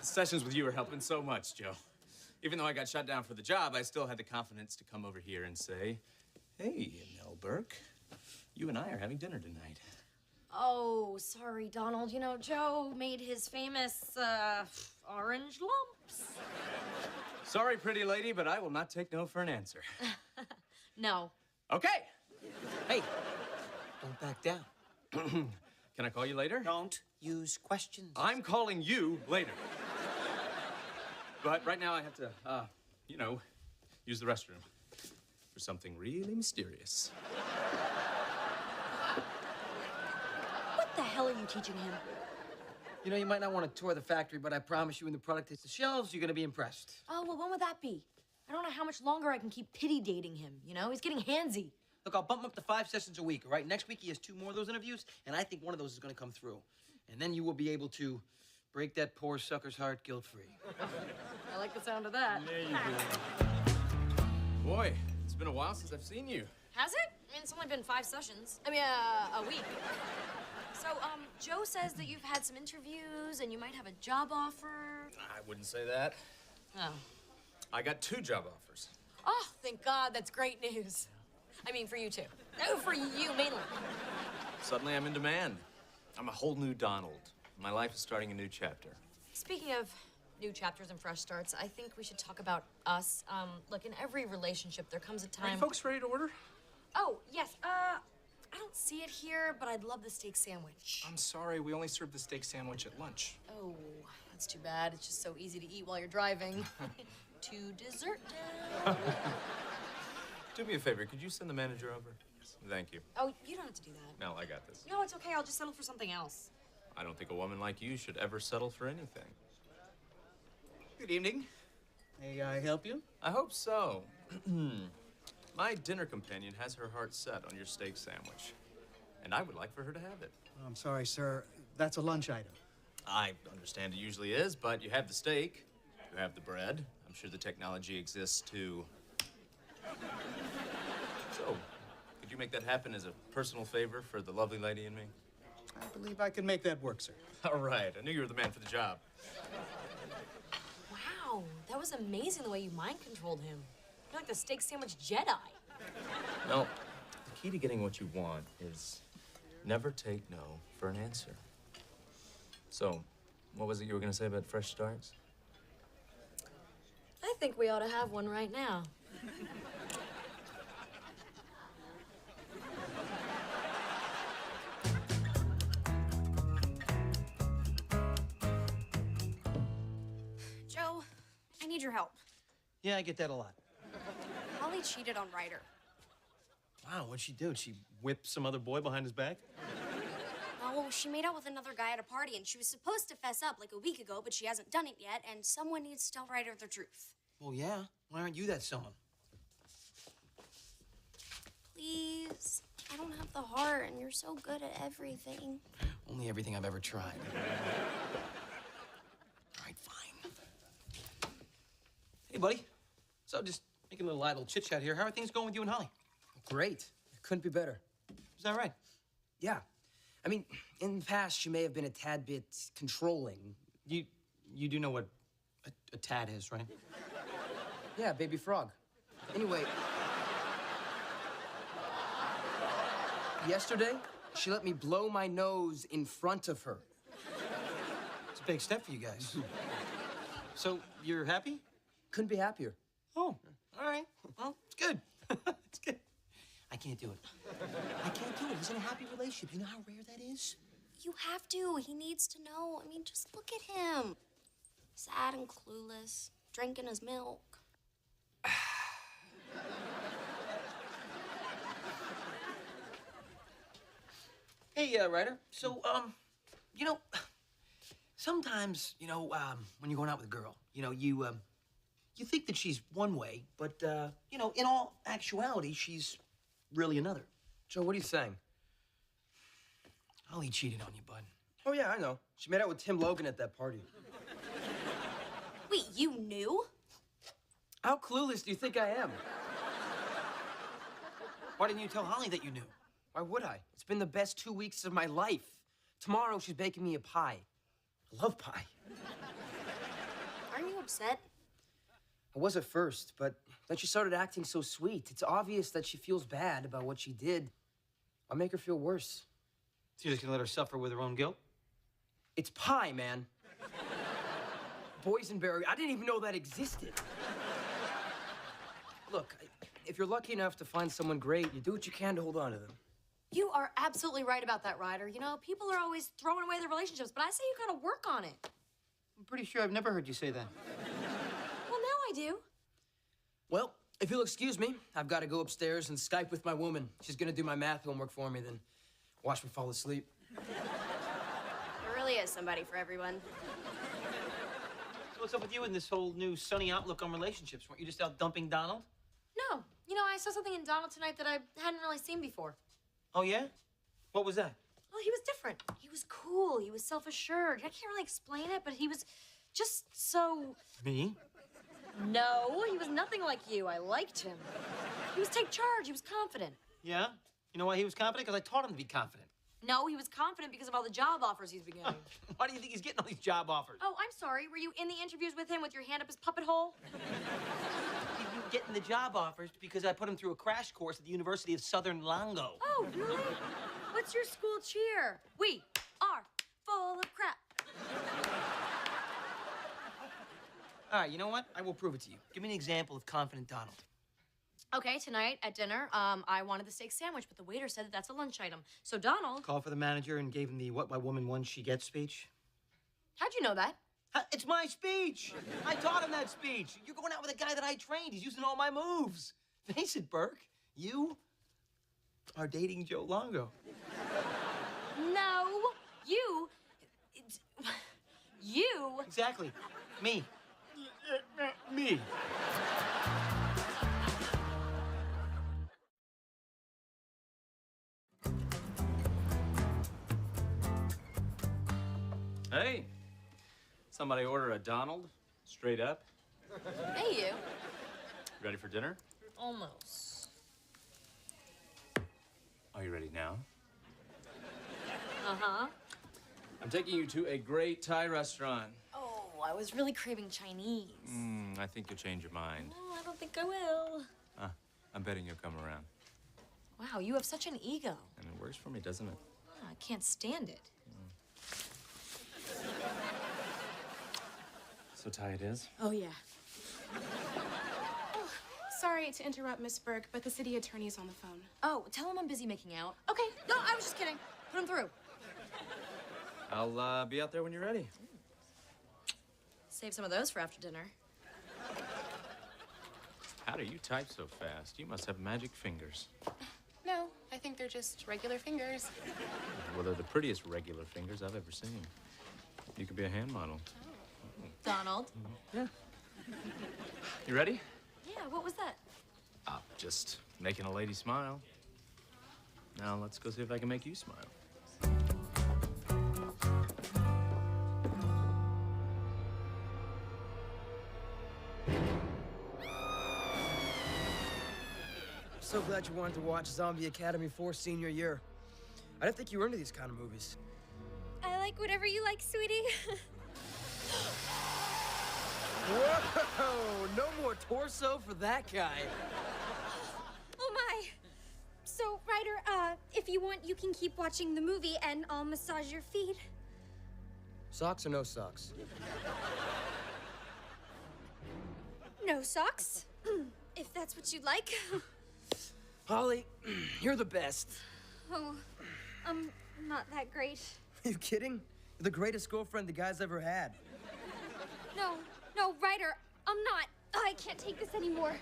The sessions with you are helping so much, Joe. Even though I got shut down for the job, I still had the confidence to come over here and say, hey, Mel Burke, you and I are having dinner tonight. Oh, sorry, Donald. You know, Joe made his famous, orange lumps. Sorry, pretty lady, but I will not take no for an answer. No. Okay. Hey, don't back down. Can I call you later? Don't use questions. I'm calling you later. But right now I have to, use the restroom for something really mysterious. What the hell are you teaching him? You know, you might not want to tour the factory, but I promise you when the product hits the shelves, you're gonna be impressed. Oh, well, when would that be? I don't know how much longer I can keep pity dating him, you know? He's getting handsy. Look, I'll bump him up to 5 sessions a week, all right? Next week, he has 2 more of those interviews, and I think one of those is gonna come through. And then you will be able to break that poor sucker's heart guilt-free. I like the sound of that. There you go. Boy, it's been a while since I've seen you. Has it? I mean, it's only been 5 sessions. I mean, a week. So, Joe says that you've had some interviews and you might have a job offer. I wouldn't say that. Oh. I got 2 job offers. Oh, thank God. That's great news. I mean, for you, too. Oh, for you, mainly. Suddenly I'm in demand. I'm a whole new Donald. My life is starting a new chapter. Speaking of new chapters and fresh starts, I think we should talk about us. Look, in every relationship, there comes a time... Are you folks ready to order? Oh, yes. I don't see it here, but I'd love the steak sandwich. I'm sorry, we only serve the steak sandwich at lunch. Oh, that's too bad. It's just so easy to eat while you're driving. To dessert now. Do me a favor, could you send the manager over? Thank you. Oh, you don't have to do that. No, I got this. No, it's okay. I'll just settle for something else. I don't think a woman like you should ever settle for anything. Good evening. May I help you? I hope so. My dinner companion has her heart set on your steak sandwich, and I would like for her to have it. I'm sorry, sir. That's a lunch item. I understand it usually is, but you have the steak, you have the bread. I'm sure the technology exists to So, could you make that happen as a personal favor for the lovely lady and me? I believe I can make that work, sir. All right, I knew you were the man for the job. Wow, that was amazing the way you mind controlled him. You're like the steak sandwich Jedi. No, the key to getting what you want is never take no for an answer. So, what was it you were going to say about fresh starts? I think we ought to have one right now. Joe, I need your help. Yeah, I get that a lot. Holly cheated on Ryder. Wow, what'd she do? Did she whip some other boy behind his back? Oh, she made out with another guy at a party, and she was supposed to fess up like a week ago, but she hasn't done it yet, and someone needs to tell Ryder the truth. Well, yeah. Why aren't you that someone? Please. I don't have the heart, and you're so good at everything. Only everything I've ever tried. All right, fine. Hey, buddy. So, just making a little idle chit-chat here. How are things going with you and Holly? Great. Couldn't be better. Is that right? Yeah. I mean, in the past, she may have been a tad bit controlling. You do know what a tad is, right? Yeah, baby frog. Anyway, yesterday, she let me blow my nose in front of her. It's a big step for you guys. So, you're happy? Couldn't be happier. Oh, all right. Well, it's good. It's good. I can't do it. I can't do it. He's in a happy relationship. You know how rare that is? You have to. He needs to know. I mean, just look at him. Sad and clueless, drinking his milk. Hey, Ryder. So, you know, sometimes, when you're going out with a girl, you think that she's one way, but, in all actuality, she's really another. Joe, what are you saying? Holly cheated on you, bud. Oh, yeah, I know. She made out with Tim Logan at that party. Wait, you knew? How clueless do you think I am? Why didn't you tell Holly that you knew? Why would I? It's been the best 2 weeks of my life. Tomorrow, she's baking me a pie. I love pie. Aren't you upset? I was at first, but then she started acting so sweet. It's obvious that she feels bad about what she did. I'll make her feel worse. So you're just gonna let her suffer with her own guilt? It's pie, man. Boysenberry, I didn't even know that existed. Look, if you're lucky enough to find someone great, you do what you can to hold on to them. You are absolutely right about that, Ryder. You know, people are always throwing away their relationships, but I say you gotta work on it. I'm pretty sure I've never heard you say that. Well, now I do. Well, if you'll excuse me, I've got to go upstairs and Skype with my woman. She's gonna do my math homework for me, then watch me fall asleep. There really is somebody for everyone. So what's up with you and this whole new sunny outlook on relationships? Weren't you just out dumping Donald? No. You know, I saw something in Donald tonight that I hadn't really seen before. Oh, yeah? What was that? Well, he was different. He was cool. He was self-assured. I can't really explain it, but he was just so... Me? No, he was nothing like you. I liked him. He was take charge. He was confident. Yeah? You know why he was confident? Because I taught him to be confident. No, he was confident because of all the job offers he's been getting. Why do you think he's getting all these job offers? Oh, I'm sorry. Were you in the interviews with him with your hand up his puppet hole? He's getting the job offers because I put him through a crash course at the University of Southern Longo. Oh, really? What's your school cheer? We are full of crap. All right, you know what? I will prove it to you. Give me an example of confident Donald. Okay, tonight at dinner, I wanted the steak sandwich, but the waiter said that that's a lunch item. So Donald... Called for the manager and gave him the what my woman wants she gets speech. How'd you know that? It's my speech. I taught him that speech. You're going out with a guy that I trained. He's using all my moves. Face it, Burke. You are dating Joe Longo. No, you... You... Exactly. Me. Me. Hey, somebody order a Donald, straight up. Hey, you. Ready for dinner? Almost. Are you ready now? Uh-huh. I'm taking you to a great Thai restaurant. Oh, I was really craving Chinese. I think you'll change your mind. Oh, I don't think I will. I'm betting you'll come around. Wow, you have such an ego. And it works for me, doesn't it? Oh, I can't stand it. So Thai it is? Oh, yeah. Oh, sorry to interrupt, Miss Burke, but the city attorney is on the phone. Oh, tell him I'm busy making out. Okay. No, I was just kidding. Put him through. I'll be out there when you're ready. Save some of those for after dinner. How do you type so fast? You must have magic fingers. No, I think they're just regular fingers. Well, they're the prettiest regular fingers I've ever seen. You could be a hand model. Donald. Yeah. You ready? Yeah, what was that? Just making a lady smile. Now let's go see if I can make you smile. So glad you wanted to watch Zombie Academy 4 senior year. I didn't think you were into these kind of movies. I like whatever you like, sweetie. Whoa! No more torso for that guy. Oh my. So, Ryder, if you want, you can keep watching the movie and I'll massage your feet. Socks or no socks? No socks, if that's what you'd like. Holly, you're the best. Oh, I'm not that great. Are you kidding? You're the greatest girlfriend the guy's ever had. No, Ryder, I'm not. Oh, I can't take this anymore.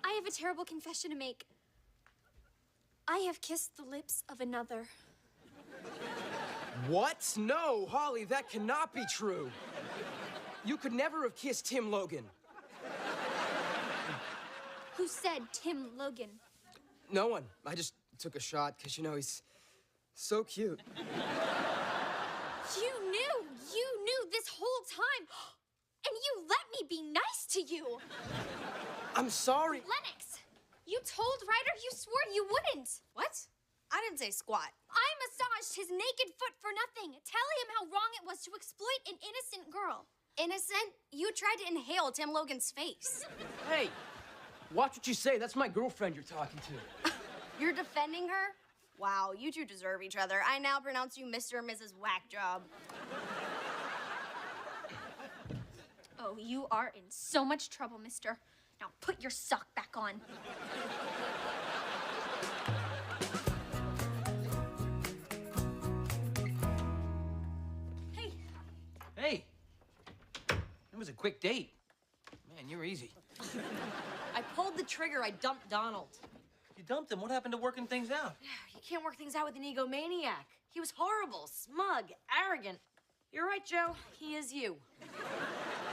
I have a terrible confession to make. I have kissed the lips of another. What? No, Holly, that cannot be true. You could never have kissed Tim Logan. Who said Tim Logan? No one. I just took a shot because, you know, he's so cute. You knew this whole time. And you let me be nice to you. I'm sorry. Lennox, you told Ryder you swore you wouldn't. What? I didn't say squat. I massaged his naked foot for nothing, telling him how wrong it was to exploit an innocent girl. Innocent? You tried to inhale Tim Logan's face. Hey, watch what you say. That's my girlfriend you're talking to. You're defending her? Wow, you two deserve each other. I now pronounce you Mr. and Mrs. Whackjob. Oh, you are in so much trouble, mister. Now put your sock back on. Hey, that was a quick date. Man, you're easy. I pulled the trigger. I dumped Donald. You dumped him. What happened to working things out? You can't work things out with an egomaniac. He was horrible, smug, arrogant. You're right, Joe. He is you.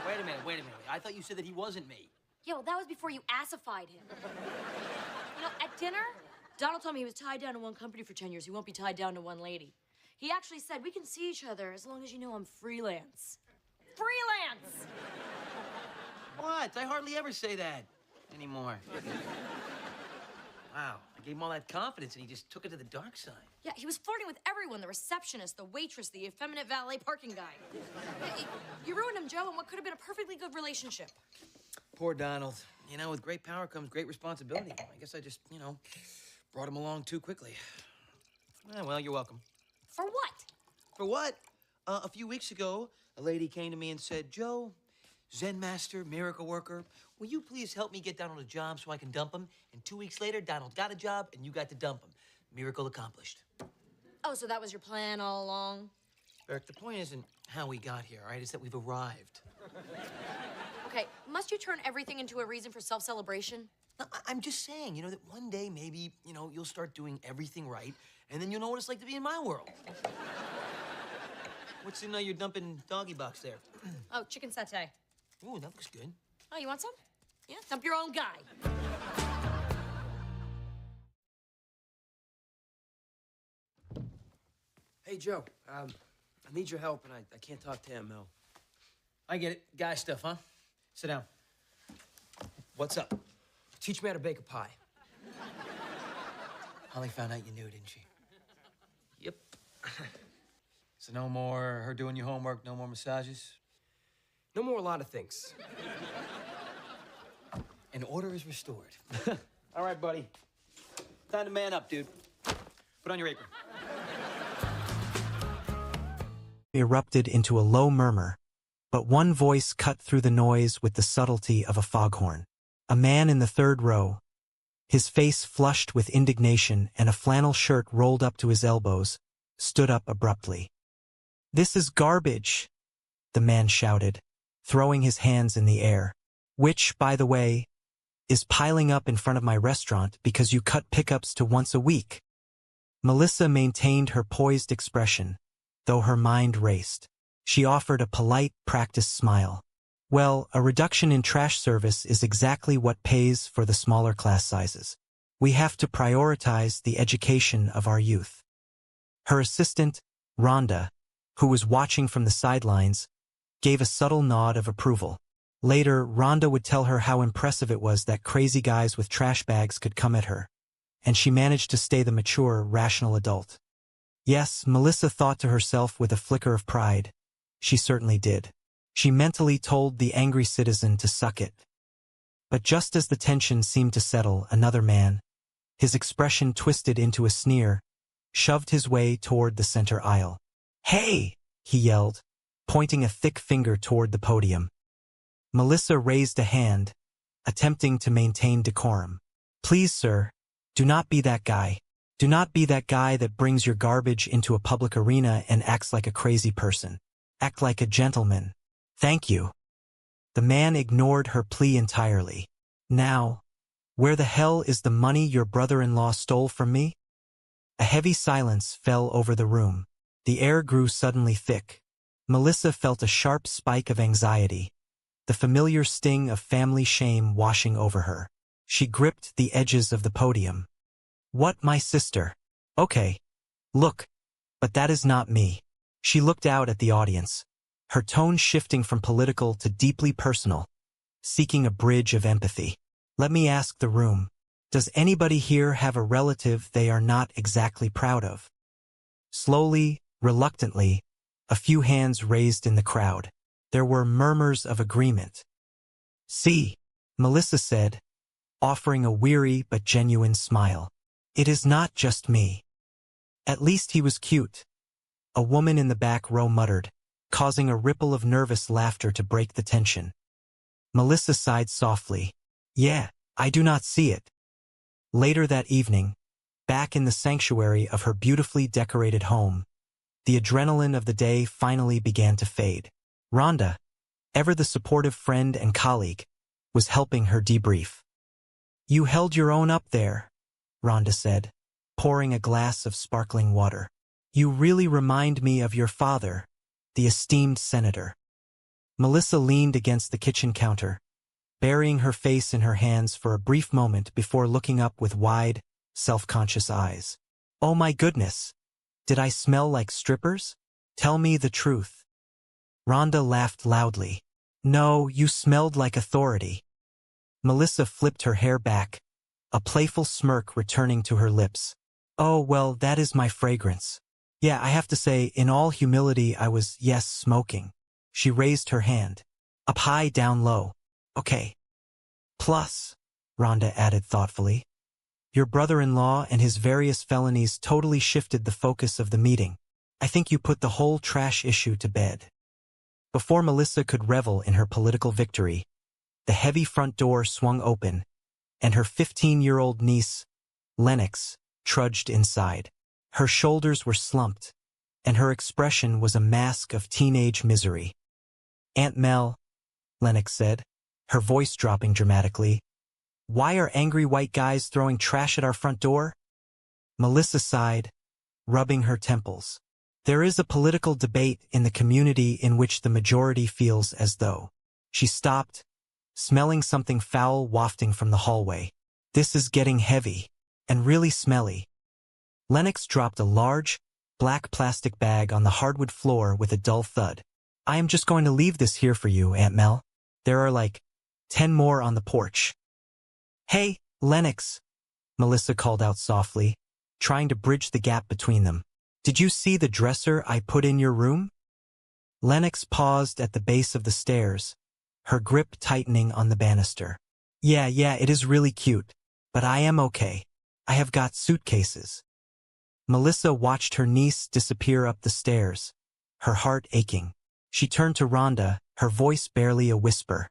Wait a minute. I thought you said that he wasn't me. Yeah, well, that was before you assified him. You know, at dinner, Donald told me he was tied down to one company for 10 years. He won't be tied down to one lady. He actually said, we can see each other as long as you know I'm freelance. Freelance! What? I hardly ever say that anymore. Wow, I gave him all that confidence and he just took it to the dark side. Yeah, he was flirting with everyone, the receptionist, the waitress, the effeminate valet parking guy. You ruined him, Joe, in what could have been a perfectly good relationship. Poor Donald. You know, with great power comes great responsibility. I guess I just, brought him along too quickly. Well, you're welcome. For what? For what? A few weeks ago, a lady came to me and said, Joe, Zen master, miracle worker, will you please help me get Donald a job so I can dump him? And 2 weeks later, Donald got a job and you got to dump him. Miracle accomplished. Oh, so that was your plan all along? Eric, the point isn't how we got here, all right? It's that we've arrived. Okay, must you turn everything into a reason for self-celebration? No, I'm just saying, that one day maybe, you'll start doing everything right, and then you'll know what it's like to be in my world. What's in your dumping doggy box there? Oh, chicken satay. Ooh, that looks good. Oh, you want some? Yeah, dump your own guy. Hey, Joe, I need your help, and I can't talk to Aunt Mel. I get it. Guy stuff, huh? Sit down. What's up? Teach me how to bake a pie. Holly found out you knew, didn't she? Yep. So no more her doing your homework, no more massages? No more a lot of things. And order is restored. All right, buddy. Time to man up, dude. Put on your apron. Erupted into a low murmur, but one voice cut through the noise with the subtlety of a foghorn. A man in the third row, his face flushed with indignation and a flannel shirt rolled up to his elbows, stood up abruptly. "This is garbage," the man shouted, throwing his hands in the air. "Which, by the way, is piling up in front of my restaurant because you cut pickups to once a week." Melissa maintained her poised expression, though her mind raced. She offered a polite, practiced smile. "Well, a reduction in trash service is exactly what pays for the smaller class sizes. We have to prioritize the education of our youth." Her assistant, Rhonda, who was watching from the sidelines, gave a subtle nod of approval. Later, Rhonda would tell her how impressive it was that crazy guys with trash bags could come at her, and she managed to stay the mature, rational adult. Yes, Melissa thought to herself with a flicker of pride. She certainly did. She mentally told the angry citizen to suck it. But just as the tension seemed to settle, another man, his expression twisted into a sneer, shoved his way toward the center aisle. "Hey!" he yelled, pointing a thick finger toward the podium. Melissa raised a hand, attempting to maintain decorum. "Please, sir, do not be that guy. Do not be that guy that brings your garbage into a public arena and acts like a crazy person. Act like a gentleman. Thank you." The man ignored her plea entirely. "Now, where the hell is the money your brother-in-law stole from me?" A heavy silence fell over the room. The air grew suddenly thick. Melissa felt a sharp spike of anxiety, the familiar sting of family shame washing over her. She gripped the edges of the podium. "What, my sister? Okay. Look, but that is not me." She looked out at the audience, her tone shifting from political to deeply personal, seeking a bridge of empathy. "Let me ask the room, does anybody here have a relative they are not exactly proud of?" Slowly, reluctantly, a few hands raised in the crowd. There were murmurs of agreement. "See," Melissa said, offering a weary but genuine smile. "It is not just me. At least he was cute," a woman in the back row muttered, causing a ripple of nervous laughter to break the tension. Melissa sighed softly. "Yeah, I do not see it." Later that evening, back in the sanctuary of her beautifully decorated home, the adrenaline of the day finally began to fade. Rhonda, ever the supportive friend and colleague, was helping her debrief. "You held your own up there," Rhonda said, pouring a glass of sparkling water. "You really remind me of your father, the esteemed senator." Melissa leaned against the kitchen counter, burying her face in her hands for a brief moment before looking up with wide, self-conscious eyes. "Oh my goodness! Did I smell like strippers? Tell me the truth." Rhonda laughed loudly. "No, you smelled like authority." Melissa flipped her hair back, a playful smirk returning to her lips. "Oh, well, that is my fragrance. Yeah, I have to say, in all humility, I was, yes, smoking." She raised her hand. Up high, down low. "Okay. Plus," Rhonda added thoughtfully, "your brother-in-law and his various felonies totally shifted the focus of the meeting. I think you put the whole trash issue to bed." Before Melissa could revel in her political victory, the heavy front door swung open, and her 15-year-old niece, Lennox, trudged inside. Her shoulders were slumped, and her expression was a mask of teenage misery. "Aunt Mel," Lennox said, her voice dropping dramatically, "why are angry white guys throwing trash at our front door?" Melissa sighed, rubbing her temples. "There is a political debate in the community in which the majority feels as though." She stopped, smelling something foul wafting from the hallway. "This is getting heavy, and really smelly." Lennox dropped a large, black plastic bag on the hardwood floor with a dull thud. "I am just going to leave this here for you, Aunt Mel. There are like 10 more on the porch." Hey, Lennox, Melissa called out softly, trying to bridge the gap between them. Did you see the dresser I put in your room? Lennox paused at the base of the stairs, her grip tightening on the banister. Yeah, it is really cute, but I am okay. I have got suitcases. Melissa watched her niece disappear up the stairs, her heart aching. She turned to Rhonda, her voice barely a whisper.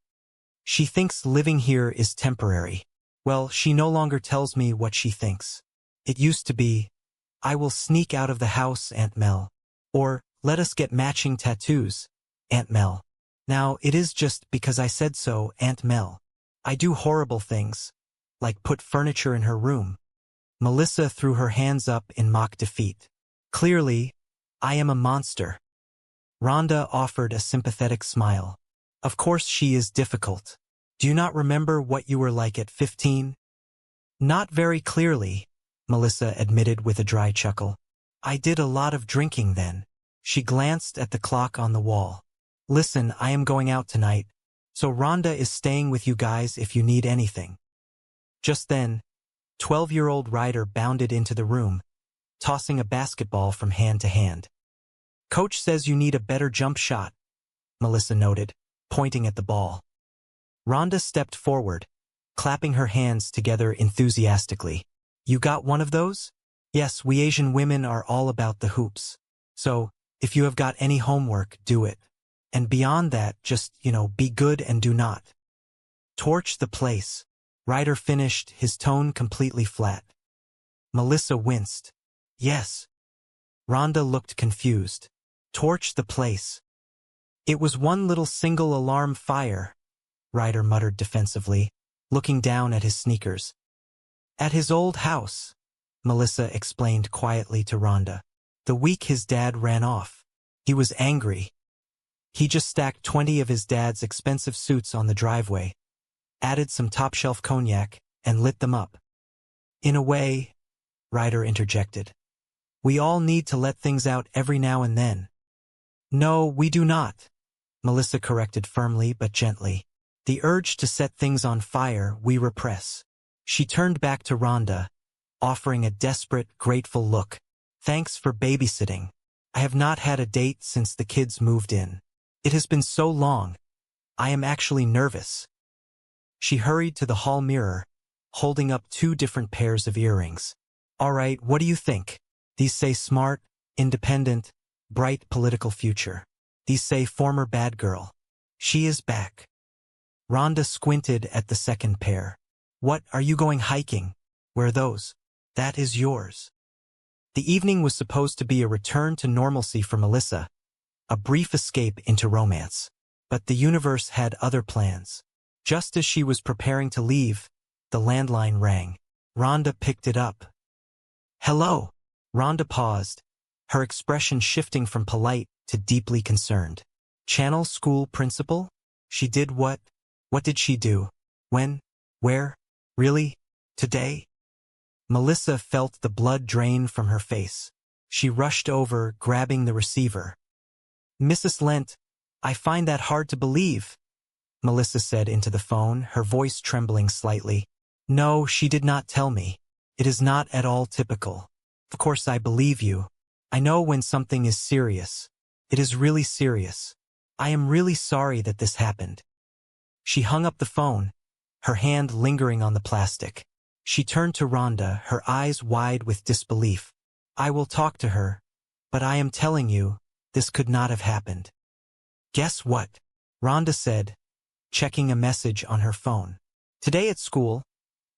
She thinks living here is temporary. Well, she no longer tells me what she thinks. It used to be, I will sneak out of the house, Aunt Mel. Or, let us get matching tattoos, Aunt Mel. Now, it is just because I said so, Aunt Mel. I do horrible things, like put furniture in her room. Melissa threw her hands up in mock defeat. Clearly, I am a monster. Rhonda offered a sympathetic smile. Of course she is difficult. Do you not remember what you were like at 15? Not very clearly, Melissa admitted with a dry chuckle. I did a lot of drinking then. She glanced at the clock on the wall. Listen, I am going out tonight, so Rhonda is staying with you guys if you need anything. Just then, 12-year-old Ryder bounded into the room, tossing a basketball from hand to hand. Coach says you need a better jump shot, Melissa noted, pointing at the ball. Rhonda stepped forward, clapping her hands together enthusiastically. You got one of those? Yes, we Asian women are all about the hoops. So, if you have got any homework, do it. And beyond that, just, be good and do not torch the place. Ryder finished, his tone completely flat. Melissa winced. Yes. Rhonda looked confused. Torch the place. It was one little single alarm fire, Ryder muttered defensively, looking down at his sneakers. At his old house, Melissa explained quietly to Rhonda. The week his dad ran off. He was angry. He just stacked 20 of his dad's expensive suits on the driveway, added some top-shelf cognac, and lit them up. In a way, Ryder interjected, we all need to let things out every now and then. No, we do not, Melissa corrected firmly but gently. The urge to set things on fire we repress. She turned back to Rhonda, offering a desperate, grateful look. Thanks for babysitting. I have not had a date since the kids moved in. It has been so long. I am actually nervous. She hurried to the hall mirror, holding up 2 different pairs of earrings. All right, what do you think? These say smart, independent, bright political future. These say former bad girl. She is back. Rhonda squinted at the second pair. What, are you going hiking? Wear those. That is yours. The evening was supposed to be a return to normalcy for Melissa, a brief escape into romance. But the universe had other plans. Just as she was preparing to leave, the landline rang. Rhonda picked it up. Hello. Rhonda paused, her expression shifting from polite to deeply concerned. Channel school principal? She did what? What did she do? When? Where? Really? Today? Melissa felt the blood drain from her face. She rushed over, grabbing the receiver. Mrs. Lent, I find that hard to believe, Melissa said into the phone, her voice trembling slightly. No, she did not tell me. It is not at all typical. Of course I believe you. I know when something is serious. It is really serious. I am really sorry that this happened. She hung up the phone, her hand lingering on the plastic. She turned to Rhonda, her eyes wide with disbelief. I will talk to her, but I am telling you, this could not have happened. Guess what? Rhonda said, checking a message on her phone. Today at school,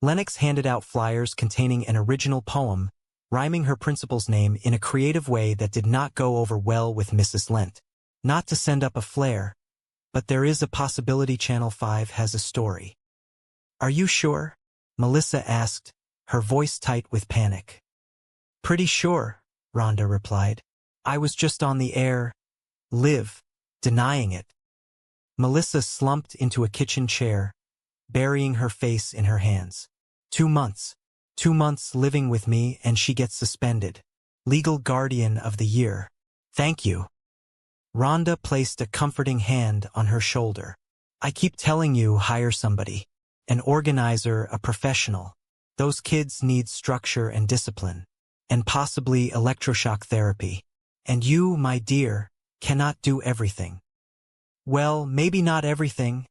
Lennox handed out flyers containing an original poem, rhyming her principal's name in a creative way that did not go over well with Mrs. Lent. Not to send up a flare, but there is a possibility Channel 5 has a story. Are you sure? Melissa asked, her voice tight with panic. Pretty sure, Rhonda replied. I was just on the air, denying it. Melissa slumped into a kitchen chair, burying her face in her hands. 2 months. 2 months living with me and she gets suspended. Legal guardian of the year. Thank you. Rhonda placed a comforting hand on her shoulder. I keep telling you, hire somebody. an organizer, a professional. Those kids need structure and discipline, and possibly electroshock therapy. And you, my dear, cannot do everything. Well, maybe not everything,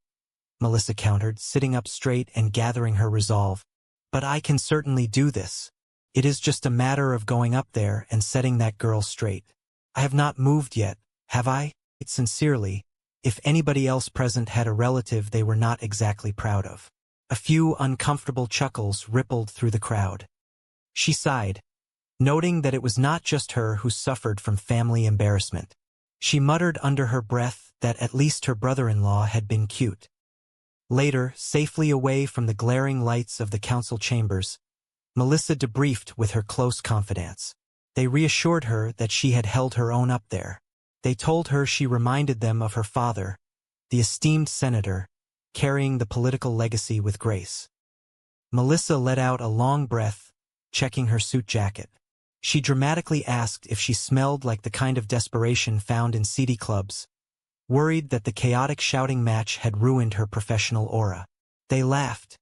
Melissa countered, sitting up straight and gathering her resolve. But I can certainly do this. It is just a matter of going up there and setting that girl straight. I have not moved yet, have I? Sincerely, if anybody else present had a relative they were not exactly proud of. A few uncomfortable chuckles rippled through the crowd. She sighed, noting that it was not just her who suffered from family embarrassment. She muttered under her breath that at least her brother-in-law had been cute. Later, safely away from the glaring lights of the council chambers, Melissa debriefed with her close confidants. They reassured her that she had held her own up there. They told her she reminded them of her father, the esteemed senator, carrying the political legacy with grace. Melissa let out a long breath, checking her suit jacket. She dramatically asked if she smelled like the kind of desperation found in seedy clubs, worried that the chaotic shouting match had ruined her professional aura. They laughed,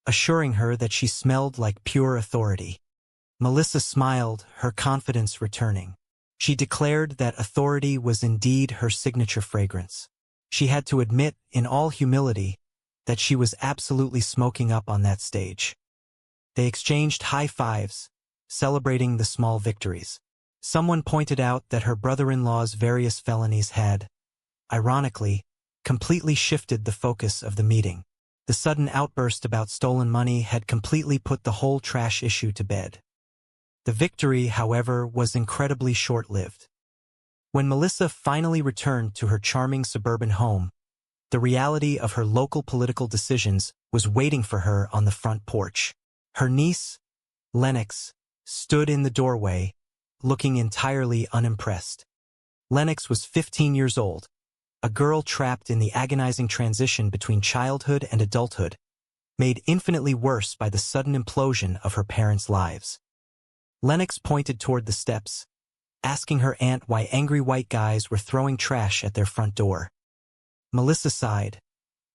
assuring her that she smelled like pure authority. Melissa smiled, her confidence returning. She declared that authority was indeed her signature fragrance. She had to admit, in all humility, that she was absolutely smoking up on that stage. They exchanged high fives, celebrating the small victories. Someone pointed out that her brother-in-law's various felonies had, ironically, completely shifted the focus of the meeting. The sudden outburst about stolen money had completely put the whole trash issue to bed. The victory, however, was incredibly short-lived. When Melissa finally returned to her charming suburban home, the reality of her local political decisions was waiting for her on the front porch. Her niece, Lennox, stood in the doorway, looking entirely unimpressed. Lennox was 15 years old, a girl trapped in the agonizing transition between childhood and adulthood, made infinitely worse by the sudden implosion of her parents' lives. Lennox pointed toward the steps, asking her aunt why angry white guys were throwing trash at their front door. Melissa sighed,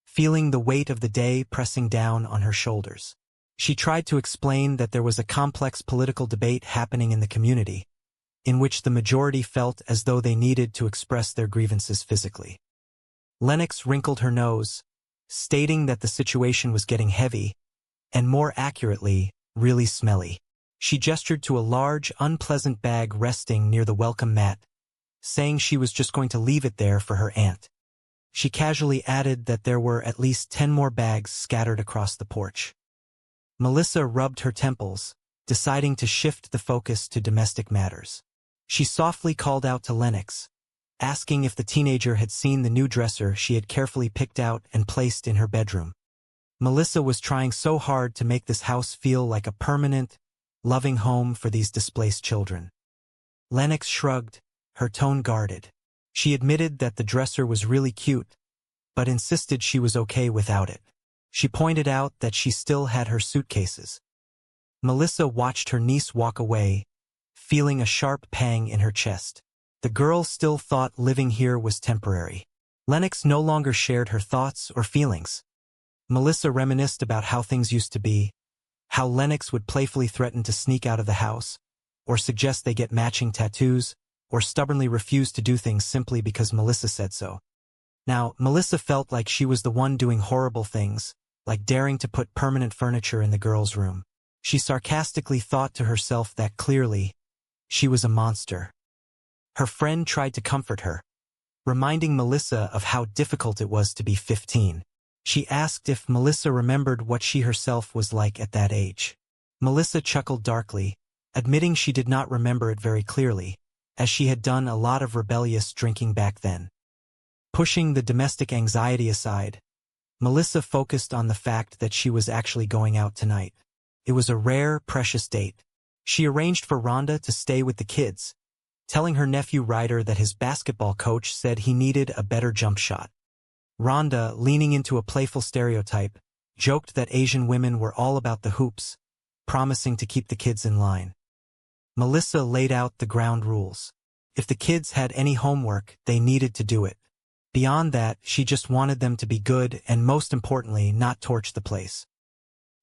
feeling the weight of the day pressing down on her shoulders. She tried to explain that there was a complex political debate happening in the community, in which the majority felt as though they needed to express their grievances physically. Lennox wrinkled her nose, stating that the situation was getting heavy, and more accurately, really smelly. She gestured to a large, unpleasant bag resting near the welcome mat, saying she was just going to leave it there for her aunt. She casually added that there were at least 10 more bags scattered across the porch. Melissa rubbed her temples, deciding to shift the focus to domestic matters. She softly called out to Lennox, asking if the teenager had seen the new dresser she had carefully picked out and placed in her bedroom. Melissa was trying so hard to make this house feel like a permanent, loving home for these displaced children. Lennox shrugged, her tone guarded. She admitted that the dresser was really cute, but insisted she was okay without it. She pointed out that she still had her suitcases. Melissa watched her niece walk away, feeling a sharp pang in her chest. The girl still thought living here was temporary. Lennox no longer shared her thoughts or feelings. Melissa reminisced about how things used to be, how Lennox would playfully threaten to sneak out of the house, or suggest they get matching tattoos, or stubbornly refuse to do things simply because Melissa said so. Now, Melissa felt like she was the one doing horrible things, like daring to put permanent furniture in the girl's room. She sarcastically thought to herself that clearly, she was a monster. Her friend tried to comfort her, reminding Melissa of how difficult it was to be 15. She asked if Melissa remembered what she herself was like at that age. Melissa chuckled darkly, admitting she did not remember it very clearly, as she had done a lot of rebellious drinking back then. Pushing the domestic anxiety aside, Melissa focused on the fact that she was actually going out tonight. It was a rare, precious date. She arranged for Rhonda to stay with the kids, telling her nephew Ryder that his basketball coach said he needed a better jump shot. Rhonda, leaning into a playful stereotype, joked that Asian women were all about the hoops, promising to keep the kids in line. Melissa laid out the ground rules. If the kids had any homework, they needed to do it. Beyond that, she just wanted them to be good and, most importantly, not torch the place.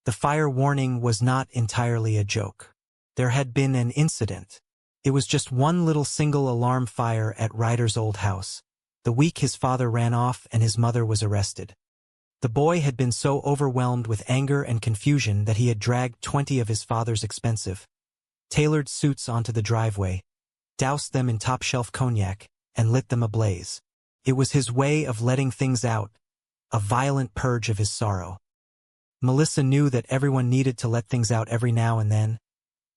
The fire warning was not entirely a joke. There had been an incident. It was just one little single alarm fire at Ryder's old house, the week his father ran off and his mother was arrested. The boy had been so overwhelmed with anger and confusion that he had dragged 20 of his father's expensive, tailored suits onto the driveway, doused them in top-shelf cognac, and lit them ablaze. It was his way of letting things out, a violent purge of his sorrow. Melissa knew that everyone needed to let things out every now and then,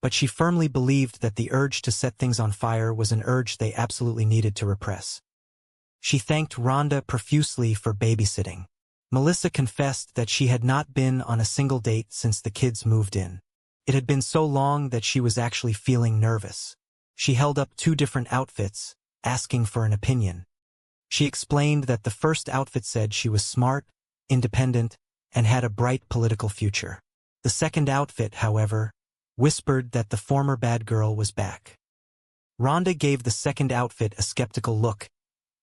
but she firmly believed that the urge to set things on fire was an urge they absolutely needed to repress. She thanked Rhonda profusely for babysitting. Melissa confessed that she had not been on a single date since the kids moved in. It had been so long that she was actually feeling nervous. She held up 2 different outfits, asking for an opinion. She explained that the first outfit said she was smart, independent, and had a bright political future. The second outfit, however, whispered that the former bad girl was back. Rhonda gave the second outfit a skeptical look,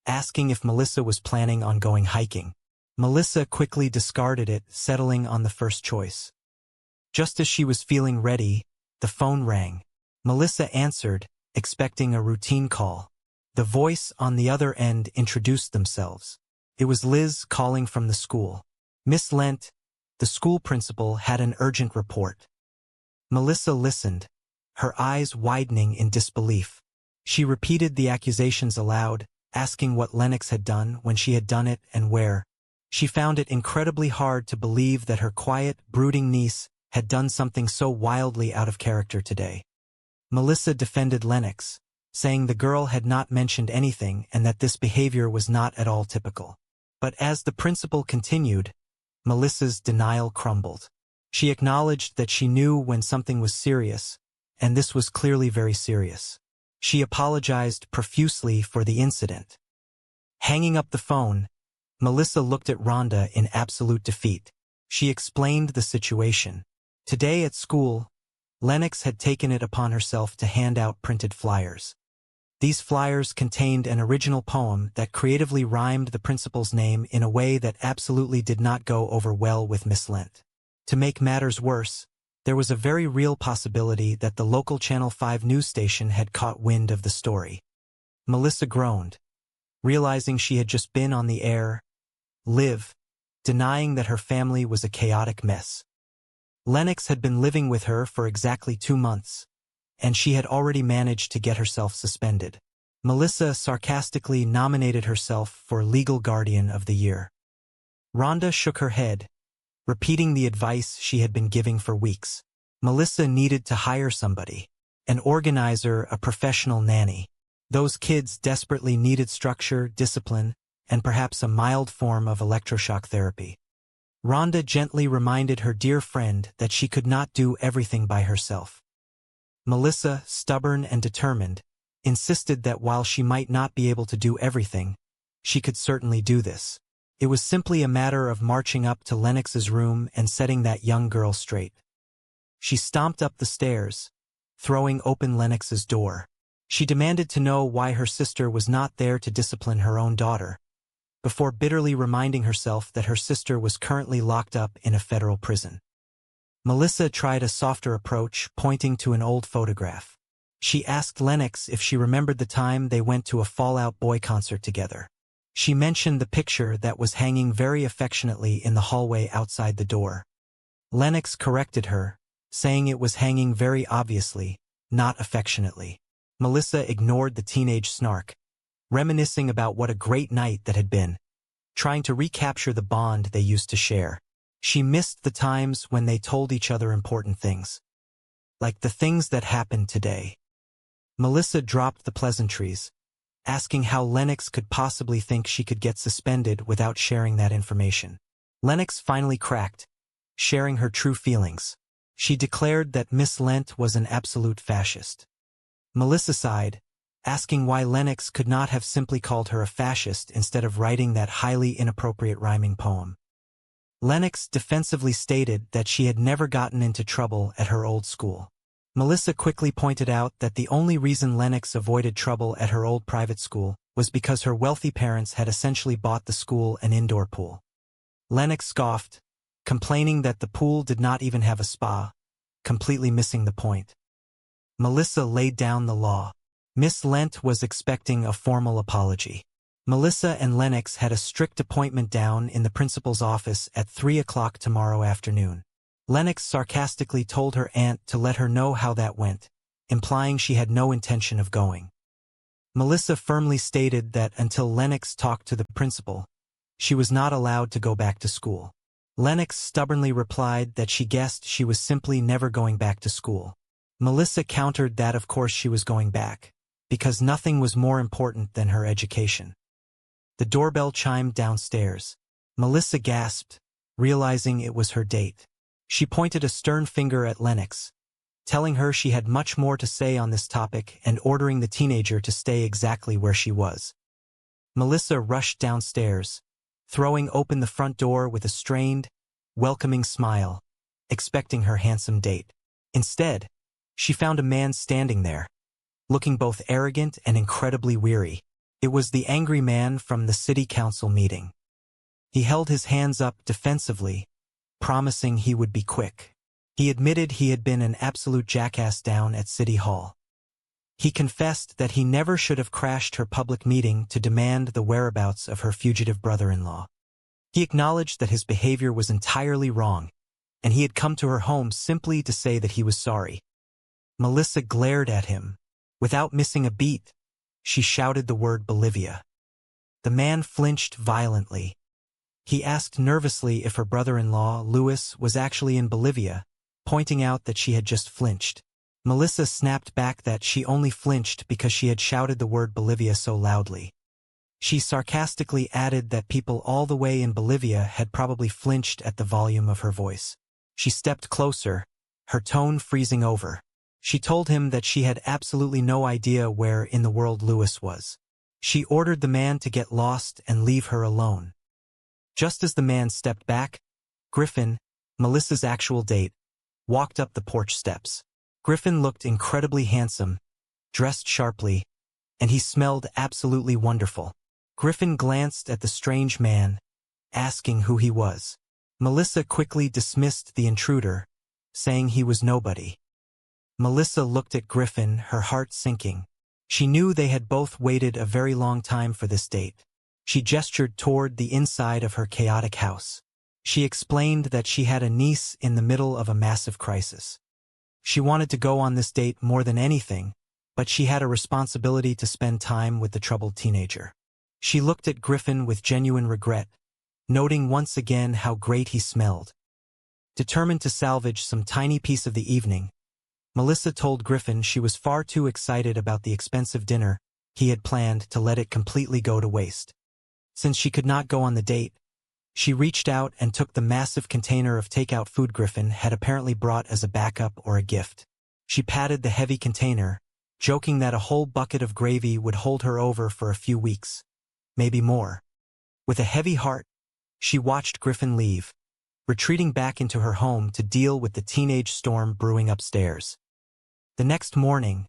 asking if Melissa was planning on going hiking. Melissa quickly discarded it, settling on the first choice. Just as she was feeling ready, the phone rang. Melissa answered, expecting a routine call. The voice on the other end introduced themselves. It was Liz calling from the school. Miss Lent, the school principal, had an urgent report. Melissa listened, her eyes widening in disbelief. She repeated the accusations aloud, asking what Lennox had done, when she had done it, and where. She found it incredibly hard to believe that her quiet, brooding niece had done something so wildly out of character today. Melissa defended Lennox, saying the girl had not mentioned anything and that this behavior was not at all typical. But as the principal continued, Melissa's denial crumbled. She acknowledged that she knew when something was serious, and this was clearly very serious. She apologized profusely for the incident. Hanging up the phone, Melissa looked at Rhonda in absolute defeat. She explained the situation. Today at school, Lennox had taken it upon herself to hand out printed flyers. These flyers contained an original poem that creatively rhymed the principal's name in a way that absolutely did not go over well with Miss Lent. To make matters worse, there was a very real possibility that the local Channel 5 news station had caught wind of the story. Melissa groaned, realizing she had just been on the air, live, denying that her family was a chaotic mess. Lennox had been living with her for exactly 2 months, and she had already managed to get herself suspended. Melissa sarcastically nominated herself for Legal Guardian of the Year. Rhonda shook her head, repeating the advice she had been giving for weeks. Melissa needed to hire somebody, an organizer, a professional nanny. Those kids desperately needed structure, discipline, and perhaps a mild form of electroshock therapy. Rhonda gently reminded her dear friend that she could not do everything by herself. Melissa, stubborn and determined, insisted that while she might not be able to do everything, she could certainly do this. It was simply a matter of marching up to Lennox's room and setting that young girl straight. She stomped up the stairs, throwing open Lennox's door. She demanded to know why her sister was not there to discipline her own daughter, before bitterly reminding herself that her sister was currently locked up in a federal prison. Melissa tried a softer approach, pointing to an old photograph. She asked Lennox if she remembered the time they went to a Fall Out Boy concert together. She mentioned the picture that was hanging very affectionately in the hallway outside the door. Lennox corrected her, saying it was hanging very obviously, not affectionately. Melissa ignored the teenage snark, reminiscing about what a great night that had been, trying to recapture the bond they used to share. She missed the times when they told each other important things, like the things that happened today. Melissa dropped the pleasantries, asking how Lennox could possibly think she could get suspended without sharing that information. Lennox finally cracked, sharing her true feelings. She declared that Miss Lent was an absolute fascist. Melissa sighed, asking why Lennox could not have simply called her a fascist instead of writing that highly inappropriate rhyming poem. Lennox defensively stated that she had never gotten into trouble at her old school. Melissa quickly pointed out that the only reason Lennox avoided trouble at her old private school was because her wealthy parents had essentially bought the school an indoor pool. Lennox scoffed, complaining that the pool did not even have a spa, completely missing the point. Melissa laid down the law. Miss Lent was expecting a formal apology. Melissa and Lennox had a strict appointment down in the principal's office at 3 o'clock tomorrow afternoon. Lennox sarcastically told her aunt to let her know how that went, implying she had no intention of going. Melissa firmly stated that until Lennox talked to the principal, she was not allowed to go back to school. Lennox stubbornly replied that she guessed she was simply never going back to school. Melissa countered that of course she was going back, because nothing was more important than her education. The doorbell chimed downstairs. Melissa gasped, realizing it was her date. She pointed a stern finger at Lennox, telling her she had much more to say on this topic and ordering the teenager to stay exactly where she was. Melissa rushed downstairs, throwing open the front door with a strained, welcoming smile, expecting her handsome date. Instead, she found a man standing there, looking both arrogant and incredibly weary. It was the angry man from the city council meeting. He held his hands up defensively, promising he would be quick. He admitted he had been an absolute jackass down at City Hall. He confessed that he never should have crashed her public meeting to demand the whereabouts of her fugitive brother-in-law. He acknowledged that his behavior was entirely wrong, and he had come to her home simply to say that he was sorry. Melissa glared at him. Without missing a beat, she shouted the word Bolivia. The man flinched violently. He asked nervously if her brother-in-law, Louis, was actually in Bolivia, pointing out that she had just flinched. Melissa snapped back that she only flinched because she had shouted the word Bolivia so loudly. She sarcastically added that people all the way in Bolivia had probably flinched at the volume of her voice. She stepped closer, her tone freezing over. She told him that she had absolutely no idea where in the world Louis was. She ordered the man to get lost and leave her alone. Just as the man stepped back, Griffin, Melissa's actual date, walked up the porch steps. Griffin looked incredibly handsome, dressed sharply, and he smelled absolutely wonderful. Griffin glanced at the strange man, asking who he was. Melissa quickly dismissed the intruder, saying he was nobody. Melissa looked at Griffin, her heart sinking. She knew they had both waited a very long time for this date. She gestured toward the inside of her chaotic house. She explained that she had a niece in the middle of a massive crisis. She wanted to go on this date more than anything, but she had a responsibility to spend time with the troubled teenager. She looked at Griffin with genuine regret, noting once again how great he smelled. Determined to salvage some tiny piece of the evening, Melissa told Griffin she was far too excited about the expensive dinner he had planned to let it completely go to waste. Since she could not go on the date, she reached out and took the massive container of takeout food Griffin had apparently brought as a backup or a gift. She patted the heavy container, joking that a whole bucket of gravy would hold her over for a few weeks, maybe more. With a heavy heart, she watched Griffin leave, retreating back into her home to deal with the teenage storm brewing upstairs. The next morning,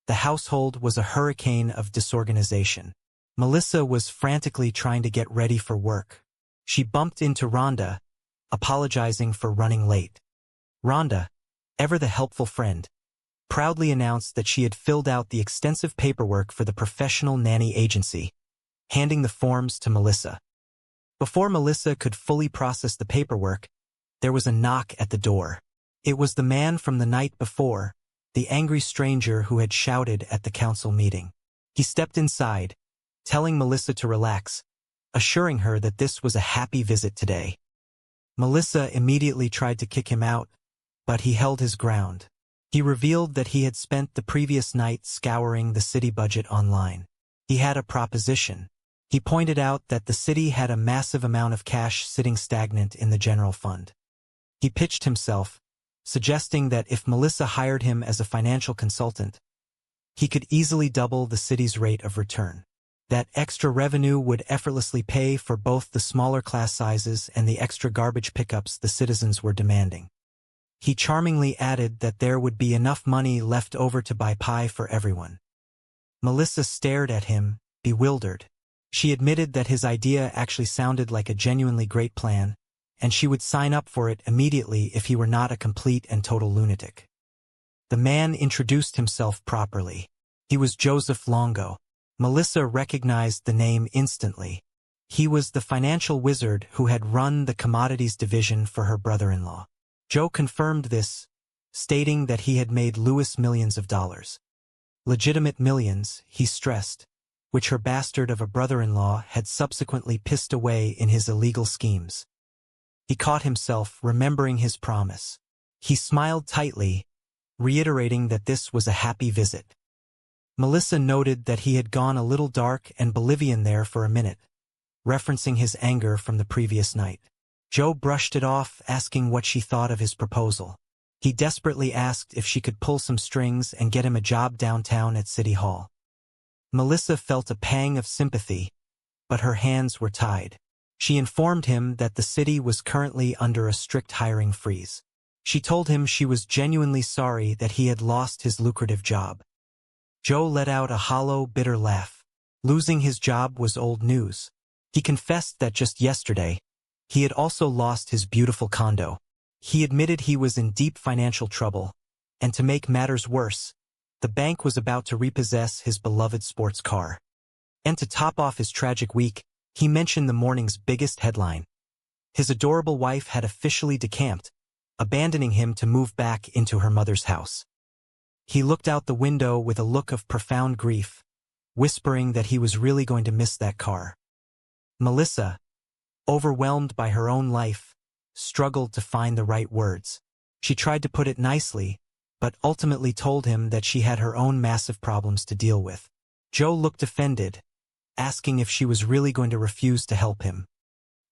the household was a hurricane of disorganization. Melissa was frantically trying to get ready for work. She bumped into Rhonda, apologizing for running late. Rhonda, ever the helpful friend, proudly announced that she had filled out the extensive paperwork for the professional nanny agency, handing the forms to Melissa. Before Melissa could fully process the paperwork, there was a knock at the door. It was the man from the night before, the angry stranger who had shouted at the council meeting. He stepped inside, telling Melissa to relax, assuring her that this was a happy visit today. Melissa immediately tried to kick him out, but he held his ground. He revealed that he had spent the previous night scouring the city budget online. He had a proposition. He pointed out that the city had a massive amount of cash sitting stagnant in the general fund. He pitched himself, suggesting that if Melissa hired him as a financial consultant, he could easily double the city's rate of return. That extra revenue would effortlessly pay for both the smaller class sizes and the extra garbage pickups the citizens were demanding. He charmingly added that there would be enough money left over to buy pie for everyone. Melissa stared at him, bewildered. She admitted that his idea actually sounded like a genuinely great plan, and she would sign up for it immediately if he were not a complete and total lunatic. The man introduced himself properly. He was Joseph Longo. Melissa recognized the name instantly. He was the financial wizard who had run the commodities division for her brother-in-law. Joe confirmed this, stating that he had made Louis millions of dollars. Legitimate millions, he stressed, which her bastard of a brother-in-law had subsequently pissed away in his illegal schemes. He caught himself remembering his promise. He smiled tightly, reiterating that this was a happy visit. Melissa noted that he had gone a little dark and Bolivian there for a minute, referencing his anger from the previous night. Joe brushed it off, asking what she thought of his proposal. He desperately asked if she could pull some strings and get him a job downtown at City Hall. Melissa felt a pang of sympathy, but her hands were tied. She informed him that the city was currently under a strict hiring freeze. She told him she was genuinely sorry that he had lost his lucrative job. Joe let out a hollow, bitter laugh. Losing his job was old news. He confessed that just yesterday, he had also lost his beautiful condo. He admitted he was in deep financial trouble, and to make matters worse, the bank was about to repossess his beloved sports car. And to top off his tragic week, he mentioned the morning's biggest headline. His adorable wife had officially decamped, abandoning him to move back into her mother's house. He looked out the window with a look of profound grief, whispering that he was really going to miss that car. Melissa, overwhelmed by her own life, struggled to find the right words. She tried to put it nicely, but ultimately told him that she had her own massive problems to deal with. Joe looked offended, asking if she was really going to refuse to help him.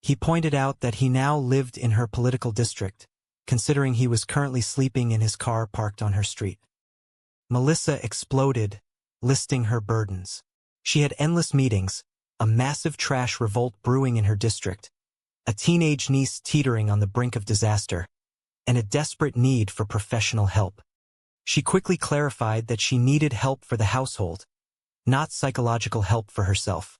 He pointed out that he now lived in her political district, considering he was currently sleeping in his car parked on her street. Melissa exploded, listing her burdens. She had endless meetings, a massive trash revolt brewing in her district, a teenage niece teetering on the brink of disaster, and a desperate need for professional help. She quickly clarified that she needed help for the household, not psychological help for herself.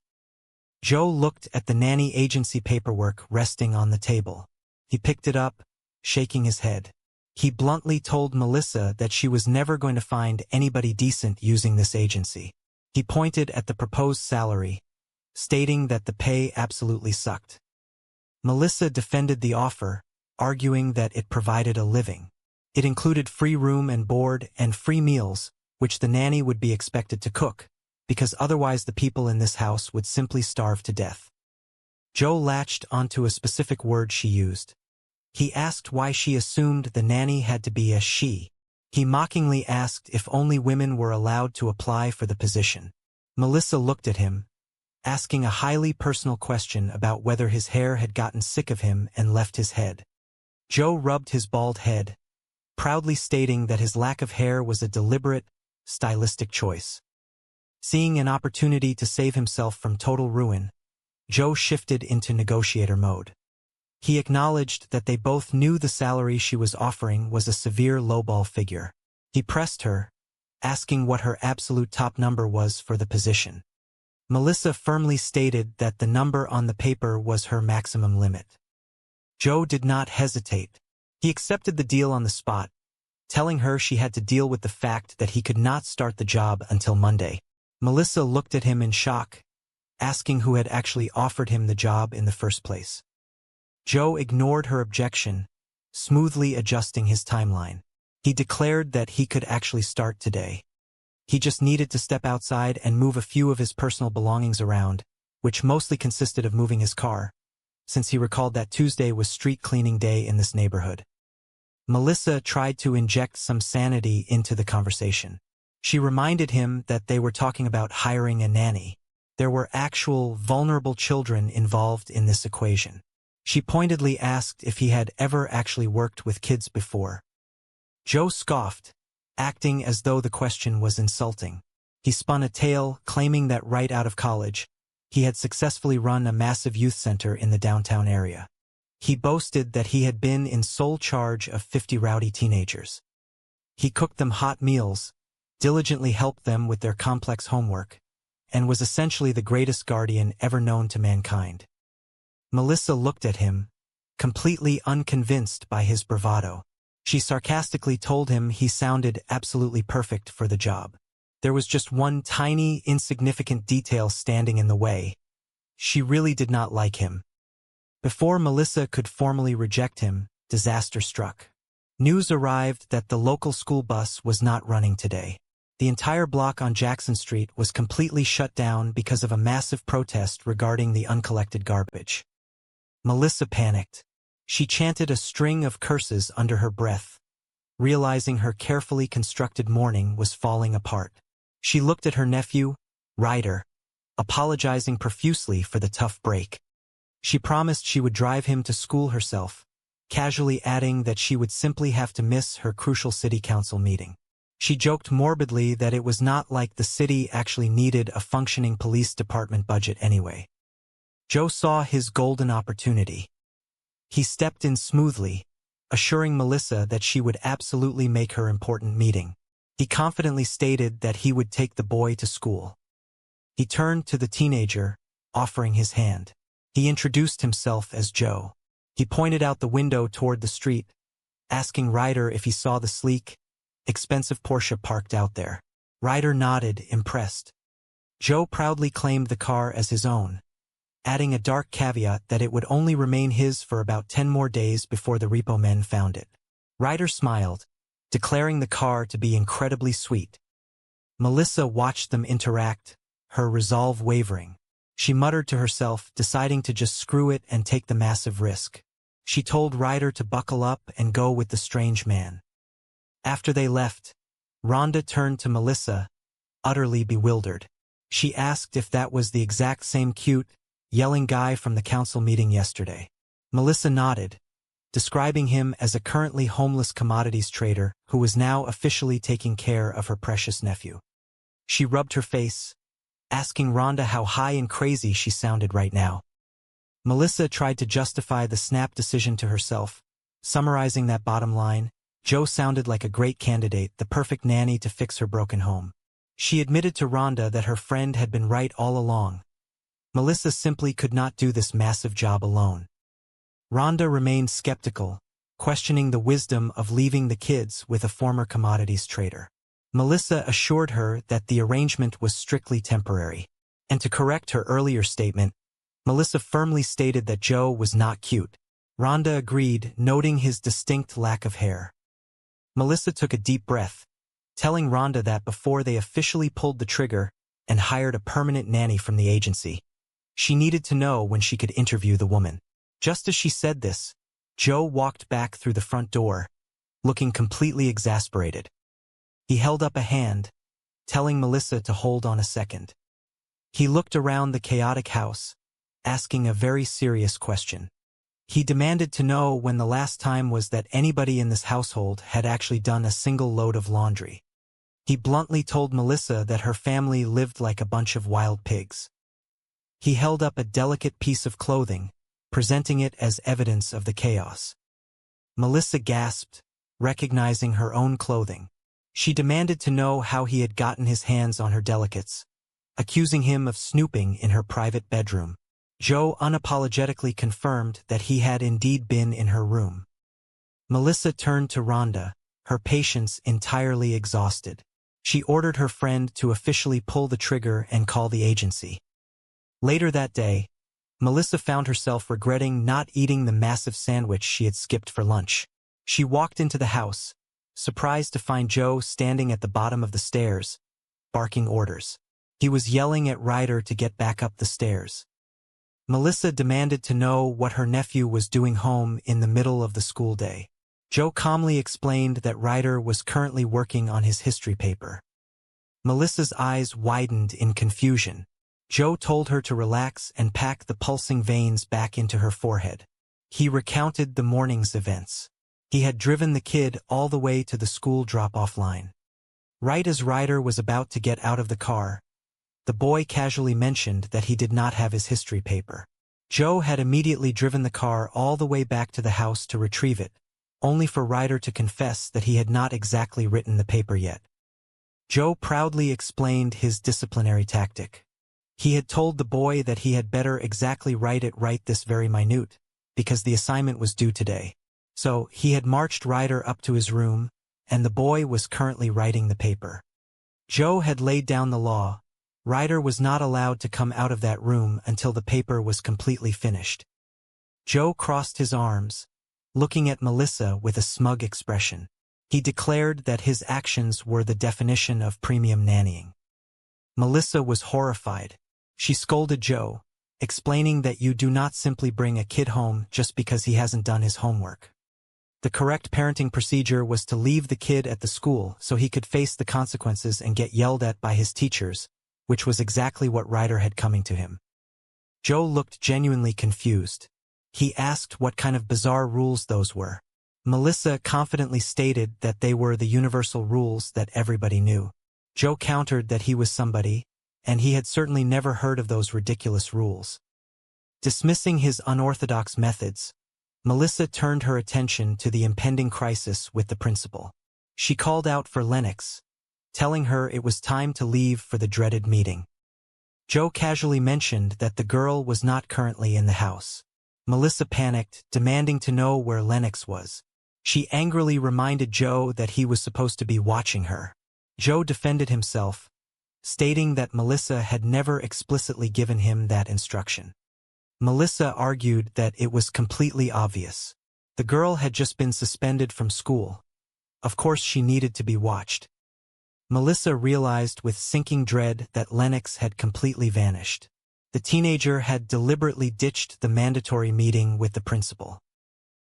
Joe looked at the nanny agency paperwork resting on the table. He picked it up, shaking his head. He bluntly told Melissa that she was never going to find anybody decent using this agency. He pointed at the proposed salary, stating that the pay absolutely sucked. Melissa defended the offer, arguing that it provided a living. It included free room and board and free meals, which the nanny would be expected to cook, because otherwise the people in this house would simply starve to death. Joe latched onto a specific word she used. He asked why she assumed the nanny had to be a she. He mockingly asked if only women were allowed to apply for the position. Melissa looked at him, asking a highly personal question about whether his hair had gotten sick of him and left his head. Joe rubbed his bald head, proudly stating that his lack of hair was a deliberate, stylistic choice. Seeing an opportunity to save himself from total ruin, Joe shifted into negotiator mode. He acknowledged that they both knew the salary she was offering was a severe lowball figure. He pressed her, asking what her absolute top number was for the position. Melissa firmly stated that the number on the paper was her maximum limit. Joe did not hesitate. He accepted the deal on the spot, telling her she had to deal with the fact that he could not start the job until Monday. Melissa looked at him in shock, asking who had actually offered him the job in the first place. Joe ignored her objection, smoothly adjusting his timeline. He declared that he could actually start today. He just needed to step outside and move a few of his personal belongings around, which mostly consisted of moving his car, since he recalled that Tuesday was street cleaning day in this neighborhood. Melissa tried to inject some sanity into the conversation. She reminded him that they were talking about hiring a nanny. There were actual, vulnerable children involved in this equation. She pointedly asked if he had ever actually worked with kids before. Joe scoffed, acting as though the question was insulting. He spun a tale, claiming that right out of college, he had successfully run a massive youth center in the downtown area. He boasted that he had been in sole charge of 50 rowdy teenagers. He cooked them hot meals, diligently helped them with their complex homework, and was essentially the greatest guardian ever known to mankind. Melissa looked at him, completely unconvinced by his bravado. She sarcastically told him he sounded absolutely perfect for the job. There was just one tiny, insignificant detail standing in the way. She really did not like him. Before Melissa could formally reject him, disaster struck. News arrived that the local school bus was not running today. The entire block on Jackson Street was completely shut down because of a massive protest regarding the uncollected garbage. Melissa panicked. She chanted a string of curses under her breath, realizing her carefully constructed morning was falling apart. She looked at her nephew, Ryder, apologizing profusely for the tough break. She promised she would drive him to school herself, casually adding that she would simply have to miss her crucial city council meeting. She joked morbidly that it was not like the city actually needed a functioning police department budget anyway. Joe saw his golden opportunity. He stepped in smoothly, assuring Melissa that she would absolutely make her important meeting. He confidently stated that he would take the boy to school. He turned to the teenager, offering his hand. He introduced himself as Joe. He pointed out the window toward the street, asking Ryder if he saw the sleek, expensive Porsche parked out there. Ryder nodded, impressed. Joe proudly claimed the car as his own, adding a dark caveat that it would only remain his for about 10 more days before the repo men found it. Ryder smiled, declaring the car to be incredibly sweet. Melissa watched them interact, her resolve wavering. She muttered to herself, deciding to just screw it and take the massive risk. She told Ryder to buckle up and go with the strange man. After they left, Rhonda turned to Melissa, utterly bewildered. She asked if that was the exact same cute, yelling guy from the council meeting yesterday. Melissa nodded, describing him as a currently homeless commodities trader who was now officially taking care of her precious nephew. She rubbed her face, asking Rhonda how high and crazy she sounded right now. Melissa tried to justify the snap decision to herself, summarizing that bottom line: Joe sounded like a great candidate, the perfect nanny to fix her broken home. She admitted to Rhonda that her friend had been right all along. Melissa simply could not do this massive job alone. Rhonda remained skeptical, questioning the wisdom of leaving the kids with a former commodities trader. Melissa assured her that the arrangement was strictly temporary. And to correct her earlier statement, Melissa firmly stated that Joe was not cute. Rhonda agreed, noting his distinct lack of hair. Melissa took a deep breath, telling Rhonda that before they officially pulled the trigger and hired a permanent nanny from the agency, she needed to know when she could interview the woman. Just as she said this, Joe walked back through the front door, looking completely exasperated. He held up a hand, telling Melissa to hold on a second. He looked around the chaotic house, asking a very serious question. He demanded to know when the last time was that anybody in this household had actually done a single load of laundry. He bluntly told Melissa that her family lived like a bunch of wild pigs. He held up a delicate piece of clothing, presenting it as evidence of the chaos. Melissa gasped, recognizing her own clothing. She demanded to know how he had gotten his hands on her delicates, accusing him of snooping in her private bedroom. Joe unapologetically confirmed that he had indeed been in her room. Melissa turned to Rhonda, her patience entirely exhausted. She ordered her friend to officially pull the trigger and call the agency. Later that day, Melissa found herself regretting not eating the massive sandwich she had skipped for lunch. She walked into the house, surprised to find Joe standing at the bottom of the stairs, barking orders. He was yelling at Ryder to get back up the stairs. Melissa demanded to know what her nephew was doing home in the middle of the school day. Joe calmly explained that Ryder was currently working on his history paper. Melissa's eyes widened in confusion. Joe told her to relax and pack the pulsing veins back into her forehead. He recounted the morning's events. He had driven the kid all the way to the school drop-off line. Right as Ryder was about to get out of the car, the boy casually mentioned that he did not have his history paper. Joe had immediately driven the car all the way back to the house to retrieve it, only for Ryder to confess that he had not exactly written the paper yet. Joe proudly explained his disciplinary tactic. He had told the boy that he had better exactly write it right this very minute, because the assignment was due today. So he had marched Ryder up to his room, and the boy was currently writing the paper. Joe had laid down the law. Ryder was not allowed to come out of that room until the paper was completely finished. Joe crossed his arms, looking at Melissa with a smug expression. He declared that his actions were the definition of premium nannying. Melissa was horrified. She scolded Joe, explaining that you do not simply bring a kid home just because he hasn't done his homework. The correct parenting procedure was to leave the kid at the school so he could face the consequences and get yelled at by his teachers, which was exactly what Ryder had coming to him. Joe looked genuinely confused. He asked what kind of bizarre rules those were. Melissa confidently stated that they were the universal rules that everybody knew. Joe countered that he was somebody, and he had certainly never heard of those ridiculous rules. Dismissing his unorthodox methods, Melissa turned her attention to the impending crisis with the principal. She called out for Lennox, telling her it was time to leave for the dreaded meeting. Joe casually mentioned that the girl was not currently in the house. Melissa panicked, demanding to know where Lennox was. She angrily reminded Joe that he was supposed to be watching her. Joe defended himself, stating that Melissa had never explicitly given him that instruction. Melissa argued that it was completely obvious. The girl had just been suspended from school. Of course she needed to be watched. Melissa realized with sinking dread that Lennox had completely vanished. The teenager had deliberately ditched the mandatory meeting with the principal.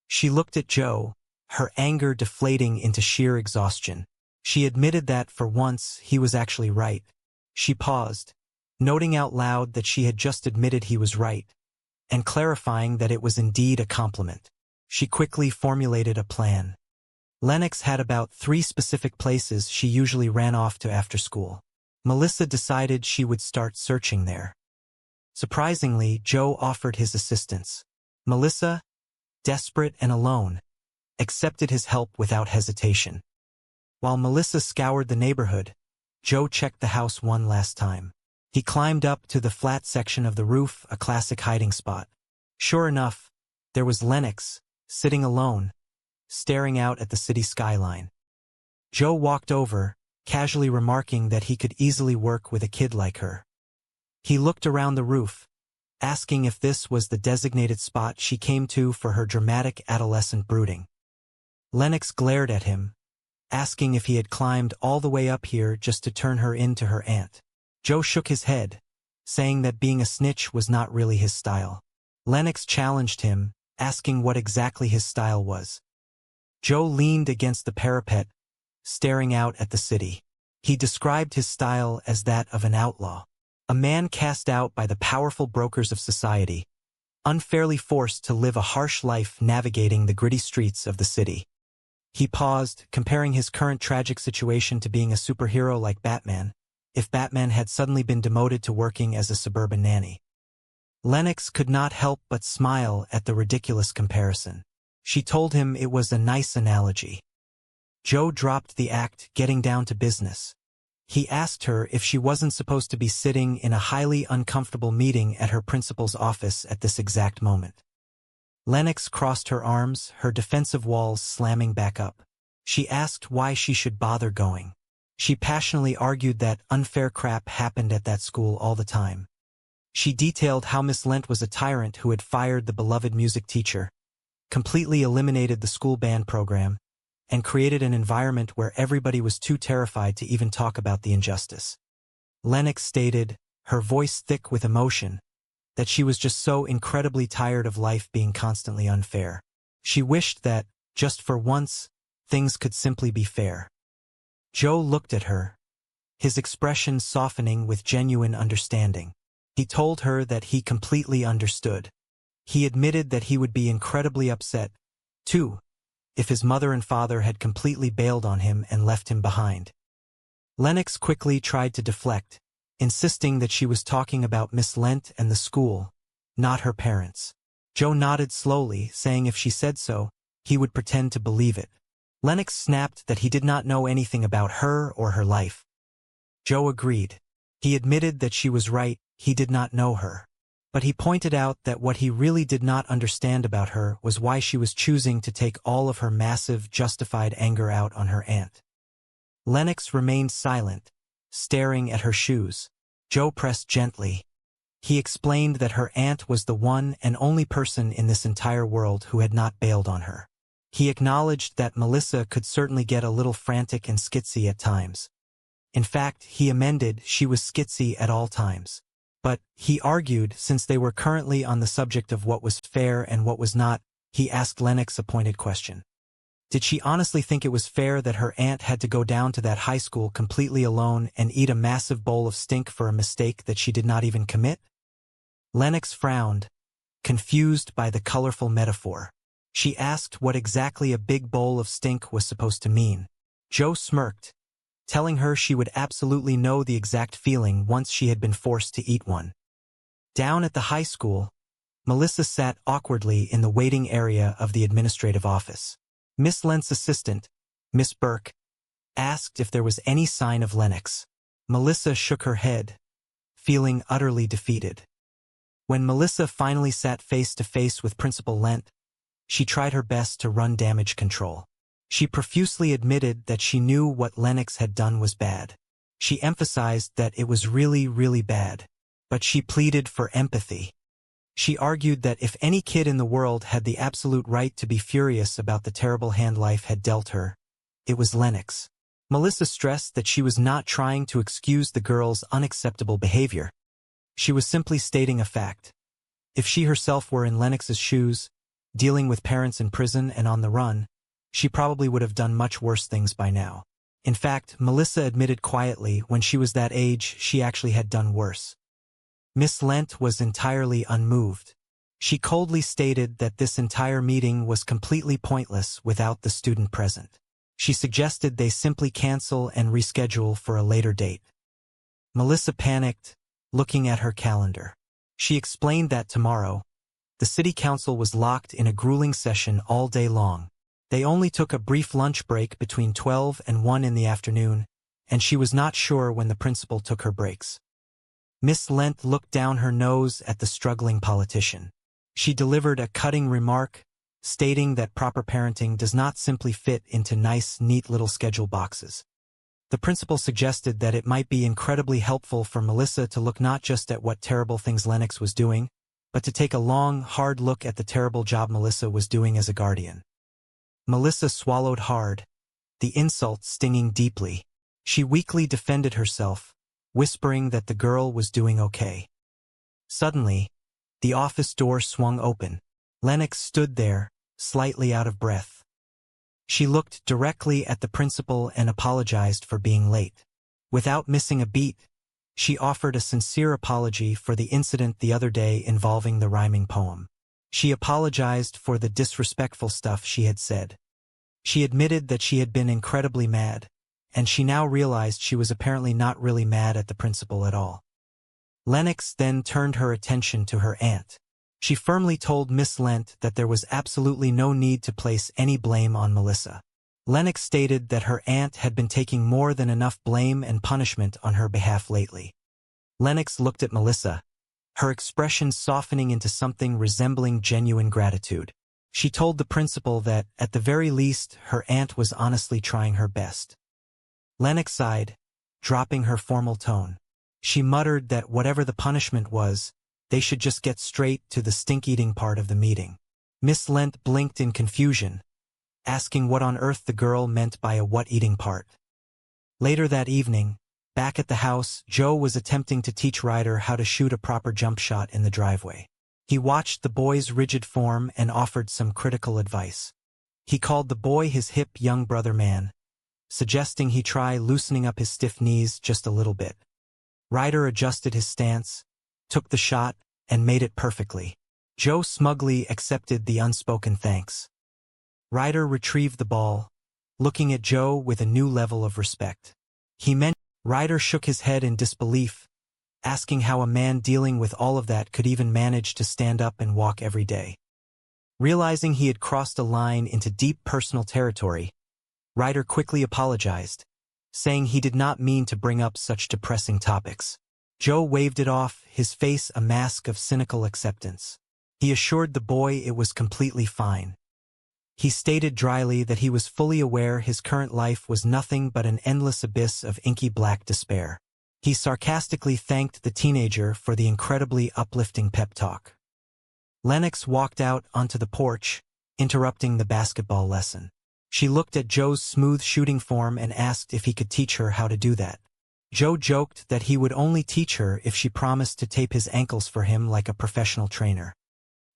She looked at Joe, her anger deflating into sheer exhaustion. She admitted that, for once, he was actually right. She paused, noting out loud that she had just admitted he was right, and clarifying that it was indeed a compliment. She quickly formulated a plan. Lennox had about 3 specific places she usually ran off to after school. Melissa decided she would start searching there. Surprisingly, Joe offered his assistance. Melissa, desperate and alone, accepted his help without hesitation. While Melissa scoured the neighborhood, Joe checked the house one last time. He climbed up to the flat section of the roof, a classic hiding spot. Sure enough, there was Lennox, sitting alone, staring out at the city skyline. Joe walked over, casually remarking that he could easily work with a kid like her. He looked around the roof, asking if this was the designated spot she came to for her dramatic adolescent brooding. Lennox glared at him, asking if he had climbed all the way up here just to turn her in to her aunt. Joe shook his head, saying that being a snitch was not really his style. Lennox challenged him, asking what exactly his style was. Joe leaned against the parapet, staring out at the city. He described his style as that of an outlaw, a man cast out by the powerful brokers of society, unfairly forced to live a harsh life navigating the gritty streets of the city. He paused, comparing his current tragic situation to being a superhero like Batman, if Batman had suddenly been demoted to working as a suburban nanny. Lennox could not help but smile at the ridiculous comparison. She told him it was a nice analogy. Joe dropped the act, getting down to business. He asked her if she wasn't supposed to be sitting in a highly uncomfortable meeting at her principal's office at this exact moment. Lennox crossed her arms, her defensive walls slamming back up. She asked why she should bother going. She passionately argued that unfair crap happened at that school all the time. She detailed how Miss Lent was a tyrant who had fired the beloved music teacher, completely eliminated the school band program, and created an environment where everybody was too terrified to even talk about the injustice. Lennox stated, her voice thick with emotion, that she was just so incredibly tired of life being constantly unfair. She wished that, just for once, things could simply be fair. Joe looked at her, his expression softening with genuine understanding. He told her that he completely understood. He admitted that he would be incredibly upset, too, if his mother and father had completely bailed on him and left him behind. Lennox quickly tried to deflect, insisting that she was talking about Miss Lent and the school, not her parents. Joe nodded slowly, saying if she said so, he would pretend to believe it. Lennox snapped that he did not know anything about her or her life. Joe agreed. He admitted that she was right, he did not know her. But he pointed out that what he really did not understand about her was why she was choosing to take all of her massive, justified anger out on her aunt. Lennox remained silent, staring at her shoes. Joe pressed gently. He explained that her aunt was the one and only person in this entire world who had not bailed on her. He acknowledged that Melissa could certainly get a little frantic and skitsy at times. In fact, he amended she was skitsy at all times. But, he argued, since they were currently on the subject of what was fair and what was not, he asked Lennox a pointed question. Did she honestly think it was fair that her aunt had to go down to that high school completely alone and eat a massive bowl of stink for a mistake that she did not even commit? Lennox frowned, confused by the colorful metaphor. She asked what exactly a big bowl of stink was supposed to mean. Joe smirked, telling her she would absolutely know the exact feeling once she had been forced to eat one. Down at the high school, Melissa sat awkwardly in the waiting area of the administrative office. Miss Lent's assistant, Miss Burke, asked if there was any sign of Lennox. Melissa shook her head, feeling utterly defeated. When Melissa finally sat face to face with Principal Lent, she tried her best to run damage control. She profusely admitted that she knew what Lennox had done was bad. She emphasized that it was really, really bad. But she pleaded for empathy. She argued that if any kid in the world had the absolute right to be furious about the terrible hand life had dealt her, it was Lennox. Melissa stressed that she was not trying to excuse the girl's unacceptable behavior. She was simply stating a fact. If she herself were in Lennox's shoes, dealing with parents in prison and on the run, she probably would have done much worse things by now. In fact, Melissa admitted quietly when she was that age she actually had done worse. Miss Lent was entirely unmoved. She coldly stated that this entire meeting was completely pointless without the student present. She suggested they simply cancel and reschedule for a later date. Melissa panicked, looking at her calendar. She explained that tomorrow, the city council was locked in a grueling session all day long. They only took a brief lunch break between 12 and 1 in the afternoon, and she was not sure when the principal took her breaks. Miss Lent looked down her nose at the struggling politician. She delivered a cutting remark, stating that proper parenting does not simply fit into nice, neat little schedule boxes. The principal suggested that it might be incredibly helpful for Melissa to look not just at what terrible things Lennox was doing, but to take a long, hard look at the terrible job Melissa was doing as a guardian. Melissa swallowed hard, the insult stinging deeply. She weakly defended herself, whispering that the girl was doing okay. Suddenly, the office door swung open. Lennox stood there, slightly out of breath. She looked directly at the principal and apologized for being late. Without missing a beat, she offered a sincere apology for the incident the other day involving the rhyming poem. She apologized for the disrespectful stuff she had said. She admitted that she had been incredibly mad, and she now realized she was apparently not really mad at the principal at all. Lennox then turned her attention to her aunt. She firmly told Miss Lent that there was absolutely no need to place any blame on Melissa. Lennox stated that her aunt had been taking more than enough blame and punishment on her behalf lately. Lennox looked at Melissa, her expression softening into something resembling genuine gratitude. She told the principal that, at the very least, her aunt was honestly trying her best. Lennox sighed, dropping her formal tone. She muttered that whatever the punishment was, they should just get straight to the stink-eating part of the meeting. Miss Lent blinked in confusion, asking what on earth the girl meant by a what-eating part. Later that evening, back at the house, Joe was attempting to teach Ryder how to shoot a proper jump shot in the driveway. He watched the boy's rigid form and offered some critical advice. He called the boy his hip young brother man, suggesting he try loosening up his stiff knees just a little bit. Ryder adjusted his stance, took the shot, and made it perfectly. Joe smugly accepted the unspoken thanks. Ryder retrieved the ball, looking at Joe with a new level of respect. Ryder shook his head in disbelief, asking how a man dealing with all of that could even manage to stand up and walk every day. Realizing he had crossed a line into deep personal territory, Ryder quickly apologized, saying he did not mean to bring up such depressing topics. Joe waved it off, his face a mask of cynical acceptance. He assured the boy it was completely fine. He stated dryly that he was fully aware his current life was nothing but an endless abyss of inky black despair. He sarcastically thanked the teenager for the incredibly uplifting pep talk. Lennox walked out onto the porch, interrupting the basketball lesson. She looked at Joe's smooth shooting form and asked if he could teach her how to do that. Joe joked that he would only teach her if she promised to tape his ankles for him like a professional trainer.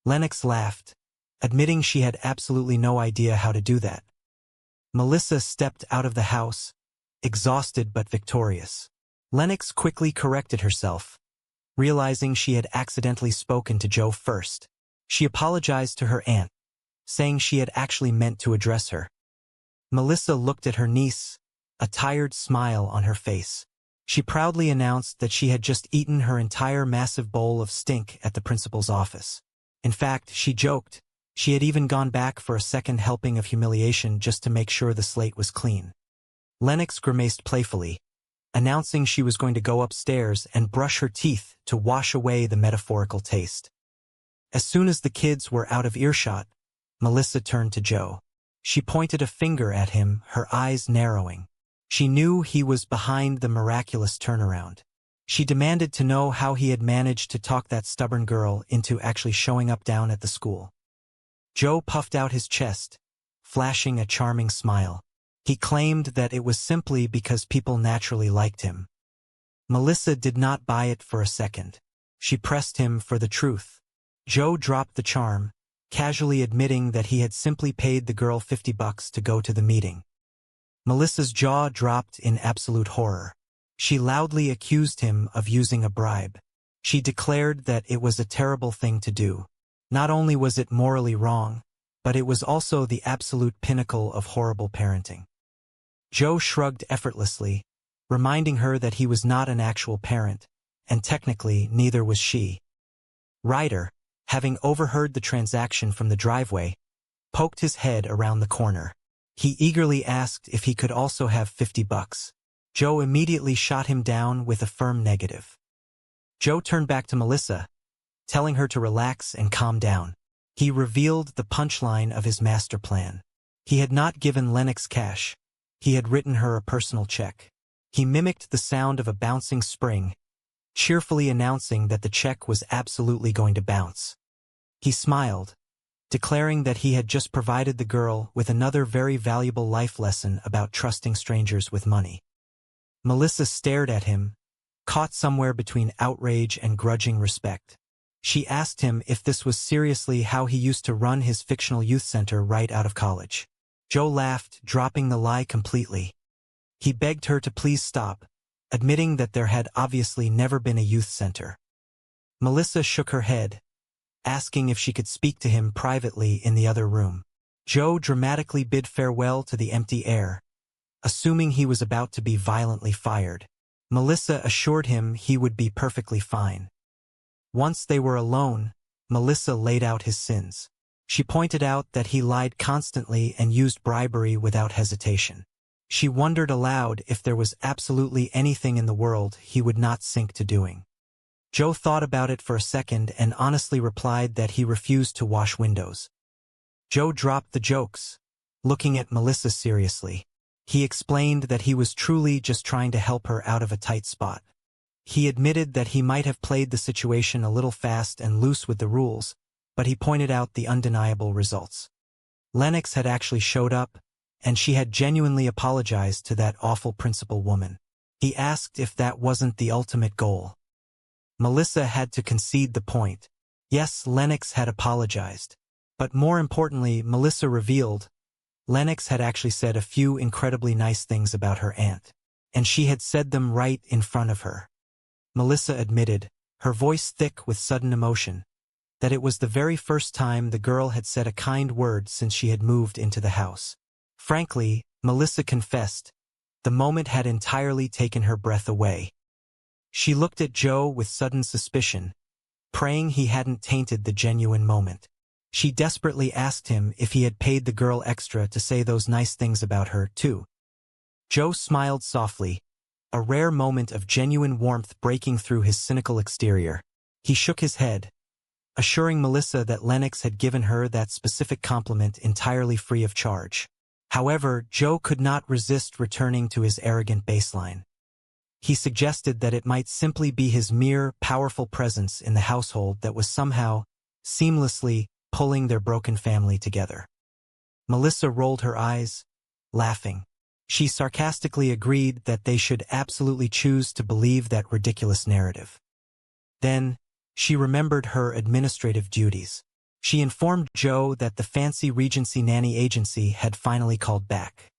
Lennox laughed, admitting she had absolutely no idea how to do that. Melissa stepped out of the house, exhausted but victorious. Lennox quickly corrected herself, realizing she had accidentally spoken to Joe first. She apologized to her aunt, saying she had actually meant to address her. Melissa looked at her niece, a tired smile on her face. She proudly announced that she had just eaten her entire massive bowl of stink at the principal's office. In fact, she joked, she had even gone back for a second helping of humiliation just to make sure the slate was clean. Lennox grimaced playfully, announcing she was going to go upstairs and brush her teeth to wash away the metaphorical taste. As soon as the kids were out of earshot, Melissa turned to Joe. She pointed a finger at him, her eyes narrowing. She knew he was behind the miraculous turnaround. She demanded to know how he had managed to talk that stubborn girl into actually showing up down at the school. Joe puffed out his chest, flashing a charming smile. He claimed that it was simply because people naturally liked him. Melissa did not buy it for a second. She pressed him for the truth. Joe dropped the charm, casually admitting that he had simply paid the girl $50 to go to the meeting. Melissa's jaw dropped in absolute horror. She loudly accused him of using a bribe. She declared that it was a terrible thing to do. Not only was it morally wrong, but it was also the absolute pinnacle of horrible parenting. Joe shrugged effortlessly, reminding her that he was not an actual parent, and technically neither was she. Ryder, having overheard the transaction from the driveway, poked his head around the corner. He eagerly asked if he could also have $50. Joe immediately shot him down with a firm negative. Joe turned back to Melissa, telling her to relax and calm down. He revealed the punchline of his master plan. He had not given Lennox cash. He had written her a personal check. He mimicked the sound of a bouncing spring, cheerfully announcing that the check was absolutely going to bounce. He smiled, declaring that he had just provided the girl with another very valuable life lesson about trusting strangers with money. Melissa stared at him, caught somewhere between outrage and grudging respect. She asked him if this was seriously how he used to run his fictional youth center right out of college. Joe laughed, dropping the lie completely. He begged her to please stop, admitting that there had obviously never been a youth center. Melissa shook her head, asking if she could speak to him privately in the other room. Joe dramatically bid farewell to the empty air, assuming he was about to be violently fired. Melissa assured him he would be perfectly fine. Once they were alone, Melissa laid out his sins. She pointed out that he lied constantly and used bribery without hesitation. She wondered aloud if there was absolutely anything in the world he would not sink to doing. Joe thought about it for a second and honestly replied that he refused to wash windows. Joe dropped the jokes, looking at Melissa seriously. He explained that he was truly just trying to help her out of a tight spot. He admitted that he might have played the situation a little fast and loose with the rules, but he pointed out the undeniable results. Lennox had actually showed up, and she had genuinely apologized to that awful principal woman. He asked if that wasn't the ultimate goal. Melissa had to concede the point. Yes, Lennox had apologized. But more importantly, Melissa revealed, Lennox had actually said a few incredibly nice things about her aunt, and she had said them right in front of her. Melissa admitted, her voice thick with sudden emotion, that it was the very first time the girl had said a kind word since she had moved into the house. Frankly, Melissa confessed, the moment had entirely taken her breath away. She looked at Joe with sudden suspicion, praying he hadn't tainted the genuine moment. She desperately asked him if he had paid the girl extra to say those nice things about her, too. Joe smiled softly, a rare moment of genuine warmth breaking through his cynical exterior. He shook his head, assuring Melissa that Lennox had given her that specific compliment entirely free of charge. However, Joe could not resist returning to his arrogant baseline. He suggested that it might simply be his mere, powerful presence in the household that was somehow, seamlessly, pulling their broken family together. Melissa rolled her eyes, laughing. She sarcastically agreed that they should absolutely choose to believe that ridiculous narrative. Then, she remembered her administrative duties. She informed Joe that the fancy Regency nanny agency had finally called back.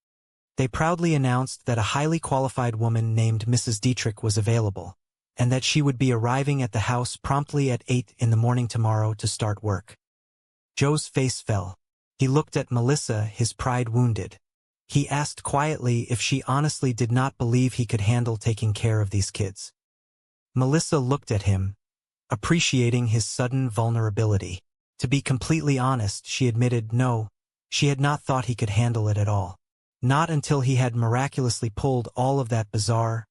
They proudly announced that a highly qualified woman named Mrs. Dietrich was available, and that she would be arriving at the house promptly at 8 in the morning tomorrow to start work. Joe's face fell. He looked at Melissa, his pride wounded. He asked quietly if she honestly did not believe he could handle taking care of these kids. Melissa looked at him, appreciating his sudden vulnerability. To be completely honest, she admitted no, she had not thought he could handle it at all. Not until he had miraculously pulled all of that bizarre,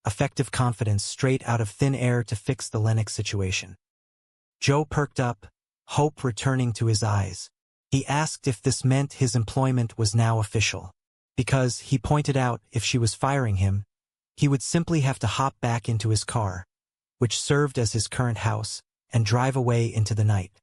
effective confidence straight out of thin air to fix the Lennox situation. Joe perked up, hope returning to his eyes. He asked if this meant his employment was now official. Because, he pointed out, if she was firing him, he would simply have to hop back into his car, which served as his current house, and drive away into the night.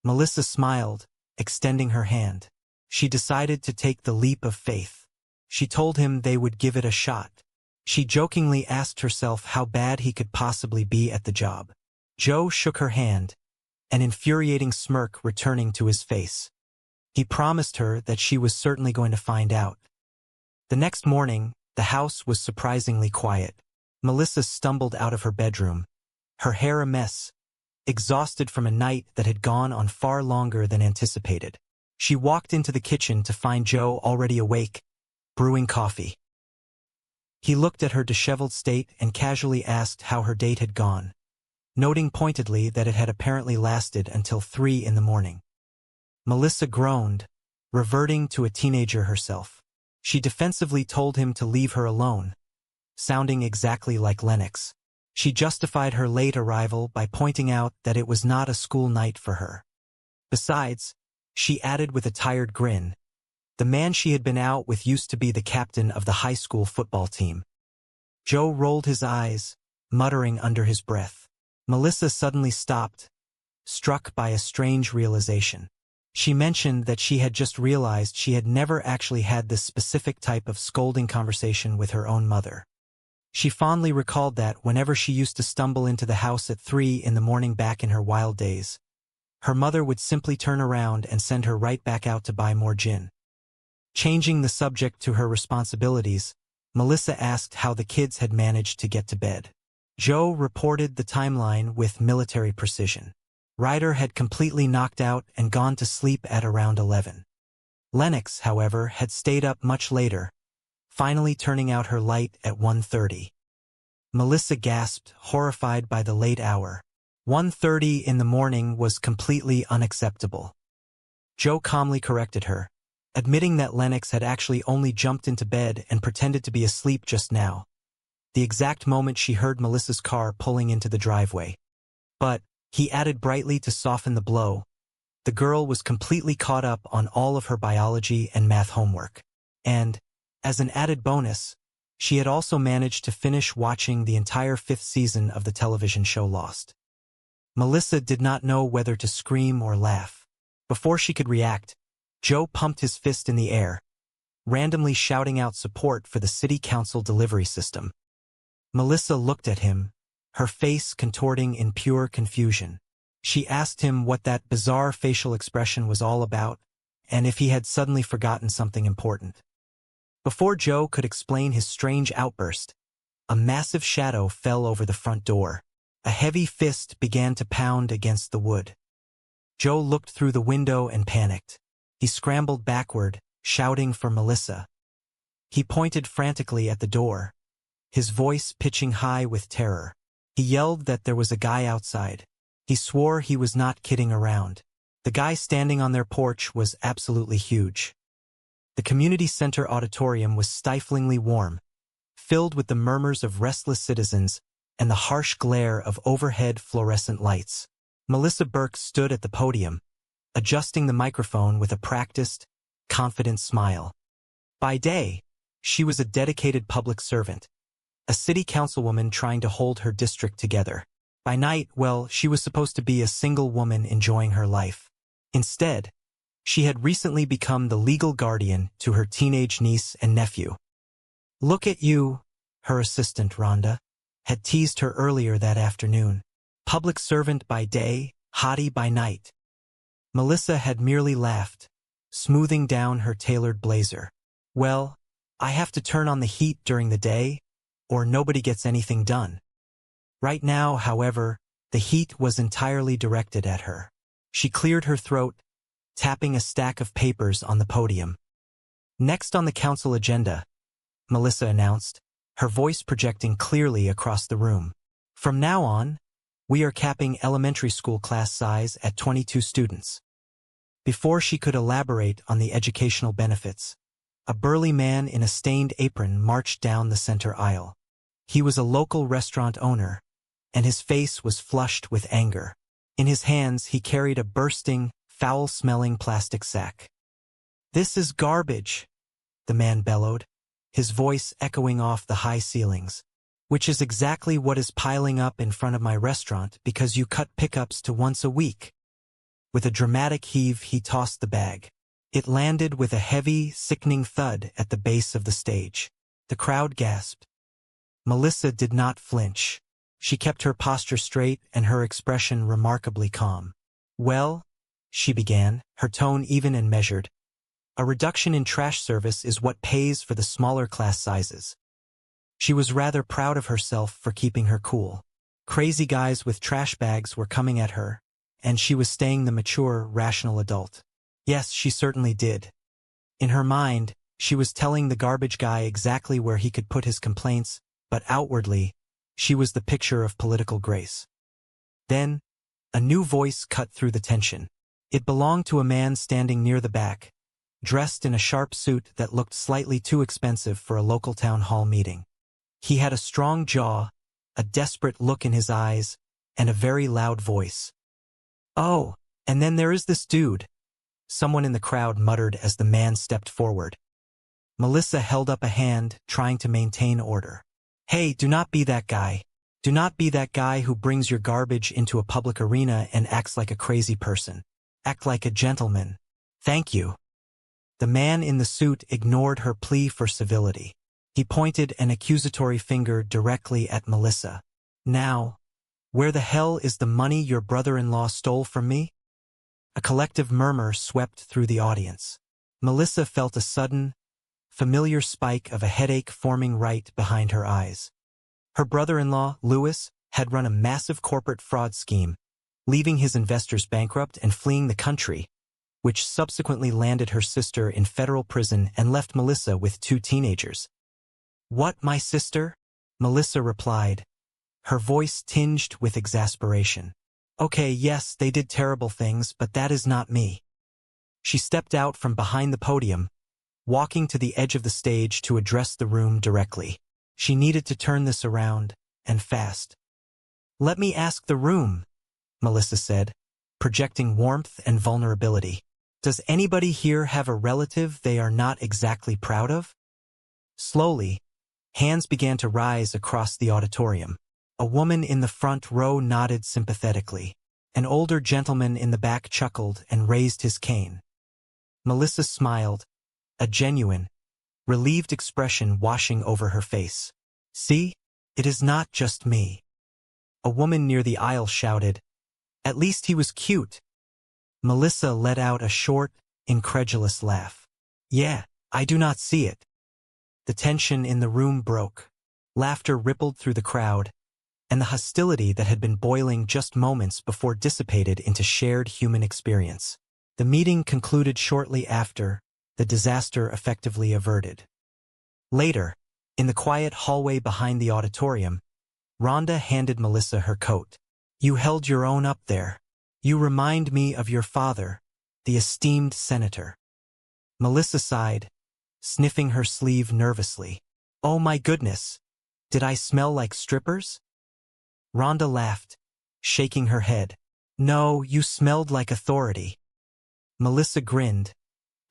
Melissa smiled, extending her hand. She decided to take the leap of faith. She told him they would give it a shot. She jokingly asked herself how bad he could possibly be at the job. Joe shook her hand, an infuriating smirk returning to his face. He promised her that she was certainly going to find out. The next morning, the house was surprisingly quiet. Melissa stumbled out of her bedroom, her hair a mess, exhausted from a night that had gone on far longer than anticipated. She walked into the kitchen to find Joe already awake, brewing coffee. He looked at her disheveled state and casually asked how her date had gone, noting pointedly that it had apparently lasted until 3 in the morning. Melissa groaned, reverting to a teenager herself. She defensively told him to leave her alone, sounding exactly like Lennox. She justified her late arrival by pointing out that it was not a school night for her. Besides, she added with a tired grin, the man she had been out with used to be the captain of the high school football team. Joe rolled his eyes, muttering under his breath. Melissa suddenly stopped, struck by a strange realization. She mentioned that she had just realized she had never actually had this specific type of scolding conversation with her own mother. She fondly recalled that whenever she used to stumble into the house at 3 in the morning back in her wild days, her mother would simply turn around and send her right back out to buy more gin. Changing the subject to her responsibilities, Melissa asked how the kids had managed to get to bed. Joe reported the timeline with military precision. Ryder had completely knocked out and gone to sleep at around 11. Lennox, however, had stayed up much later, finally turning out her light at 1:30. Melissa gasped, horrified by the late hour. 1:30 in the morning was completely unacceptable. Joe calmly corrected her, admitting that Lennox had actually only jumped into bed and pretended to be asleep just now, the exact moment she heard Melissa's car pulling into the driveway. But, he added brightly to soften the blow, the girl was completely caught up on all of her biology and math homework. And, as an added bonus, she had also managed to finish watching the entire 5th season of the television show Lost. Melissa did not know whether to scream or laugh. Before she could react, Joe pumped his fist in the air, randomly shouting out support for the city council delivery system. Melissa looked at him, her face contorting in pure confusion. She asked him what that bizarre facial expression was all about, and if he had suddenly forgotten something important. Before Joe could explain his strange outburst, a massive shadow fell over the front door. A heavy fist began to pound against the wood. Joe looked through the window and panicked. He scrambled backward, shouting for Melissa. He pointed frantically at the door, his voice pitching high with terror. He yelled that there was a guy outside. He swore he was not kidding around. The guy standing on their porch was absolutely huge. The community center auditorium was stiflingly warm, filled with the murmurs of restless citizens and the harsh glare of overhead fluorescent lights. Melissa Burke stood at the podium, adjusting the microphone with a practiced, confident smile. By day, she was a dedicated public servant, a city councilwoman trying to hold her district together. By night, well, she was supposed to be a single woman enjoying her life. Instead, she had recently become the legal guardian to her teenage niece and nephew. "Look at you," her assistant, Rhonda, had teased her earlier that afternoon. Public servant by day, hottie by night. Melissa had merely laughed, smoothing down her tailored blazer. "Well, I have to turn on the heat during the day, or nobody gets anything done." Right now, however, the heat was entirely directed at her. She cleared her throat, tapping a stack of papers on the podium. "Next on the council agenda," Melissa announced, her voice projecting clearly across the room. "From now on, we are capping elementary school class size at 22 students." Before she could elaborate on the educational benefits, a burly man in a stained apron marched down the center aisle. He was a local restaurant owner, and his face was flushed with anger. In his hands, he carried a bursting, foul-smelling plastic sack. "This is garbage," the man bellowed, his voice echoing off the high ceilings. "Which is exactly what is piling up in front of my restaurant because you cut pickups to once a week." With a dramatic heave, he tossed the bag. It landed with a heavy, sickening thud at the base of the stage. The crowd gasped. Melissa did not flinch. She kept her posture straight and her expression remarkably calm. "Well," she began, her tone even and measured, "a reduction in trash service is what pays for the smaller class sizes." She was rather proud of herself for keeping her cool. Crazy guys with trash bags were coming at her, and she was staying the mature, rational adult. Yes, she certainly did. In her mind, she was telling the garbage guy exactly where he could put his complaints, but outwardly, she was the picture of political grace. Then, a new voice cut through the tension. It belonged to a man standing near the back, dressed in a sharp suit that looked slightly too expensive for a local town hall meeting. He had a strong jaw, a desperate look in his eyes, and a very loud voice. "Oh, and then there is this dude," someone in the crowd muttered as the man stepped forward. Melissa held up a hand, trying to maintain order. "Hey, do not be that guy. Do not be that guy who brings your garbage into a public arena and acts like a crazy person. Act like a gentleman. Thank you." The man in the suit ignored her plea for civility. He pointed an accusatory finger directly at Melissa. "Now, where the hell is the money your brother-in-law stole from me?" A collective murmur swept through the audience. Melissa felt a sudden, familiar spike of a headache forming right behind her eyes. Her brother-in-law, Lewis, had run a massive corporate fraud scheme, leaving his investors bankrupt and fleeing the country, which subsequently landed her sister in federal prison and left Melissa with 2 teenagers. "What, my sister?" Melissa replied, her voice tinged with exasperation. "Okay, yes, they did terrible things, but that is not me." She stepped out from behind the podium, walking to the edge of the stage to address the room directly. She needed to turn this around, and fast. "Let me ask the room," Melissa said, projecting warmth and vulnerability. "Does anybody here have a relative they are not exactly proud of?" Slowly, hands began to rise across the auditorium. A woman in the front row nodded sympathetically. An older gentleman in the back chuckled and raised his cane. Melissa smiled, a genuine, relieved expression washing over her face. "See, it is not just me." A woman near the aisle shouted, "At least he was cute." Melissa let out a short, incredulous laugh. "Yeah, I do not see it." The tension in the room broke. Laughter rippled through the crowd, and the hostility that had been boiling just moments before dissipated into shared human experience. The meeting concluded shortly after, the disaster effectively averted. Later, in the quiet hallway behind the auditorium, Rhonda handed Melissa her coat. "You held your own up there. You remind me of your father, the esteemed senator." Melissa sighed, sniffing her sleeve nervously. Oh my goodness. Did I smell like strippers? Rhonda laughed, shaking her head. No, you smelled like authority. Melissa grinned,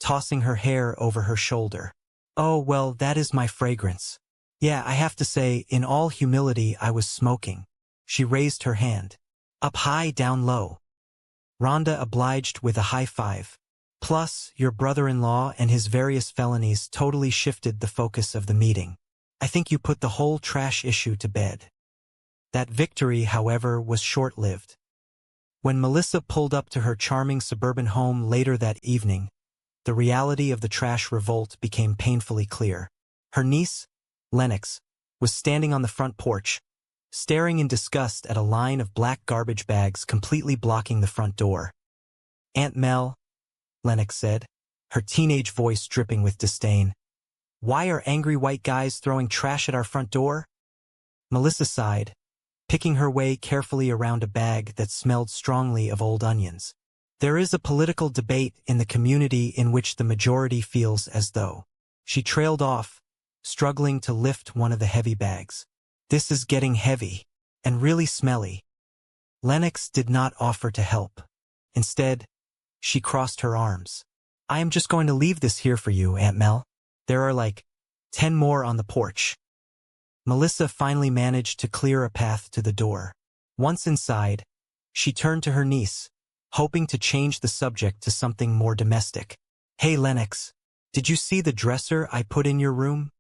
tossing her hair over her shoulder. Oh, well, that is my fragrance. Yeah, I have to say, in all humility, I was smoking. She raised her hand. Up high, down low. Rhonda obliged with a high five. Plus, your brother-in-law and his various felonies totally shifted the focus of the meeting. I think you put the whole trash issue to bed. That victory, however, was short-lived. When Melissa pulled up to her charming suburban home later that evening, the reality of the trash revolt became painfully clear. Her niece, Lennox, was standing on the front porch, staring in disgust at a line of black garbage bags completely blocking the front door. Aunt Mel, Lennox said, her teenage voice dripping with disdain. Why are angry white guys throwing trash at our front door? Melissa sighed, picking her way carefully around a bag that smelled strongly of old onions. There is a political debate in the community in which the majority feels as though. She trailed off, struggling to lift one of the heavy bags. This is getting heavy, and really smelly. Lennox did not offer to help. Instead, she crossed her arms. I am just going to leave this here for you, Aunt Mel. There are like 10 more on the porch. Melissa finally managed to clear a path to the door. Once inside, she turned to her niece, hoping to change the subject to something more domestic. Hey, Lennox, did you see the dresser I put in your room?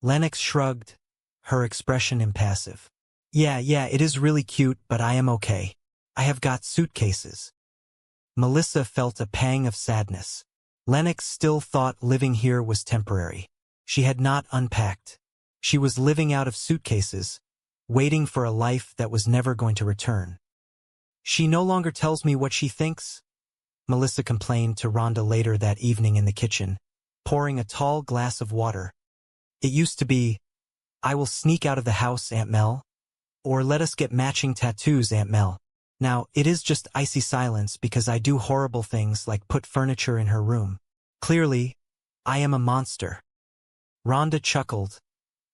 Lennox shrugged, her expression impassive. Yeah, it is really cute, but I am okay. I have got suitcases. Melissa felt a pang of sadness. Lennox still thought living here was temporary. She had not unpacked. She was living out of suitcases, waiting for a life that was never going to return. She no longer tells me what she thinks, Melissa complained to Rhonda later that evening in the kitchen, pouring a tall glass of water. It used to be, I will sneak out of the house, Aunt Mel, or let us get matching tattoos, Aunt Mel. Now, it is just icy silence because I do horrible things like put furniture in her room. Clearly, I am a monster. Rhonda chuckled,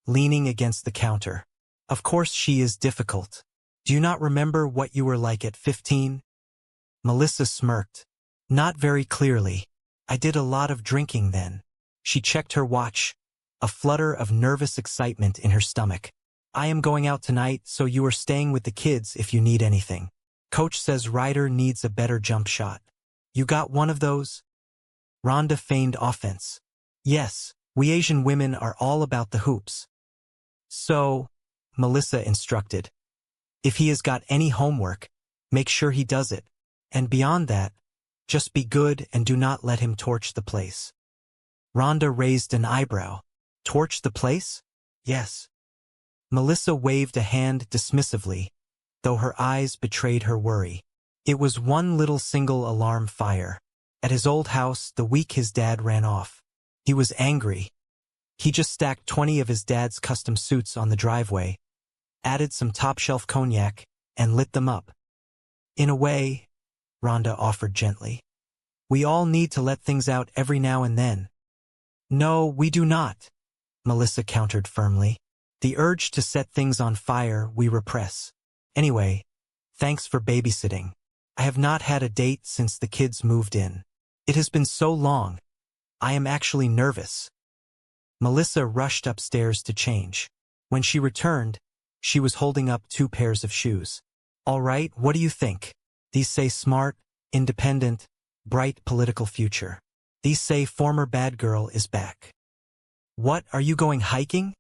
leaning against the counter. Of course she is difficult. Do you not remember what you were like at 15? Melissa smirked. Not very clearly. I did a lot of drinking then. She checked her watch, a flutter of nervous excitement in her stomach. I am going out tonight, so you are staying with the kids if you need anything. Coach says Ryder needs a better jump shot. You got one of those? Rhonda feigned offense. Yes, we Asian women are all about the hoops. So, Melissa instructed, if he has got any homework, make sure he does it. And beyond that, just be good and do not let him torch the place. Rhonda raised an eyebrow. Torch the place? Yes. Melissa waved a hand dismissively, though her eyes betrayed her worry. It was one little single alarm fire. At his old house, the week his dad ran off. He was angry. He just stacked 20 of his dad's custom suits on the driveway, added some top-shelf cognac, and lit them up. In a way, Rhonda offered gently, we all need to let things out every now and then. No, we do not, Melissa countered firmly. The urge to set things on fire we repress. Anyway, thanks for babysitting. I have not had a date since the kids moved in. It has been so long. I am actually nervous. Melissa rushed upstairs to change. When she returned, she was holding up 2 pairs of shoes. All right, what do you think? These say smart, independent, bright political future. These say former bad girl is back. What, are you going hiking?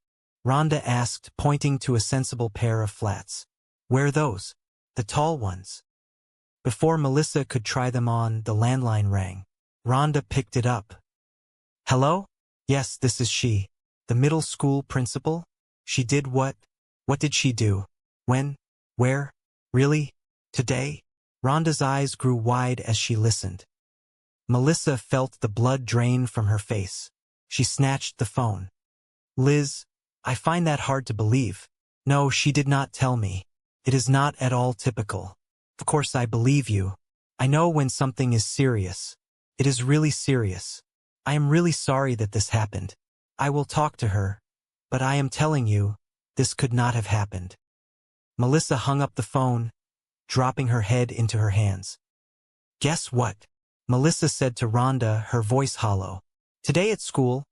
Rhonda asked, pointing to a sensible pair of flats. Wear those, the tall ones. Before Melissa could try them on, the landline rang. Rhonda picked it up. Hello? Yes, this is she. The middle school principal? She did what? What did she do? When? Where? Really? Today? Rhonda's eyes grew wide as she listened. Melissa felt the blood drain from her face. She snatched the phone. Liz, I find that hard to believe. No, she did not tell me. It is not at all typical. Of course I believe you. I know when something is serious. It is really serious. I am really sorry that this happened. I will talk to her. But I am telling you, this could not have happened. Melissa hung up the phone, dropping her head into her hands. Guess what? Melissa said to Rhonda, her voice hollow. Today at school,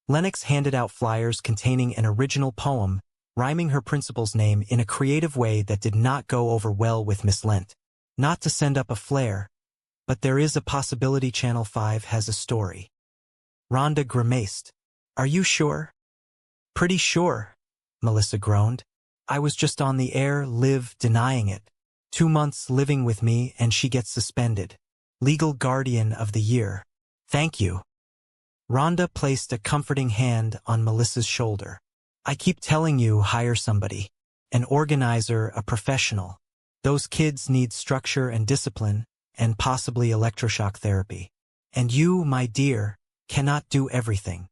Lennox handed out flyers containing an original poem, rhyming her principal's name in a creative way that did not go over well with Miss Lent. Not to send up a flare, but there is a possibility Channel 5 has a story. Rhonda grimaced. Are you sure? Pretty sure, Melissa groaned. I was just on the air, live denying it. 2 months living with me and she gets suspended. Legal guardian of the year. Thank you. Rhonda placed a comforting hand on Melissa's shoulder. I keep telling you, hire somebody. An organizer, a professional. Those kids need structure and discipline, and possibly electroshock therapy. And you, my dear, cannot do everything.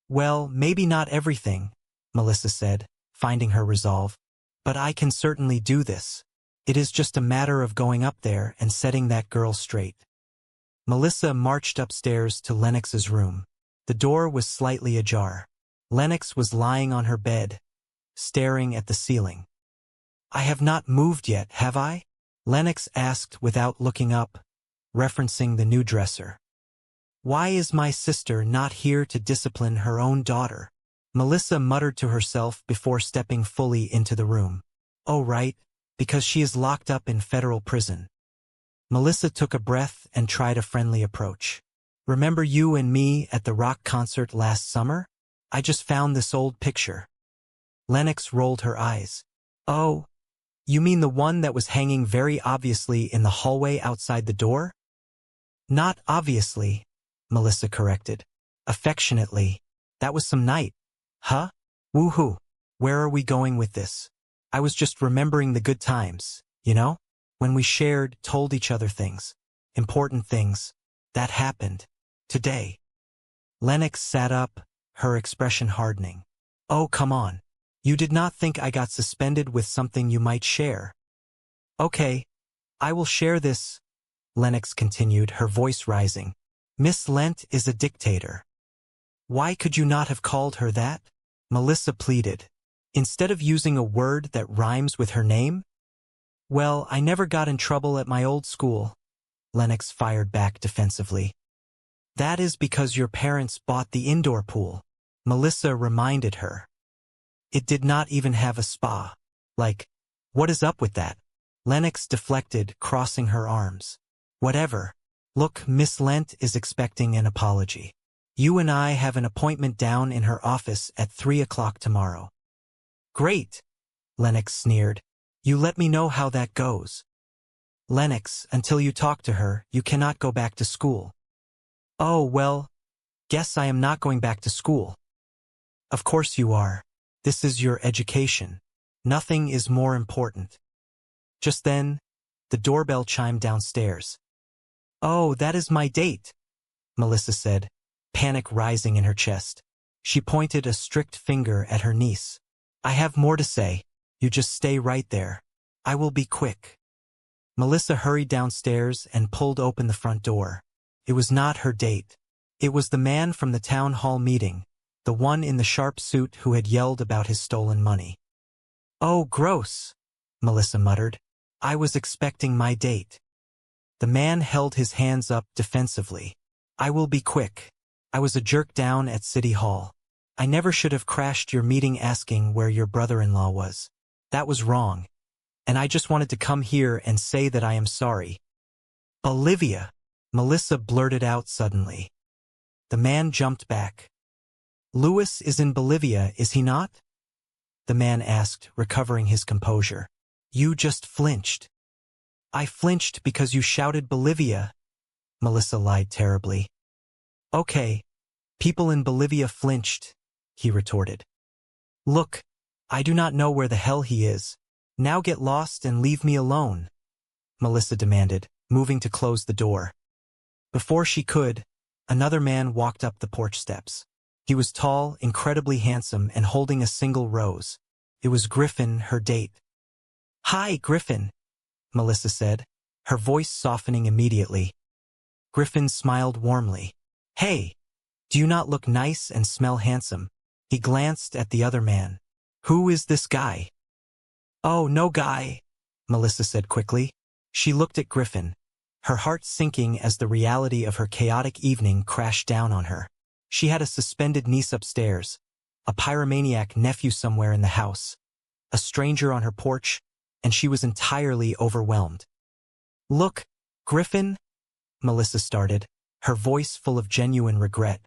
Well, maybe not everything, Melissa said, finding her resolve. But I can certainly do this. It is just a matter of going up there and setting that girl straight. Melissa marched upstairs to Lennox's room. The door was slightly ajar. Lennox was lying on her bed, staring at the ceiling. I have not moved yet, have I? Lennox asked without looking up, referencing the new dresser. Why is my sister not here to discipline her own daughter? Melissa muttered to herself before stepping fully into the room. Oh, right, because she is locked up in federal prison. Melissa took a breath and tried a friendly approach. Remember you and me at the rock concert last summer? I just found this old picture. Lennox rolled her eyes. Oh, you mean the one that was hanging very obviously in the hallway outside the door? Not obviously, Melissa corrected. Affectionately. That was some night. Huh? Woohoo. Where are we going with this? I was just remembering the good times, you know? When we shared, told each other things. Important things. That happened. Today. Lennox sat up, her expression hardening. Oh, come on. You did not think I got suspended with something you might share. Okay. I will share this, Lennox continued, her voice rising. Miss Lent is a dictator. Why could you not have called her that? Melissa pleaded. Instead of using a word that rhymes with her name? Well, I never got in trouble at my old school, Lennox fired back defensively. That is because your parents bought the indoor pool, Melissa reminded her. It did not even have a spa. Like, what is up with that? Lennox deflected, crossing her arms. Whatever. Look, Miss Lent is expecting an apology. You and I have an appointment down in her office at 3 o'clock tomorrow. Great, Lennox sneered. You let me know how that goes. Lennox, until you talk to her, you cannot go back to school. Oh, well, guess I am not going back to school. Of course you are. This is your education. Nothing is more important. Just then, the doorbell chimed downstairs. Oh, that is my date, Melissa said, panic rising in her chest. She pointed a strict finger at her niece. I have more to say. You just stay right there. I will be quick. Melissa hurried downstairs and pulled open the front door. It was not her date. It was the man from the town hall meeting, the one in the sharp suit who had yelled about his stolen money. Oh, gross, Melissa muttered. I was expecting my date. The man held his hands up defensively. I will be quick. I was a jerk down at City Hall. I never should have crashed your meeting asking where your brother-in-law was. That was wrong. And I just wanted to come here and say that I am sorry. Bolivia, Melissa blurted out suddenly. The man jumped back. Louis is in Bolivia, is he not? The man asked, recovering his composure. You just flinched. I flinched because you shouted Bolivia, Melissa lied terribly. Okay, people in Bolivia flinched, he retorted. Look, I do not know where the hell he is. Now get lost and leave me alone, Melissa demanded, moving to close the door. Before she could, another man walked up the porch steps. He was tall, incredibly handsome, and holding a single rose. It was Griffin, her date. Hi, Griffin, Melissa said, her voice softening immediately. Griffin smiled warmly. Hey, do you not look nice and smell handsome? He glanced at the other man. Who is this guy? Oh, no guy, Melissa said quickly. She looked at Griffin, her heart sinking as the reality of her chaotic evening crashed down on her. She had a suspended niece upstairs, a pyromaniac nephew somewhere in the house, a stranger on her porch, and she was entirely overwhelmed. Look, Griffin, Melissa started, her voice full of genuine regret.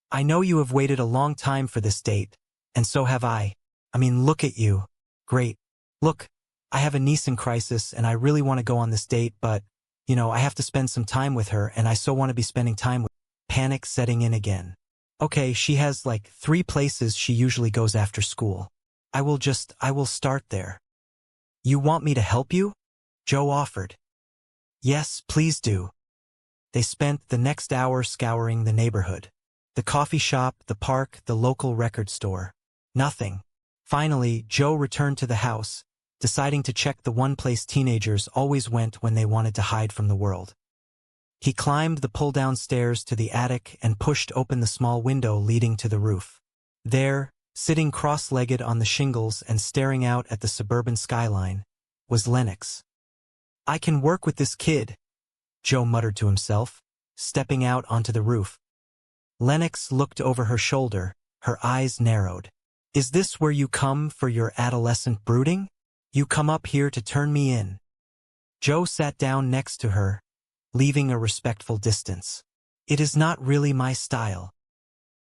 I know you have waited a long time for this date, and so have I. I mean, look at you. Great. Look, I have a niece in crisis, and I really want to go on this date, but, I have to spend some time with her, and I so want to be spending time with her. Panic setting in again. Okay, she has like 3 places she usually goes after school. I will start there. You want me to help you? Joe offered. Yes, please do. They spent the next hour scouring the neighborhood. The coffee shop, the park, the local record store. Nothing. Finally, Joe returned to the house, deciding to check the one place teenagers always went when they wanted to hide from the world. He climbed the pull-down stairs to the attic and pushed open the small window leading to the roof. There, sitting cross-legged on the shingles and staring out at the suburban skyline, was Lennox. I can work with this kid, Joe muttered to himself, stepping out onto the roof. Lennox looked over her shoulder, her eyes narrowed. Is this where you come for your adolescent brooding? You come up here to turn me in. Joe sat down next to her, leaving a respectful distance. It is not really my style.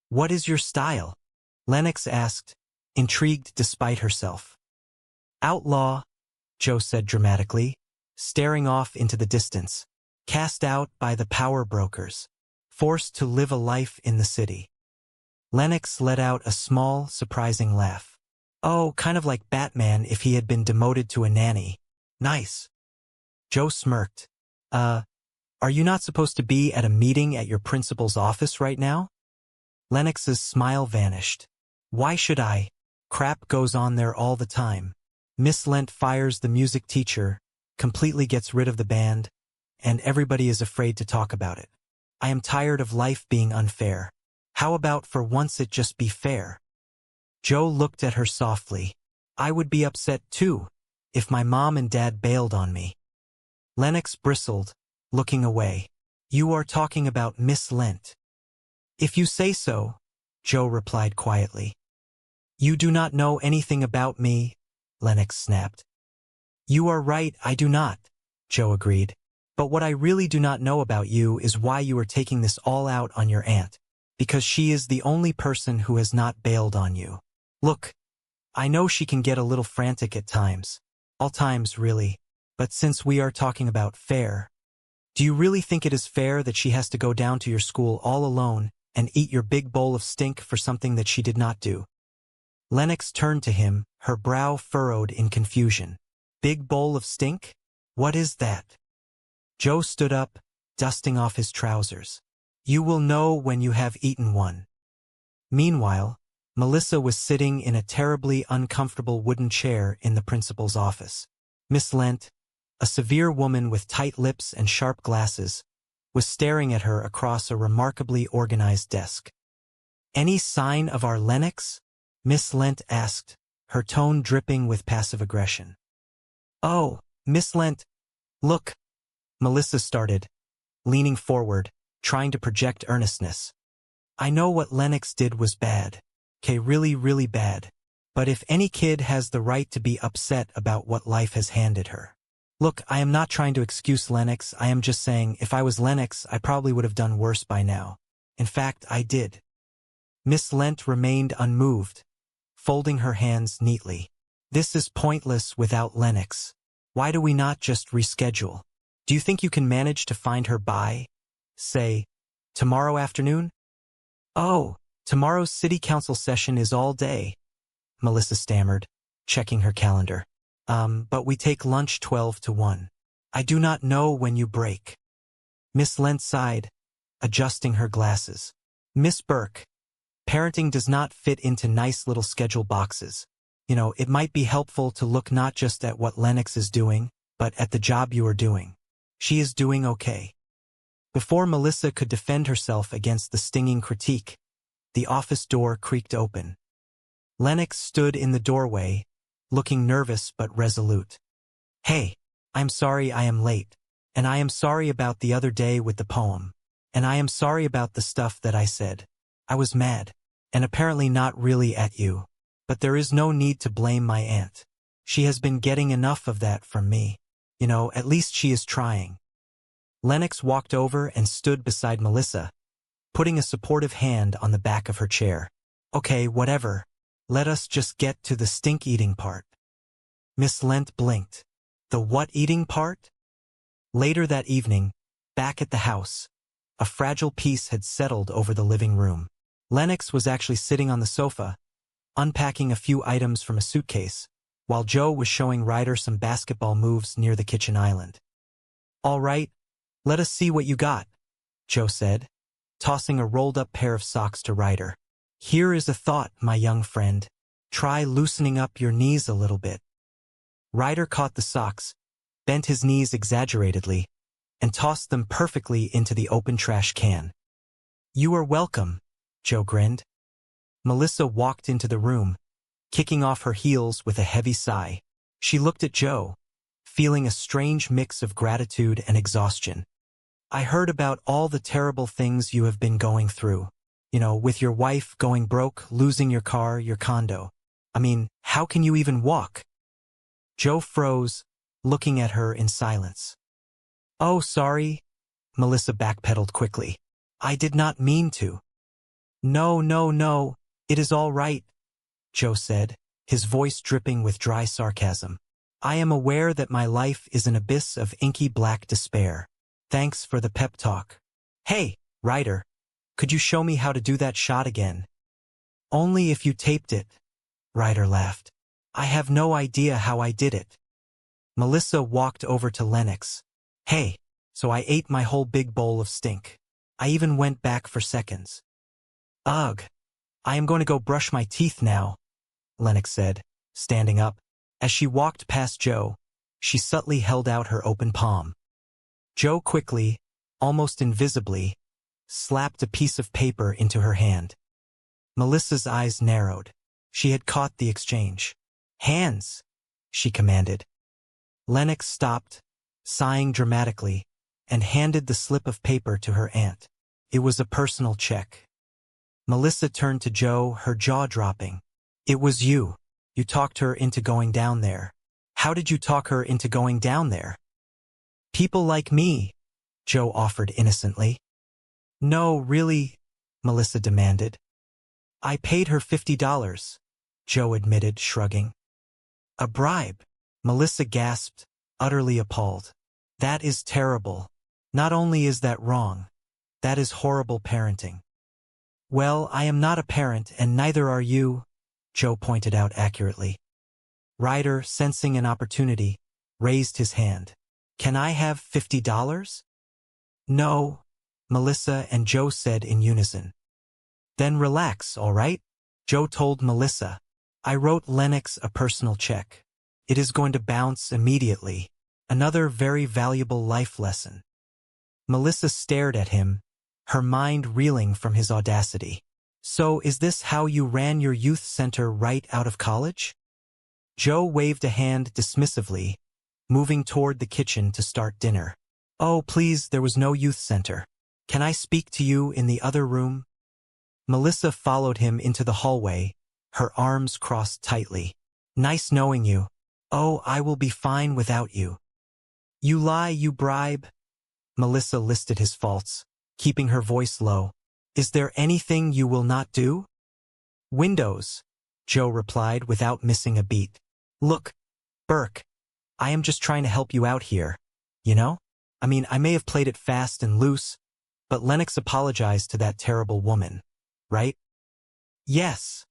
What is your style? Lennox asked, intrigued despite herself. Outlaw, Joe said dramatically, staring off into the distance, cast out by the power brokers, forced to live a life in the city. Lennox let out a small, surprising laugh. Oh, kind of like Batman if he had been demoted to a nanny. Nice. Joe smirked. Are you not supposed to be at a meeting at your principal's office right now? Lennox's smile vanished. Why should I? Crap goes on there all the time. Miss Lent fires the music teacher, completely gets rid of the band, and everybody is afraid to talk about it. I am tired of life being unfair. How about for once it just be fair? Joe looked at her softly. I would be upset too, if my mom and dad bailed on me. Lennox bristled, looking away. You are talking about Miss Lent. If you say so, Joe replied quietly. You do not know anything about me, Lennox snapped. You are right, I do not, Joe agreed. But what I really do not know about you is why you are taking this all out on your aunt, because she is the only person who has not bailed on you. Look, I know she can get a little frantic at times. All times, really. But since we are talking about fair, do you really think it is fair that she has to go down to your school all alone and eat your big bowl of stink for something that she did not do? Lennox turned to him, her brow furrowed in confusion. Big bowl of stink? What is that? Joe stood up, dusting off his trousers. You will know when you have eaten one. Meanwhile, Melissa was sitting in a terribly uncomfortable wooden chair in the principal's office. Miss Lent, a severe woman with tight lips and sharp glasses, was staring at her across a remarkably organized desk. Any sign of our Lennox? Miss Lent asked, her tone dripping with passive aggression. Oh, Miss Lent, look, Melissa started, leaning forward, trying to project earnestness. I know what Lennox did was bad. Okay, really, really bad. But if any kid has the right to be upset about what life has handed her. Look, I am not trying to excuse Lennox, I am just saying if I was Lennox, I probably would have done worse by now. In fact, I did. Miss Lent remained unmoved, folding her hands neatly. This is pointless without Lennox. Why do we not just reschedule? Do you think you can manage to find her by, say, tomorrow afternoon? Oh, tomorrow's city council session is all day, Melissa stammered, checking her calendar. But we take lunch 12 to 1. I do not know when you break. Miss Lent sighed, adjusting her glasses. Miss Burke, parenting does not fit into nice little schedule boxes. It might be helpful to look not just at what Lennox is doing, but at the job you are doing. She is doing okay. Before Melissa could defend herself against the stinging critique, the office door creaked open. Lennox stood in the doorway, looking nervous but resolute. Hey, I'm sorry I am late. And I am sorry about the other day with the poem. And I am sorry about the stuff that I said. I was mad. And apparently not really at you. But there is no need to blame my aunt. She has been getting enough of that from me. You know, at least she is trying. Lennox walked over and stood beside Melissa, putting a supportive hand on the back of her chair. Okay, whatever. Let us just get to the stink-eating part. Miss Lent blinked. The what-eating part? Later that evening, back at the house, a fragile peace had settled over the living room. Lennox was actually sitting on the sofa, unpacking a few items from a suitcase, while Joe was showing Ryder some basketball moves near the kitchen island. All right, let us see what you got, Joe said, tossing a rolled-up pair of socks to Ryder. Here is a thought, my young friend. Try loosening up your knees a little bit. Ryder caught the socks, bent his knees exaggeratedly, and tossed them perfectly into the open trash can. You are welcome, Joe grinned. Melissa walked into the room, kicking off her heels with a heavy sigh. She looked at Joe, feeling a strange mix of gratitude and exhaustion. I heard about all the terrible things you have been going through. You know, with your wife going broke, losing your car, your condo. I mean, how can you even walk? Joe froze, looking at her in silence. Oh, sorry, Melissa backpedaled quickly. I did not mean to. No, it is all right, Joe said, his voice dripping with dry sarcasm. I am aware that my life is an abyss of inky black despair. Thanks for the pep talk. Hey, Ryder, could you show me how to do that shot again? Only if you taped it, Ryder laughed. I have no idea how I did it. Melissa walked over to Lennox. Hey, so I ate my whole big bowl of stink. I even went back for seconds. Ugh, I am going to go brush my teeth now, Lennox said, standing up. As she walked past Joe, she subtly held out her open palm. Joe quickly, almost invisibly, slapped a piece of paper into her hand. Melissa's eyes narrowed. She had caught the exchange. Hands, she commanded. Lennox stopped, sighing dramatically, and handed the slip of paper to her aunt. It was a personal check. Melissa turned to Joe, her jaw dropping. It was you. You talked her into going down there. How did you talk her into going down there? People like me, Joe offered innocently. No, really, Melissa demanded. I paid her $50, Joe admitted, shrugging. A bribe, Melissa gasped, utterly appalled. That is terrible. Not only is that wrong, that is horrible parenting. Well, I am not a parent, and neither are you, Joe pointed out accurately. Ryder, sensing an opportunity, raised his hand. Can I have $50? No, Melissa and Joe said in unison. Then relax, all right? Joe told Melissa. I wrote Lennox a personal check. It is going to bounce immediately. Another very valuable life lesson. Melissa stared at him, her mind reeling from his audacity. So is this how you ran your youth center right out of college? Joe waved a hand dismissively, moving toward the kitchen to start dinner. Oh, please, there was no youth center. Can I speak to you in the other room? Melissa followed him into the hallway, her arms crossed tightly. Nice knowing you. Oh, I will be fine without you. You lie, you bribe. Melissa listed his faults, keeping her voice low. Is there anything you will not do? Windows, Joe replied without missing a beat. Look, Burke, I am just trying to help you out here, you know? I mean, I may have played it fast and loose, but Lennox apologized to that terrible woman, right? Yes,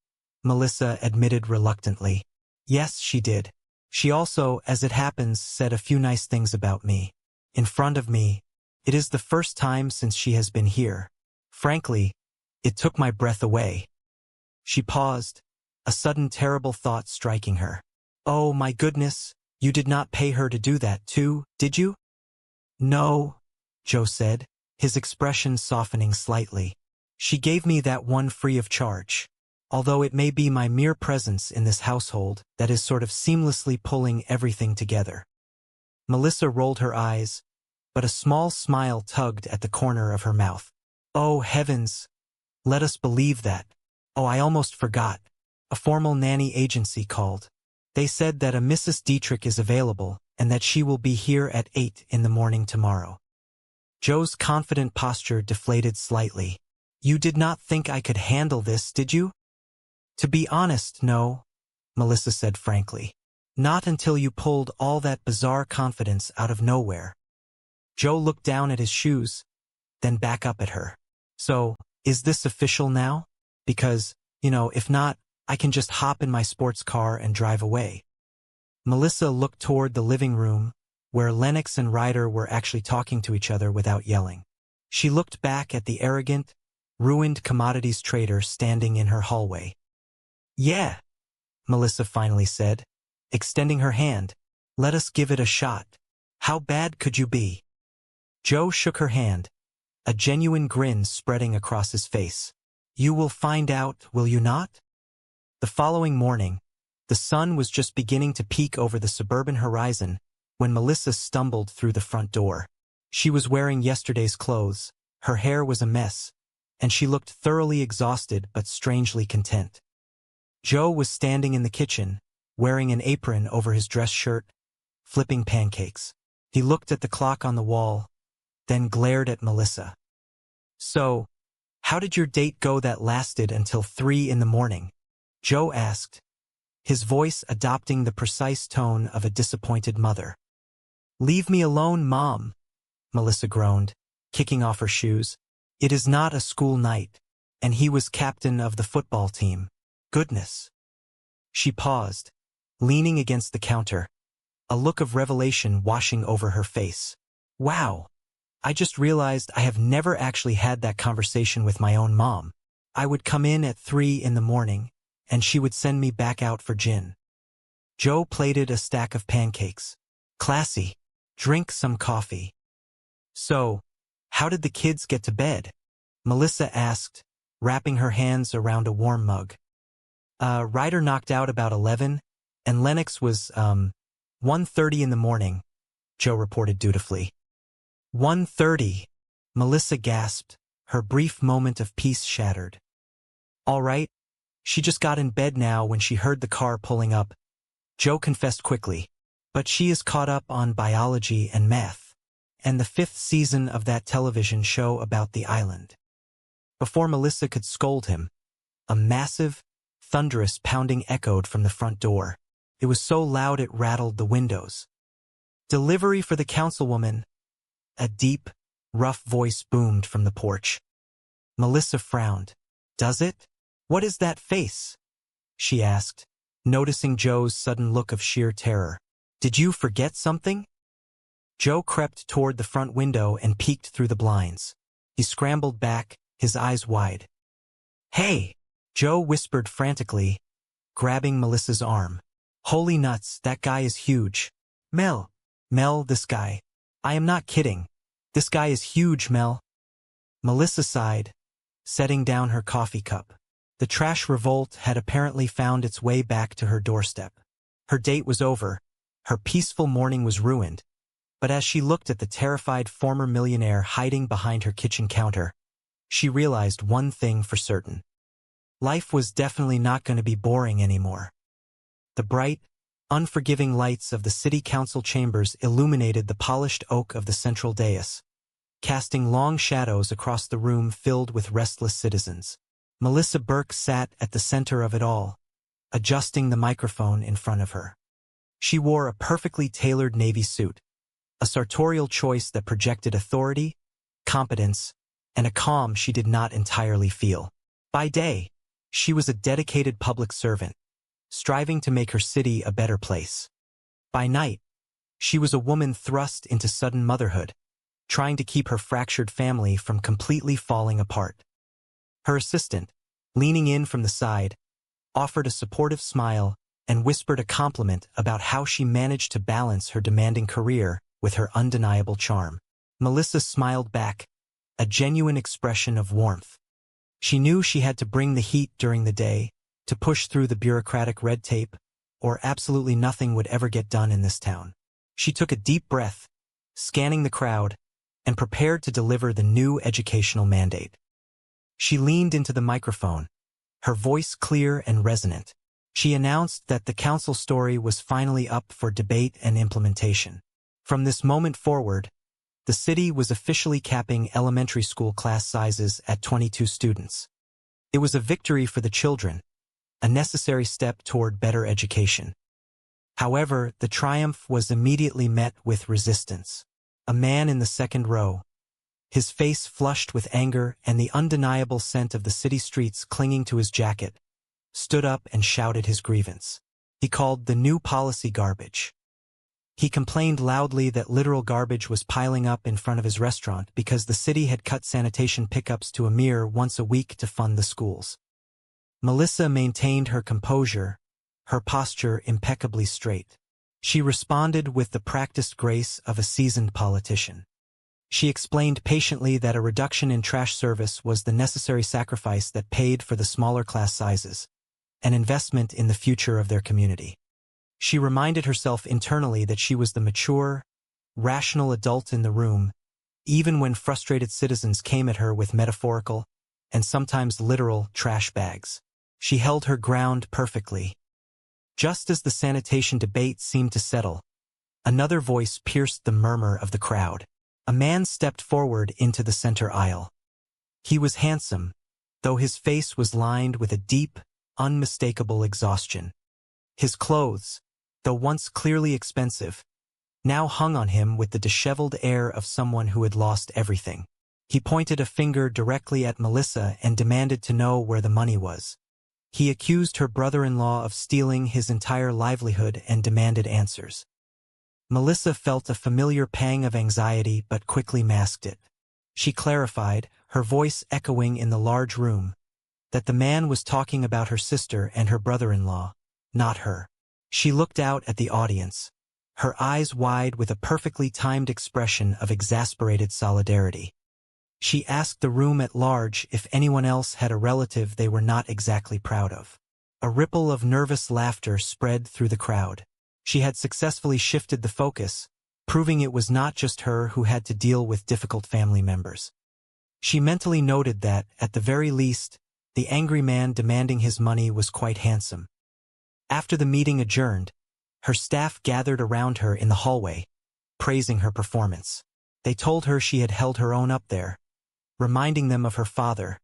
Melissa admitted reluctantly. Yes, she did. She also, as it happens, said a few nice things about me. In front of me. It is the first time since she has been here. Frankly, it took my breath away. She paused, a sudden terrible thought striking her. Oh my goodness, you did not pay her to do that too, did you? No, Joe said, his expression softening slightly. She gave me that one free of charge. although it may be my mere presence in this household that is sort of seamlessly pulling everything together. Melissa rolled her eyes, but a small smile tugged at the corner of her mouth. Oh, heavens! Let us believe that. Oh, I almost forgot. A formal nanny agency called. They said that a Mrs. Dietrich is available and that she will be here at 8 in the morning tomorrow. Joe's confident posture deflated slightly. You did not think I could handle this, did you? To be honest, no, Melissa said frankly. Not until you pulled all that bizarre confidence out of nowhere. Joe looked down at his shoes, then back up at her. So, is this official now? Because, if not, I can just hop in my sports car and drive away. Melissa looked toward the living room, where Lennox and Ryder were actually talking to each other without yelling. She looked back at the arrogant, ruined commodities trader standing in her hallway. Yeah, Melissa finally said, extending her hand. Let us give it a shot. How bad could you be? Joe shook her hand, a genuine grin spreading across his face. You will find out, will you not? The following morning, the sun was just beginning to peek over the suburban horizon when Melissa stumbled through the front door. She was wearing yesterday's clothes, her hair was a mess, and she looked thoroughly exhausted but strangely content. Joe was standing in the kitchen, wearing an apron over his dress shirt, flipping pancakes. He looked at the clock on the wall, then glared at Melissa. So, how did your date go that lasted until 3 in the morning? Joe asked, his voice adopting the precise tone of a disappointed mother. Leave me alone, Mom, Melissa groaned, kicking off her shoes. It is not a school night, and he was captain of the football team. Goodness. She paused, leaning against the counter, a look of revelation washing over her face. Wow, I just realized I have never actually had that conversation with my own mom. I would come in at 3 in the morning, and she would send me back out for gin. Joe plated a stack of pancakes. Classy. Drink some coffee. So, how did the kids get to bed? Melissa asked, wrapping her hands around a warm mug. Ryder knocked out about 11, and Lennox was, 1:30 in the morning, Joe reported dutifully. 1:30, Melissa gasped, her brief moment of peace shattered. All right, she just got in bed now when she heard the car pulling up. Joe confessed quickly, but she is caught up on biology and math, and the 5th season of that television show about the island. Before Melissa could scold him, a massive, thunderous pounding echoed from the front door. It was so loud it rattled the windows. Delivery for the councilwoman. A deep, rough voice boomed from the porch. Melissa frowned. Does it? What is that face? She asked, noticing Joe's sudden look of sheer terror. Did you forget something? Joe crept toward the front window and peeked through the blinds. He scrambled back, his eyes wide. Hey! Joe whispered frantically, grabbing Melissa's arm. Holy nuts, that guy is huge. Mel, this guy. I am not kidding. This guy is huge, Mel. Melissa sighed, setting down her coffee cup. The trash revolt had apparently found its way back to her doorstep. Her date was over. Her peaceful morning was ruined. But as she looked at the terrified former millionaire hiding behind her kitchen counter, she realized one thing for certain. Life was definitely not going to be boring anymore. The bright, unforgiving lights of the city council chambers illuminated the polished oak of the central dais, casting long shadows across the room filled with restless citizens. Melissa Burke sat at the center of it all, adjusting the microphone in front of her. She wore a perfectly tailored navy suit, a sartorial choice that projected authority, competence, and a calm she did not entirely feel. By day, she was a dedicated public servant, striving to make her city a better place. By night, she was a woman thrust into sudden motherhood, trying to keep her fractured family from completely falling apart. Her assistant, leaning in from the side, offered a supportive smile and whispered a compliment about how she managed to balance her demanding career with her undeniable charm. Melissa smiled back, a genuine expression of warmth. She knew she had to bring the heat during the day, to push through the bureaucratic red tape, or absolutely nothing would ever get done in this town. She took a deep breath, scanning the crowd, and prepared to deliver the new educational mandate. She leaned into the microphone, her voice clear and resonant. She announced that the council story was finally up for debate and implementation. From this moment forward, the city was officially capping elementary school class sizes at 22 students. It was a victory for the children, a necessary step toward better education. However, the triumph was immediately met with resistance. A man in the second row, his face flushed with anger and the undeniable scent of the city streets clinging to his jacket, stood up and shouted his grievance. He called the new policy garbage. He complained loudly that literal garbage was piling up in front of his restaurant because the city had cut sanitation pickups to a mere once a week to fund the schools. Melissa maintained her composure, her posture impeccably straight. She responded with the practiced grace of a seasoned politician. She explained patiently that a reduction in trash service was the necessary sacrifice that paid for the smaller class sizes, an investment in the future of their community. She reminded herself internally that she was the mature, rational adult in the room, even when frustrated citizens came at her with metaphorical, and sometimes literal, trash bags. She held her ground perfectly. Just as the sanitation debate seemed to settle, another voice pierced the murmur of the crowd. A man stepped forward into the center aisle. He was handsome, though his face was lined with a deep, unmistakable exhaustion. His clothes, though once clearly expensive, now hung on him with the disheveled air of someone who had lost everything. He pointed a finger directly at Melissa and demanded to know where the money was. He accused her brother-in-law of stealing his entire livelihood and demanded answers. Melissa felt a familiar pang of anxiety but quickly masked it. She clarified, her voice echoing in the large room, that the man was talking about her sister and her brother-in-law, not her. She looked out at the audience, her eyes wide with a perfectly timed expression of exasperated solidarity. She asked the room at large if anyone else had a relative they were not exactly proud of. A ripple of nervous laughter spread through the crowd. She had successfully shifted the focus, proving it was not just her who had to deal with difficult family members. She mentally noted that, at the very least, the angry man demanding his money was quite handsome. After the meeting adjourned, her staff gathered around her in the hallway, praising her performance. They told her she had held her own up there, reminding them of her father,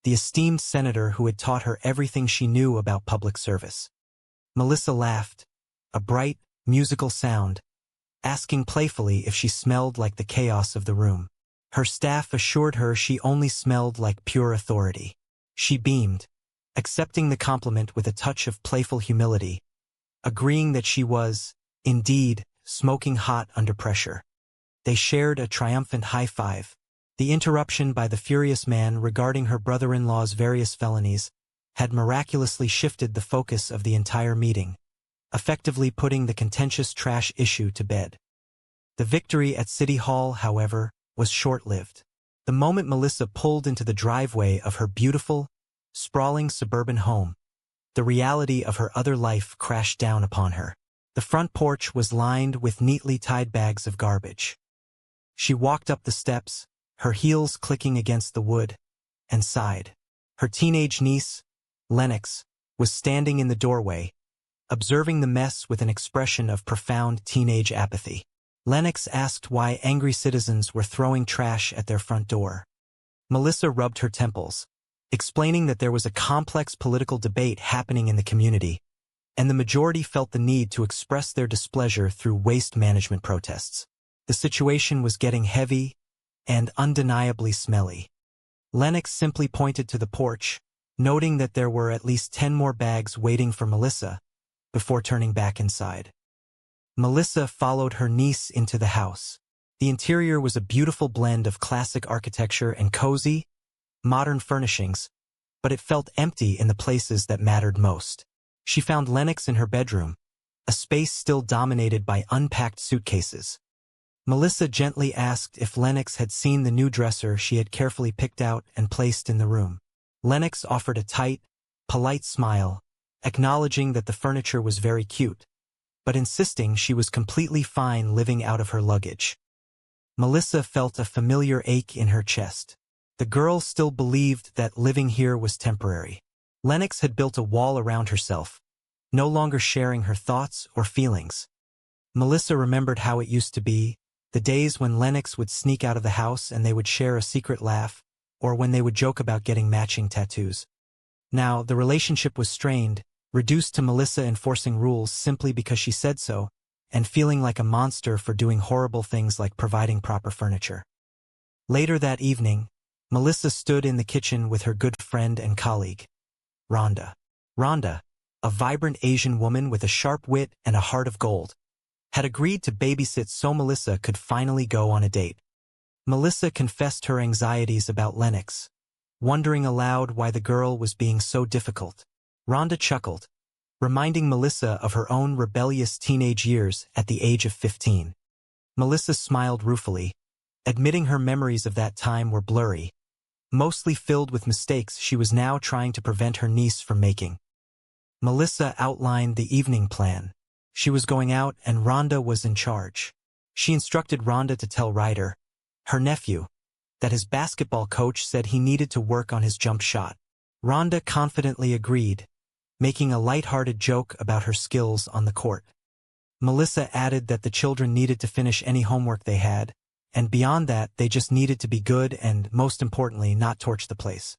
the esteemed senator who had taught her everything she knew about public service. Melissa laughed, a bright, musical sound, asking playfully if she smelled like the chaos of the room. Her staff assured her she only smelled like pure authority. She beamed, accepting the compliment with a touch of playful humility, agreeing that she was, indeed, smoking hot under pressure. They shared a triumphant high five. The interruption by the furious man regarding her brother-in-law's various felonies had miraculously shifted the focus of the entire meeting, effectively putting the contentious trash issue to bed. The victory at City Hall, however, was short-lived. The moment Melissa pulled into the driveway of her beautiful, sprawling suburban home, the reality of her other life crashed down upon her. The front porch was lined with neatly tied bags of garbage. She walked up the steps, her heels clicking against the wood, and sighed. Her teenage niece, Lennox, was standing in the doorway, observing the mess with an expression of profound teenage apathy. Lennox asked why angry citizens were throwing trash at their front door. Melissa rubbed her temples, explaining that there was a complex political debate happening in the community, and the majority felt the need to express their displeasure through waste management protests. The situation was getting heavy and undeniably smelly. Lennox simply pointed to the porch, noting that there were at least 10 more bags waiting for Melissa, before turning back inside. Melissa followed her niece into the house. The interior was a beautiful blend of classic architecture and cozy, modern furnishings, but it felt empty in the places that mattered most. She found Lennox in her bedroom, a space still dominated by unpacked suitcases. Melissa gently asked if Lennox had seen the new dresser she had carefully picked out and placed in the room. Lennox offered a tight, polite smile acknowledging that the furniture was very cute, but insisting she was completely fine living out of her luggage. Melissa felt a familiar ache in her chest. The girl still believed that living here was temporary. Lennox had built a wall around herself, no longer sharing her thoughts or feelings. Melissa remembered how it used to be, the days when Lennox would sneak out of the house and they would share a secret laugh, or when they would joke about getting matching tattoos. Now, the relationship was strained, reduced to Melissa enforcing rules simply because she said so, and feeling like a monster for doing horrible things like providing proper furniture. Later that evening, Melissa stood in the kitchen with her good friend and colleague, Rhonda. Rhonda, a vibrant Asian woman with a sharp wit and a heart of gold, had agreed to babysit so Melissa could finally go on a date. Melissa confessed her anxieties about Lennox, wondering aloud why the girl was being so difficult. Rhonda chuckled, reminding Melissa of her own rebellious teenage years at the age of 15. Melissa smiled ruefully, admitting her memories of that time were blurry, mostly filled with mistakes she was now trying to prevent her niece from making. Melissa outlined the evening plan. She was going out and Rhonda was in charge. She instructed Rhonda to tell Ryder, her nephew, that his basketball coach said he needed to work on his jump shot. Rhonda confidently agreed, making a light-hearted joke about her skills on the court. Melissa added that the children needed to finish any homework they had, and beyond that, they just needed to be good and, most importantly, not torch the place.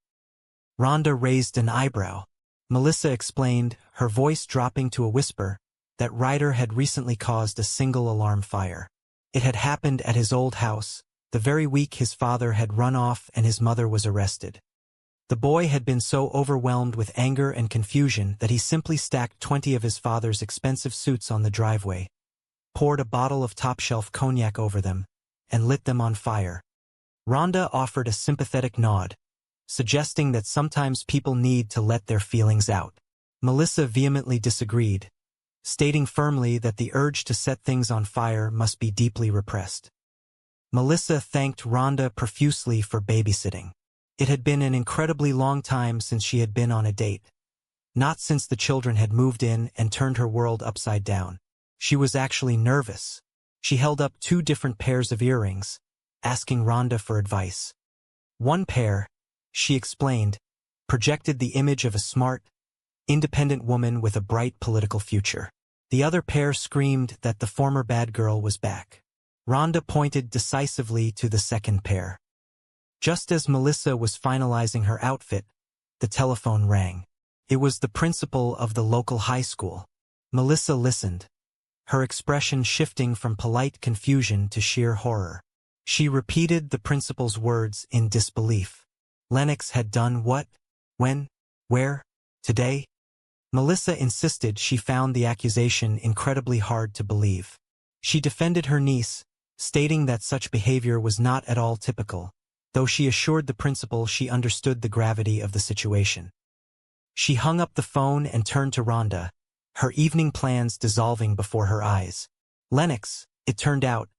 Rhonda raised an eyebrow. Melissa explained, her voice dropping to a whisper, that Ryder had recently caused a single alarm fire. It had happened at his old house, the very week his father had run off and his mother was arrested. The boy had been so overwhelmed with anger and confusion that he simply stacked 20 of his father's expensive suits on the driveway, poured a bottle of top-shelf cognac over them, and lit them on fire. Rhonda offered a sympathetic nod, suggesting that sometimes people need to let their feelings out. Melissa vehemently disagreed, stating firmly that the urge to set things on fire must be deeply repressed. Melissa thanked Rhonda profusely for babysitting. It had been an incredibly long time since she had been on a date. Not since the children had moved in and turned her world upside down. She was actually nervous. She held up 2 different pairs of earrings, asking Rhonda for advice. One pair, she explained, projected the image of a smart, independent woman with a bright political future. The other pair screamed that the former bad girl was back. Rhonda pointed decisively to the second pair. Just as Melissa was finalizing her outfit, the telephone rang. It was the principal of the local high school. Melissa listened, her expression shifting from polite confusion to sheer horror. She repeated the principal's words in disbelief. Lennox had done what? When? Where? Today? Melissa insisted she found the accusation incredibly hard to believe. She defended her niece, stating that such behavior was not at all typical, though she assured the principal she understood the gravity of the situation. She hung up the phone and turned to Rhonda, her evening plans dissolving before her eyes. Lennox, it turned out,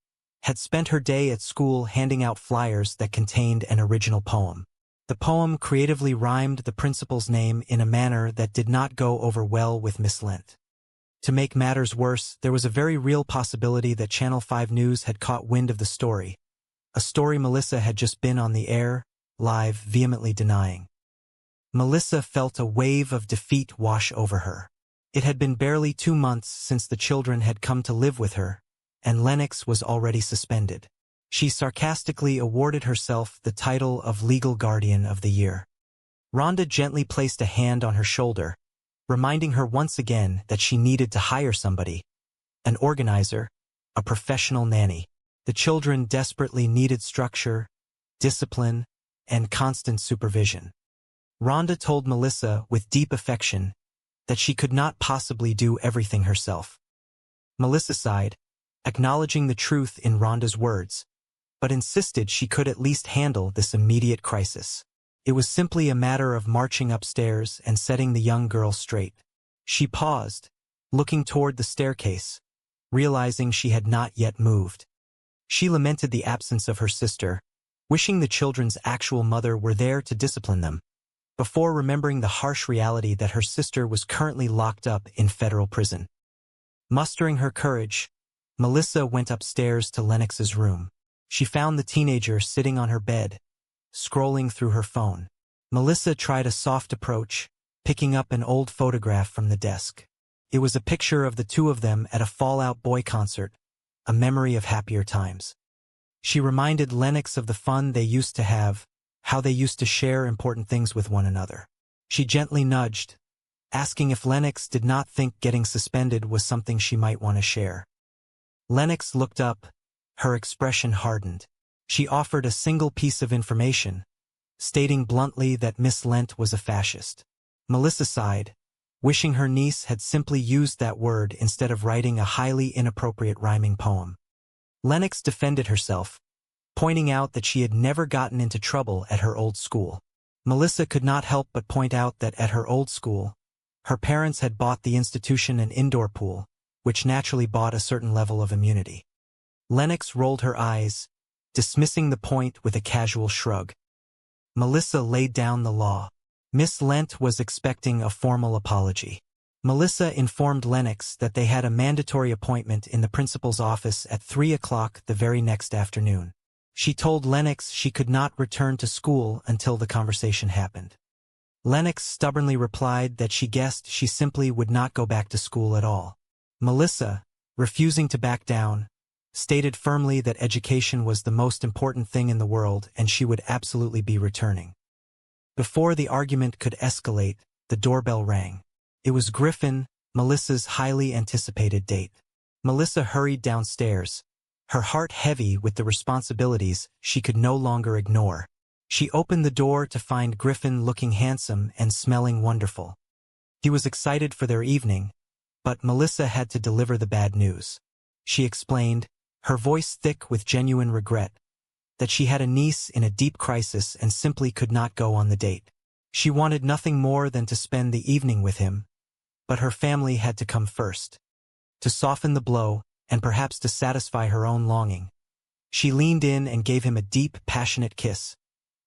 had spent her day at school handing out flyers that contained an original poem. The poem creatively rhymed the principal's name in a manner that did not go over well with Miss Lent. To make matters worse, there was a very real possibility that Channel 5 News had caught wind of the story, a story Melissa had just been on the air, live, vehemently denying. Melissa felt a wave of defeat wash over her. It had been barely 2 months since the children had come to live with her, and Lennox was already suspended. She sarcastically awarded herself the title of Legal Guardian of the Year. Rhonda gently placed a hand on her shoulder, reminding her once again that she needed to hire somebody, an organizer, a professional nanny. The children desperately needed structure, discipline, and constant supervision. Rhonda told Melissa with deep affection that she could not possibly do everything herself. Melissa sighed, acknowledging the truth in Rhonda's words, but insisted she could at least handle this immediate crisis. It was simply a matter of marching upstairs and setting the young girl straight. She paused, looking toward the staircase, realizing she had not yet moved. She lamented the absence of her sister, wishing the children's actual mother were there to discipline them. before remembering the harsh reality that her sister was currently locked up in federal prison. Mustering her courage, Melissa went upstairs to Lennox's room. She found the teenager sitting on her bed, scrolling through her phone. Melissa tried a soft approach, picking up an old photograph from the desk. It was a picture of the two of them at a Fall Out Boy concert, a memory of happier times. She reminded Lennox of the fun they used to have, how they used to share important things with one another. She gently nudged, asking if Lennox did not think getting suspended was something she might want to share. Lennox looked up, her expression hardened. She offered a single piece of information, stating bluntly that Miss Lent was a fascist. Melissa sighed, wishing her niece had simply used that word instead of writing a highly inappropriate rhyming poem. Lennox defended herself, pointing out that she had never gotten into trouble at her old school. Melissa could not help but point out that at her old school, her parents had bought the institution an indoor pool, which naturally bought a certain level of immunity. Lennox rolled her eyes, dismissing the point with a casual shrug. Melissa laid down the law. Miss Lent was expecting a formal apology. Melissa informed Lennox that they had a mandatory appointment in the principal's office at 3 o'clock the very next afternoon. She told Lennox she could not return to school until the conversation happened. Lennox stubbornly replied that she guessed she simply would not go back to school at all. Melissa, refusing to back down, stated firmly that education was the most important thing in the world and she would absolutely be returning. Before the argument could escalate, the doorbell rang. It was Griffin, Melissa's highly anticipated date. Melissa hurried downstairs, her heart heavy with the responsibilities she could no longer ignore. She opened the door to find Griffin looking handsome and smelling wonderful. He was excited for their evening, but Melissa had to deliver the bad news. She explained, her voice thick with genuine regret, that she had a niece in a deep crisis and simply could not go on the date. She wanted nothing more than to spend the evening with him, but her family had to come first. To soften the blow, and perhaps to satisfy her own longing, she leaned in and gave him a deep, passionate kiss,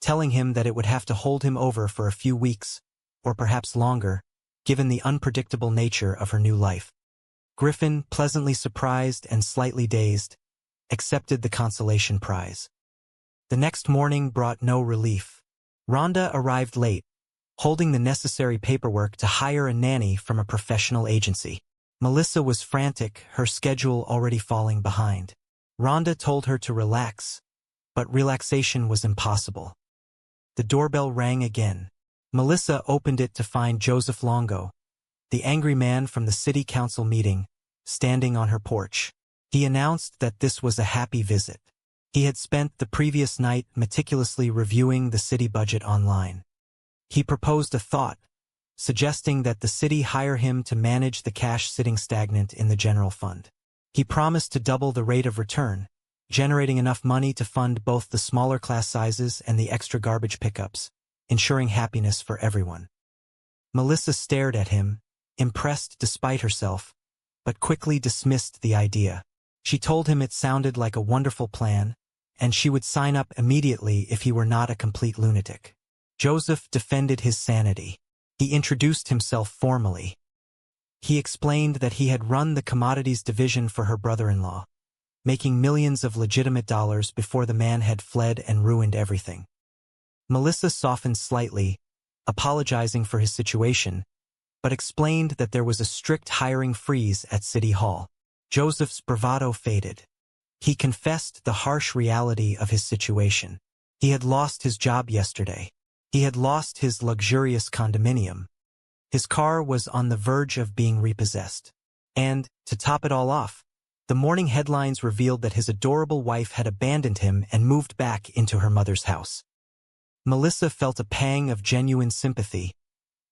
telling him that it would have to hold him over for a few weeks, or perhaps longer, given the unpredictable nature of her new life. Griffin, pleasantly surprised and slightly dazed, accepted the consolation prize. The next morning brought no relief. Rhonda arrived late, holding the necessary paperwork to hire a nanny from a professional agency. Melissa was frantic, her schedule already falling behind. Rhonda told her to relax, but relaxation was impossible. The doorbell rang again. Melissa opened it to find Joseph Longo, the angry man from the city council meeting, standing on her porch. He announced that this was a happy visit. He had spent the previous night meticulously reviewing the city budget online. He proposed a thought, suggesting that the city hire him to manage the cash sitting stagnant in the general fund. He promised to double the rate of return, generating enough money to fund both the smaller class sizes and the extra garbage pickups, ensuring happiness for everyone. Melissa stared at him, impressed despite herself, but quickly dismissed the idea. She told him it sounded like a wonderful plan, and she would sign up immediately if he were not a complete lunatic. Joseph defended his sanity. He introduced himself formally. He explained that he had run the commodities division for her brother-in-law, making millions of legitimate dollars before the man had fled and ruined everything. Melissa softened slightly, apologizing for his situation, but explained that there was a strict hiring freeze at City Hall. Joseph's bravado faded. He confessed the harsh reality of his situation. He had lost his job yesterday. He had lost his luxurious condominium. His car was on the verge of being repossessed. And, to top it all off, the morning headlines revealed that his adorable wife had abandoned him and moved back into her mother's house. Melissa felt a pang of genuine sympathy,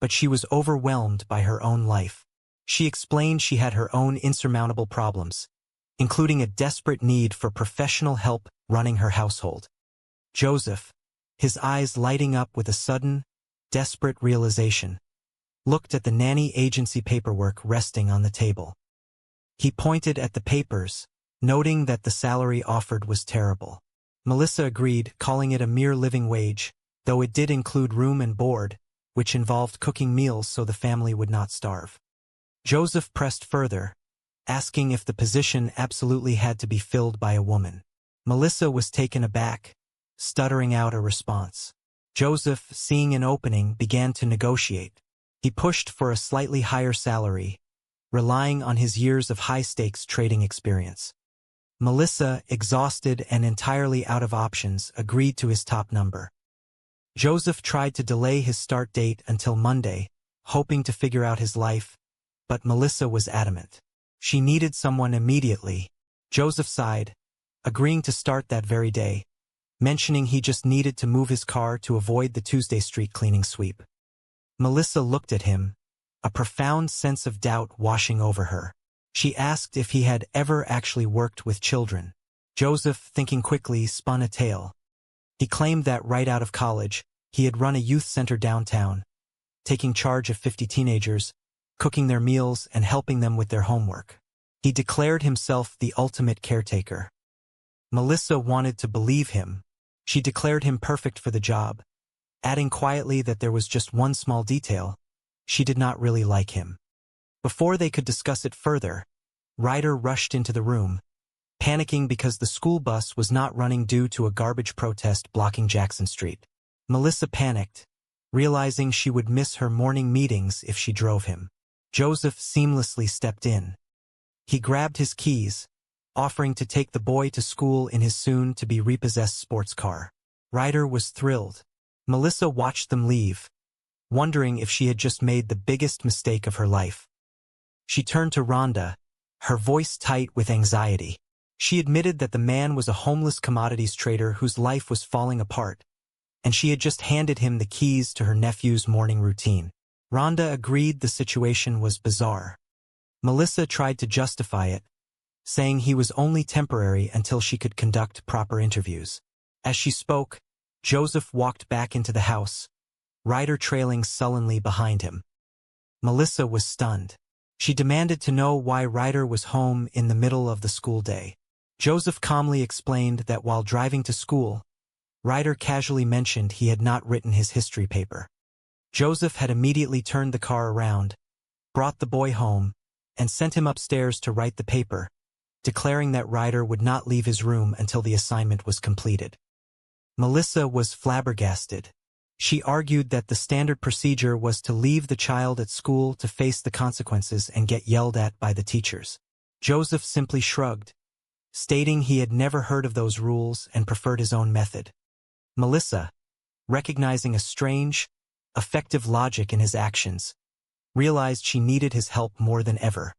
but she was overwhelmed by her own life. She explained she had her own insurmountable problems, including a desperate need for professional help running her household. Joseph, his eyes lighting up with a sudden, desperate realization, looked at the nanny agency paperwork resting on the table. He pointed at the papers, noting that the salary offered was terrible. Melissa agreed, calling it a mere living wage, though it did include room and board, which involved cooking meals so the family would not starve. Joseph pressed further, asking if the position absolutely had to be filled by a woman. Melissa was taken aback, stuttering out a response. Joseph, seeing an opening, began to negotiate. He pushed for a slightly higher salary, relying on his years of high-stakes trading experience. Melissa, exhausted and entirely out of options, agreed to his top number. Joseph tried to delay his start date until Monday, hoping to figure out his life, but Melissa was adamant. She needed someone immediately. Joseph sighed, agreeing to start that very day, mentioning he just needed to move his car to avoid the Tuesday street cleaning sweep. Melissa looked at him, a profound sense of doubt washing over her. She asked if he had ever actually worked with children. Joseph, thinking quickly, spun a tale. He claimed that right out of college, he had run a youth center downtown, taking charge of 50 teenagers, cooking their meals and helping them with their homework. He declared himself the ultimate caretaker. Melissa wanted to believe him. She declared him perfect for the job, adding quietly that there was just one small detail: she did not really like him. Before they could discuss it further, Ryder rushed into the room, panicking because the school bus was not running due to a garbage protest blocking Jackson Street. Melissa panicked, realizing she would miss her morning meetings if she drove him. Joseph seamlessly stepped in. He grabbed his keys, offering to take the boy to school in his soon-to-be repossessed sports car. Ryder was thrilled. Melissa watched them leave, wondering if she had just made the biggest mistake of her life. She turned to Rhonda, her voice tight with anxiety. She admitted that the man was a homeless commodities trader whose life was falling apart, and she had just handed him the keys to her nephew's morning routine. Rhonda agreed the situation was bizarre. Melissa tried to justify it, saying he was only temporary until she could conduct proper interviews. As she spoke, Joseph walked back into the house, Ryder trailing sullenly behind him. Melissa was stunned. She demanded to know why Ryder was home in the middle of the school day. Joseph calmly explained that while driving to school, Ryder casually mentioned he had not written his history paper. Joseph had immediately turned the car around, brought the boy home, and sent him upstairs to write the paper, declaring that Ryder would not leave his room until the assignment was completed. Melissa was flabbergasted. She argued that the standard procedure was to leave the child at school to face the consequences and get yelled at by the teachers. Joseph simply shrugged, stating he had never heard of those rules and preferred his own method. Melissa, recognizing a strange, effective logic in his actions, realized she needed his help more than ever.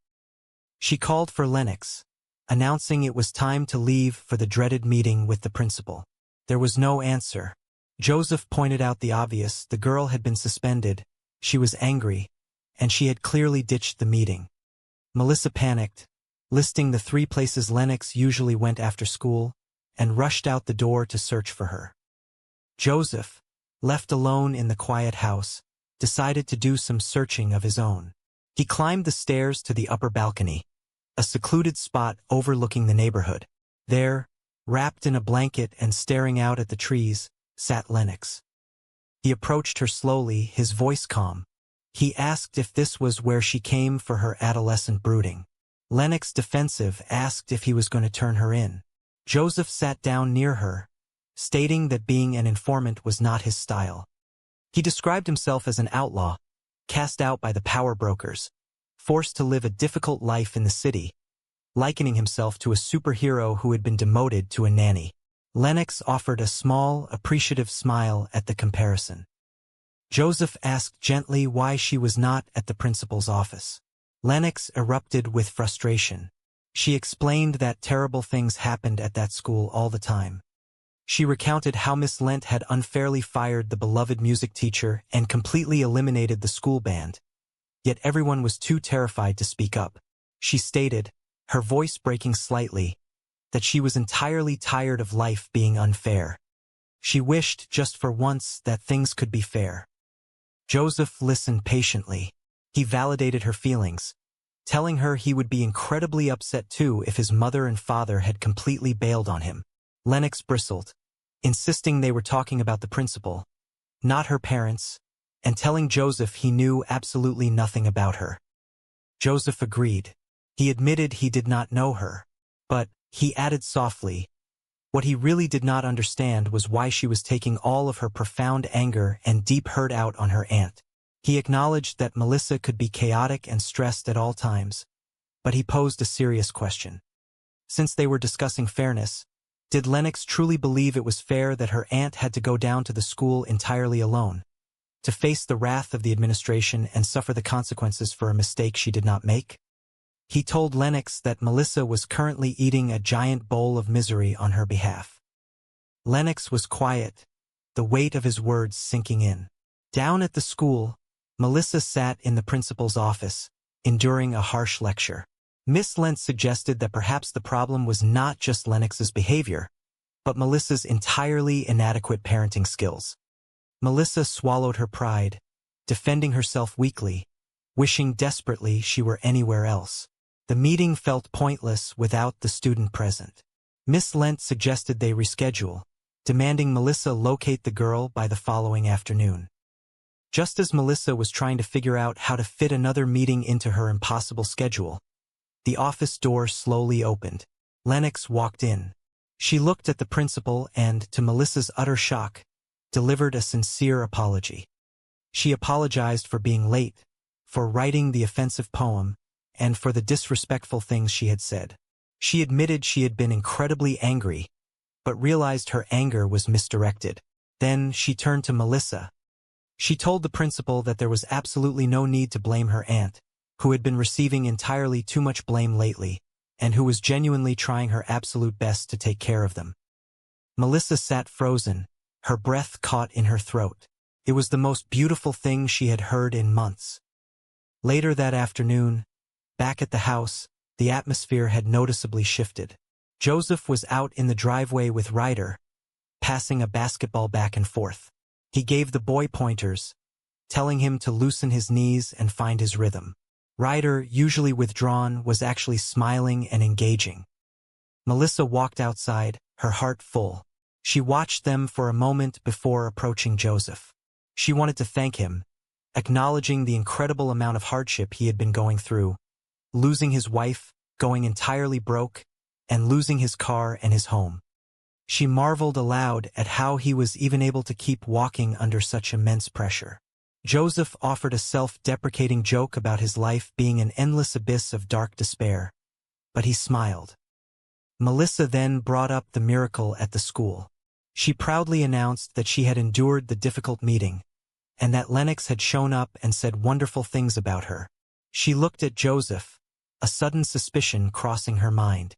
She called for Lennox, announcing it was time to leave for the dreaded meeting with the principal. There was no answer. Joseph pointed out the obvious: the girl had been suspended, she was angry, and she had clearly ditched the meeting. Melissa panicked, listing the 3 places Lennox usually went after school, and rushed out the door to search for her. Joseph, left alone in the quiet house, decided to do some searching of his own. He climbed the stairs to the upper balcony, a secluded spot overlooking the neighborhood. There, wrapped in a blanket and staring out at the trees, sat Lennox. He approached her slowly, his voice calm. He asked if this was where she came for her adolescent brooding. Lennox, defensive, asked if he was going to turn her in. Joseph sat down near her, stating that being an informant was not his style. He described himself as an outlaw, cast out by the power brokers, forced to live a difficult life in the city, likening himself to a superhero who had been demoted to a nanny. Lennox offered a small, appreciative smile at the comparison. Joseph asked gently why she was not at the principal's office. Lennox erupted with frustration. She explained that terrible things happened at that school all the time. She recounted how Miss Lent had unfairly fired the beloved music teacher and completely eliminated the school band. Yet everyone was too terrified to speak up. She stated, her voice breaking slightly, that she was entirely tired of life being unfair. She wished, just for once, that things could be fair. Joseph listened patiently. He validated her feelings, telling her he would be incredibly upset too if his mother and father had completely bailed on him. Lennox bristled, insisting they were talking about the principal, not her parents, and telling Joseph he knew absolutely nothing about her. Joseph agreed. He admitted he did not know her, but, he added softly, what he really did not understand was why she was taking all of her profound anger and deep hurt out on her aunt. He acknowledged that Melissa could be chaotic and stressed at all times, but he posed a serious question. Since they were discussing fairness, did Lennox truly believe it was fair that her aunt had to go down to the school entirely alone, to face the wrath of the administration and suffer the consequences for a mistake she did not make? He told Lennox that Melissa was currently eating a giant bowl of misery on her behalf. Lennox was quiet, the weight of his words sinking in. Down at the school, Melissa sat in the principal's office, enduring a harsh lecture. Miss Lentz suggested that perhaps the problem was not just Lennox's behavior, but Melissa's entirely inadequate parenting skills. Melissa swallowed her pride, defending herself weakly, wishing desperately she were anywhere else. The meeting felt pointless without the student present. Miss Lentz suggested they reschedule, demanding Melissa locate the girl by the following afternoon. Just as Melissa was trying to figure out how to fit another meeting into her impossible schedule, the office door slowly opened. Lennox walked in. She looked at the principal and, to Melissa's utter shock, delivered a sincere apology. She apologized for being late, for writing the offensive poem, and for the disrespectful things she had said. She admitted she had been incredibly angry, but realized her anger was misdirected. Then she turned to Melissa. She told the principal that there was absolutely no need to blame her aunt, who had been receiving entirely too much blame lately, and who was genuinely trying her absolute best to take care of them. Melissa sat frozen, her breath caught in her throat. It was the most beautiful thing she had heard in months. Later that afternoon, back at the house, the atmosphere had noticeably shifted. Joseph was out in the driveway with Ryder, passing a basketball back and forth. He gave the boy pointers, telling him to loosen his knees and find his rhythm. Ryder, usually withdrawn, was actually smiling and engaging. Melissa walked outside, her heart full. She watched them for a moment before approaching Joseph. She wanted to thank him, acknowledging the incredible amount of hardship he had been going through, losing his wife, going entirely broke, and losing his car and his home. She marveled aloud at how he was even able to keep walking under such immense pressure. Joseph offered a self-deprecating joke about his life being an endless abyss of dark despair, but he smiled. Melissa then brought up the miracle at the school. She proudly announced that she had endured the difficult meeting, and that Lennox had shown up and said wonderful things about her. She looked at Joseph, a sudden suspicion crossing her mind.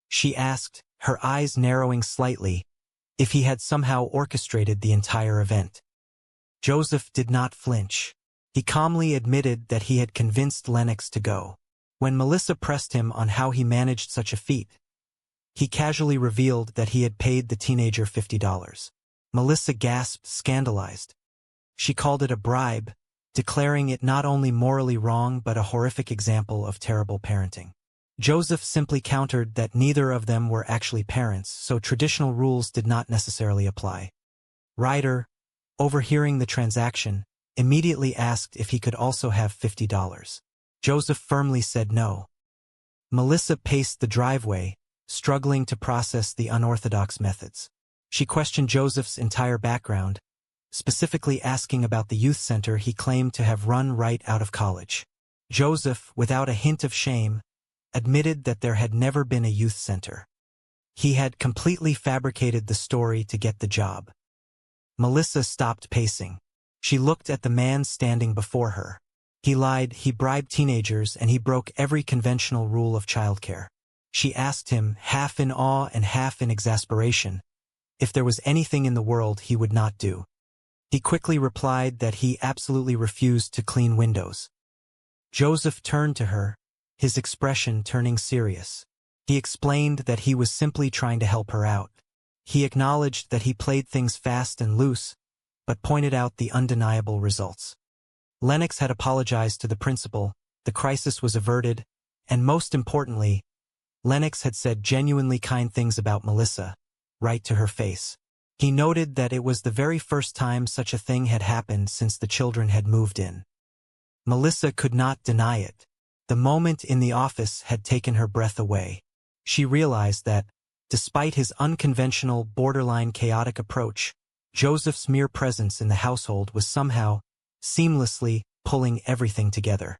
She asked, her eyes narrowing slightly, if he had somehow orchestrated the entire event. Joseph did not flinch. He calmly admitted that he had convinced Lennox to go. When Melissa pressed him on how he managed such a feat, he casually revealed that he had paid the teenager $50. Melissa gasped, scandalized. She called it a bribe, declaring it not only morally wrong but a horrific example of terrible parenting. Joseph simply countered that neither of them were actually parents, so traditional rules did not necessarily apply. Ryder, overhearing the transaction, immediately asked if he could also have $50. Joseph firmly said no. Melissa paced the driveway, struggling to process the unorthodox methods. She questioned Joseph's entire background, specifically asking about the youth center he claimed to have run right out of college. Joseph, without a hint of shame, admitted that there had never been a youth center. He had completely fabricated the story to get the job. Melissa stopped pacing. She looked at the man standing before her. He lied, he bribed teenagers, and he broke every conventional rule of childcare. She asked him, half in awe and half in exasperation, if there was anything in the world he would not do. He quickly replied that he absolutely refused to clean windows. Joseph turned to her, his expression turning serious. He explained that he was simply trying to help her out. He acknowledged that he played things fast and loose, but pointed out the undeniable results. Lennox had apologized to the principal, the crisis was averted, and most importantly, Lennox had said genuinely kind things about Melissa, right to her face. He noted that it was the very first time such a thing had happened since the children had moved in. Melissa could not deny it. The moment in the office had taken her breath away. She realized that, despite his unconventional, borderline chaotic approach, Joseph's mere presence in the household was somehow, seamlessly, pulling everything together.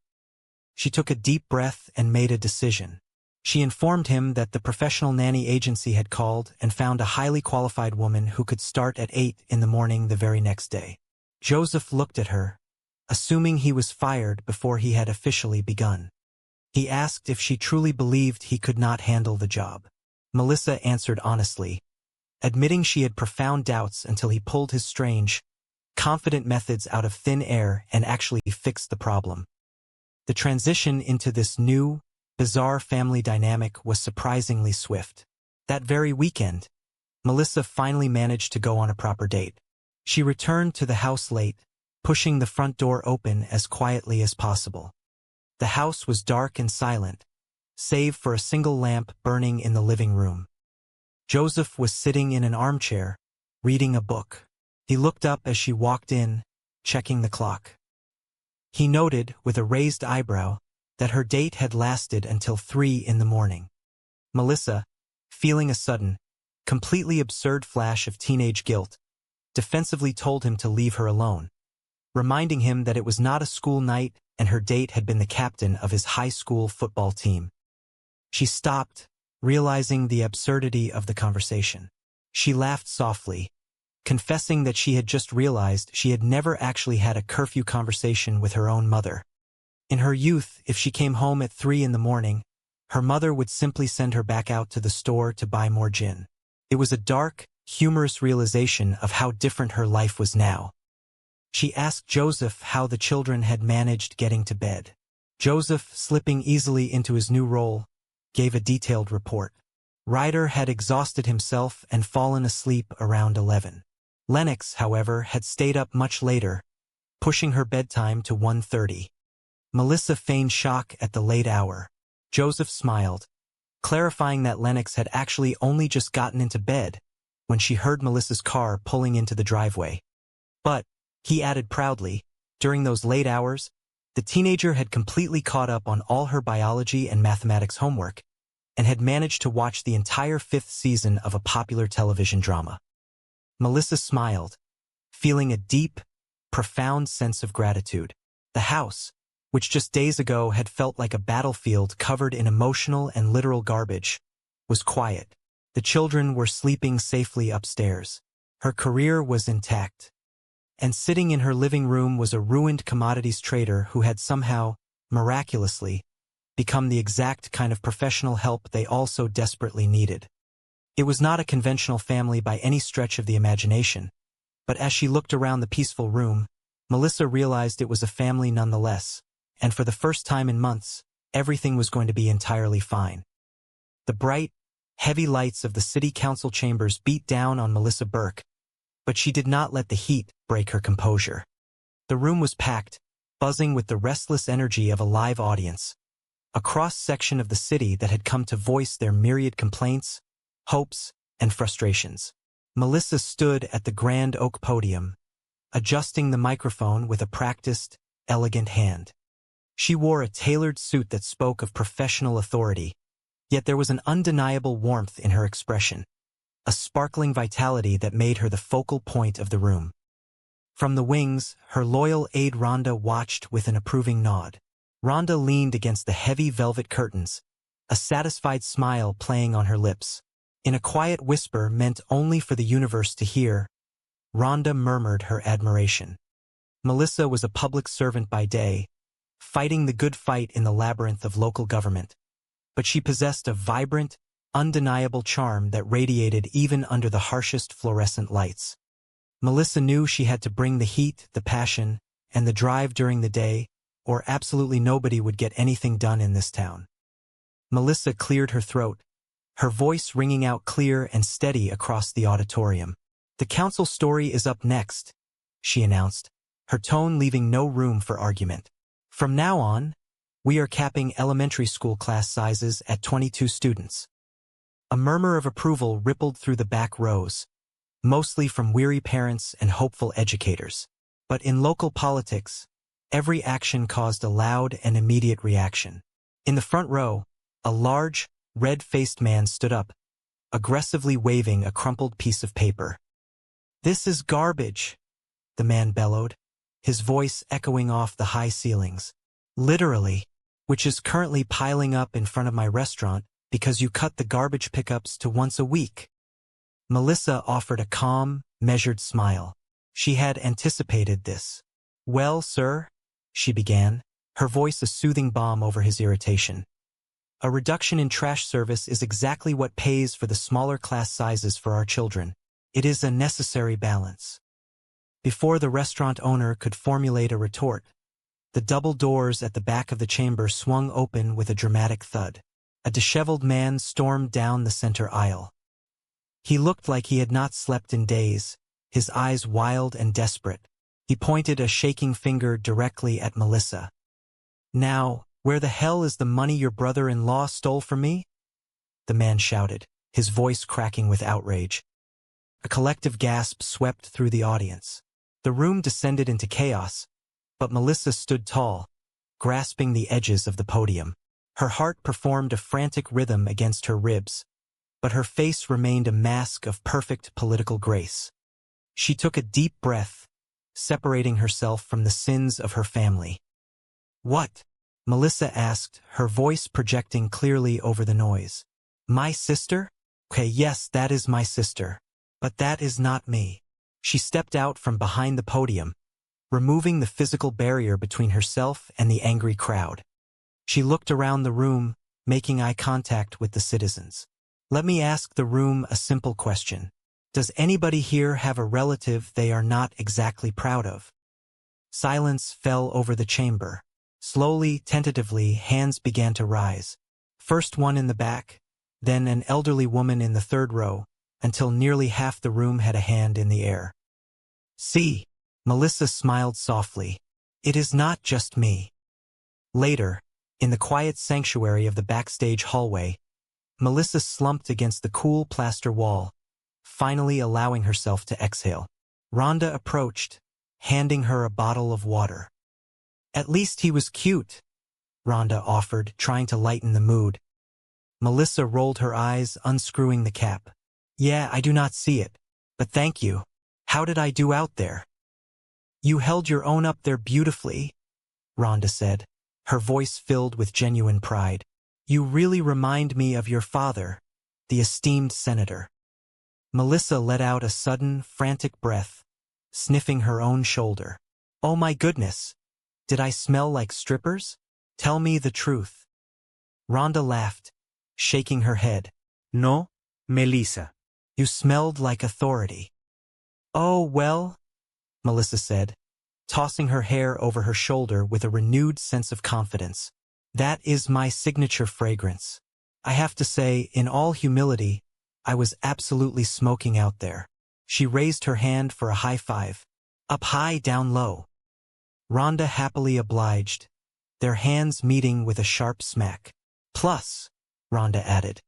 She took a deep breath and made a decision. She informed him that the professional nanny agency had called and found a highly qualified woman who could start at 8 in the morning the very next day. Joseph looked at her, assuming he was fired before he had officially begun. He asked if she truly believed he could not handle the job. Melissa answered honestly, admitting she had profound doubts until he pulled his strange, confident methods out of thin air and actually fixed the problem. The transition into this new, bizarre family dynamic was surprisingly swift. That very weekend, Melissa finally managed to go on a proper date. She returned to the house late, pushing the front door open as quietly as possible. The house was dark and silent, save for a single lamp burning in the living room. Joseph was sitting in an armchair, reading a book. He looked up as she walked in, checking the clock. He noted, with a raised eyebrow, that her date had lasted until 3 in the morning. Melissa, feeling a sudden, completely absurd flash of teenage guilt, defensively told him to leave her alone, reminding him that it was not a school night and her date had been the captain of his high school football team. She stopped, realizing the absurdity of the conversation. She laughed softly, confessing that she had just realized she had never actually had a curfew conversation with her own mother. In her youth, if she came home at 3 in the morning, her mother would simply send her back out to the store to buy more gin. It was a dark, humorous realization of how different her life was now. She asked Joseph how the children had managed getting to bed. Joseph, slipping easily into his new role, gave a detailed report. Ryder had exhausted himself and fallen asleep around 11. Lennox, however, had stayed up much later, pushing her bedtime to 1:30. Melissa feigned shock at the late hour. Joseph smiled, clarifying that Lennox had actually only just gotten into bed when she heard Melissa's car pulling into the driveway. But, he added proudly, during those late hours, the teenager had completely caught up on all her biology and mathematics homework and had managed to watch the entire 5th season of a popular television drama. Melissa smiled, feeling a deep, profound sense of gratitude. The house, which just days ago had felt like a battlefield covered in emotional and literal garbage, was quiet. The children were sleeping safely upstairs. Her career was intact. And sitting in her living room was a ruined commodities trader who had somehow, miraculously, become the exact kind of professional help they all so desperately needed. It was not a conventional family by any stretch of the imagination, but as she looked around the peaceful room, Melissa realized it was a family nonetheless, and for the first time in months, everything was going to be entirely fine. The bright, heavy lights of the city council chambers beat down on Melissa Burke, but she did not let the heat break her composure. The room was packed, buzzing with the restless energy of a live audience, a cross-section of the city that had come to voice their myriad complaints, hopes, and frustrations. Melissa stood at the grand oak podium, adjusting the microphone with a practiced, elegant hand. She wore a tailored suit that spoke of professional authority, yet there was an undeniable warmth in her expression, a sparkling vitality that made her the focal point of the room. From the wings, her loyal aide Rhonda watched with an approving nod. Rhonda leaned against the heavy velvet curtains, a satisfied smile playing on her lips. In a quiet whisper meant only for the universe to hear, Rhonda murmured her admiration. Melissa was a public servant by day, fighting the good fight in the labyrinth of local government, but she possessed a vibrant, undeniable charm that radiated even under the harshest fluorescent lights. Melissa knew she had to bring the heat, the passion, and the drive during the day, or absolutely nobody would get anything done in this town. Melissa cleared her throat, her voice ringing out clear and steady across the auditorium. "The council story is up next," she announced, her tone leaving no room for argument. "From now on, we are capping elementary school class sizes at 22 students." A murmur of approval rippled through the back rows. mostly from weary parents and hopeful educators. But in local politics, every action caused a loud and immediate reaction. In the front row, a large, red-faced man stood up, aggressively waving a crumpled piece of paper. "This is garbage," the man bellowed, his voice echoing off the high ceilings. "Literally, which is currently piling up in front of my restaurant because you cut the garbage pickups to once a week." Melissa offered a calm, measured smile. She had anticipated this. "Well, sir," she began, her voice a soothing balm over his irritation. "A reduction in trash service is exactly what pays for the smaller class sizes for our children. It is a necessary balance." Before the restaurant owner could formulate a retort, the double doors at the back of the chamber swung open with a dramatic thud. A disheveled man stormed down the center aisle. He looked like he had not slept in days, his eyes wild and desperate. He pointed a shaking finger directly at Melissa. "Now, where the hell is the money your brother-in-law stole from me?" the man shouted, his voice cracking with outrage. A collective gasp swept through the audience. The room descended into chaos, but Melissa stood tall, grasping the edges of the podium. Her heart performed a frantic rhythm against her ribs, but her face remained a mask of perfect political grace. She took a deep breath, separating herself from the sins of her family. "What?" Melissa asked, her voice projecting clearly over the noise. "My sister? Okay, yes, that is my sister. But that is not me." She stepped out from behind the podium, removing the physical barrier between herself and the angry crowd. She looked around the room, making eye contact with the citizens. "Let me ask the room a simple question. Does anybody here have a relative they are not exactly proud of?" Silence fell over the chamber. Slowly, tentatively, hands began to rise. First one in the back, then an elderly woman in the third row, until nearly half the room had a hand in the air. "See," Melissa smiled softly. "It is not just me." Later, in the quiet sanctuary of the backstage hallway, Melissa slumped against the cool plaster wall, finally allowing herself to exhale. Rhonda approached, handing her a bottle of water. "At least he was cute," Rhonda offered, trying to lighten the mood. Melissa rolled her eyes, unscrewing the cap. "Yeah, I do not see it, but thank you. How did I do out there?" "You held your own up there beautifully," Rhonda said, her voice filled with genuine pride. "You really remind me of your father, the esteemed senator." Melissa let out a sudden, frantic breath, sniffing her own shoulder. "Oh my goodness! Did I smell like strippers? Tell me the truth." Rhonda laughed, shaking her head. "No, Melissa. You smelled like authority." "Oh, well," Melissa said, tossing her hair over her shoulder with a renewed sense of confidence. "That is my signature fragrance. I have to say, in all humility, I was absolutely smoking out there." She raised her hand for a high five. Up high, down low. Rhonda happily obliged, their hands meeting with a sharp smack. "Plus," Rhonda added,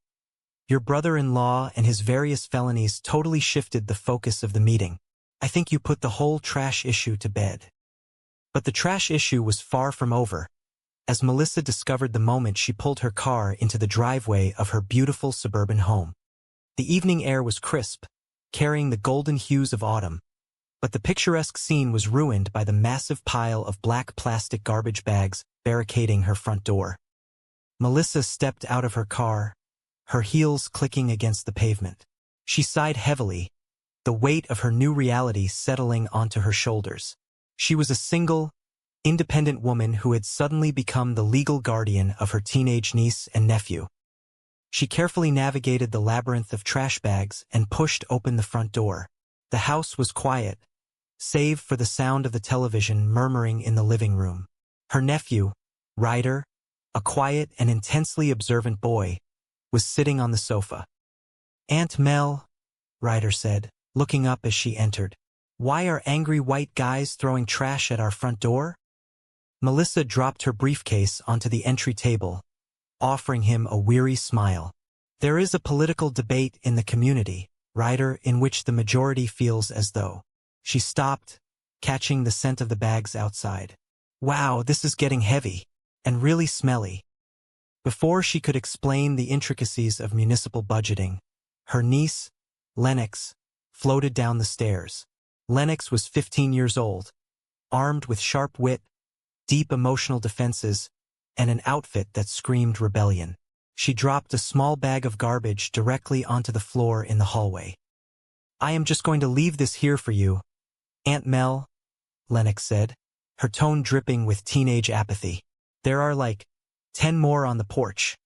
"your brother-in-law and his various felonies totally shifted the focus of the meeting. I think you put the whole trash issue to bed." But the trash issue was far from over, as Melissa discovered the moment she pulled her car into the driveway of her beautiful suburban home. The evening air was crisp, carrying the golden hues of autumn, but the picturesque scene was ruined by the massive pile of black plastic garbage bags barricading her front door. Melissa stepped out of her car, her heels clicking against the pavement. She sighed heavily, the weight of her new reality settling onto her shoulders. She was a single, independent woman who had suddenly become the legal guardian of her teenage niece and nephew. She carefully navigated the labyrinth of trash bags and pushed open the front door. The house was quiet, save for the sound of the television murmuring in the living room. Her nephew, Ryder, a quiet and intensely observant boy, was sitting on the sofa. "Aunt Mel," Ryder said, looking up as she entered, "why are angry white guys throwing trash at our front door?" Melissa dropped her briefcase onto the entry table, offering him a weary smile. "There is a political debate in the community," Ryder, in which the majority feels as though. She stopped, catching the scent of the bags outside. Wow, this is getting heavy and really smelly. Before she could explain the intricacies of municipal budgeting, her niece, Lennox, floated down the stairs. Lennox was 15 years old, armed with sharp wit, deep emotional defenses, and an outfit that screamed rebellion. She dropped a small bag of garbage directly onto the floor in the hallway. I am just going to leave this here for you, Aunt Mel, Lennox said, her tone dripping with teenage apathy. There are like 10 more on the porch.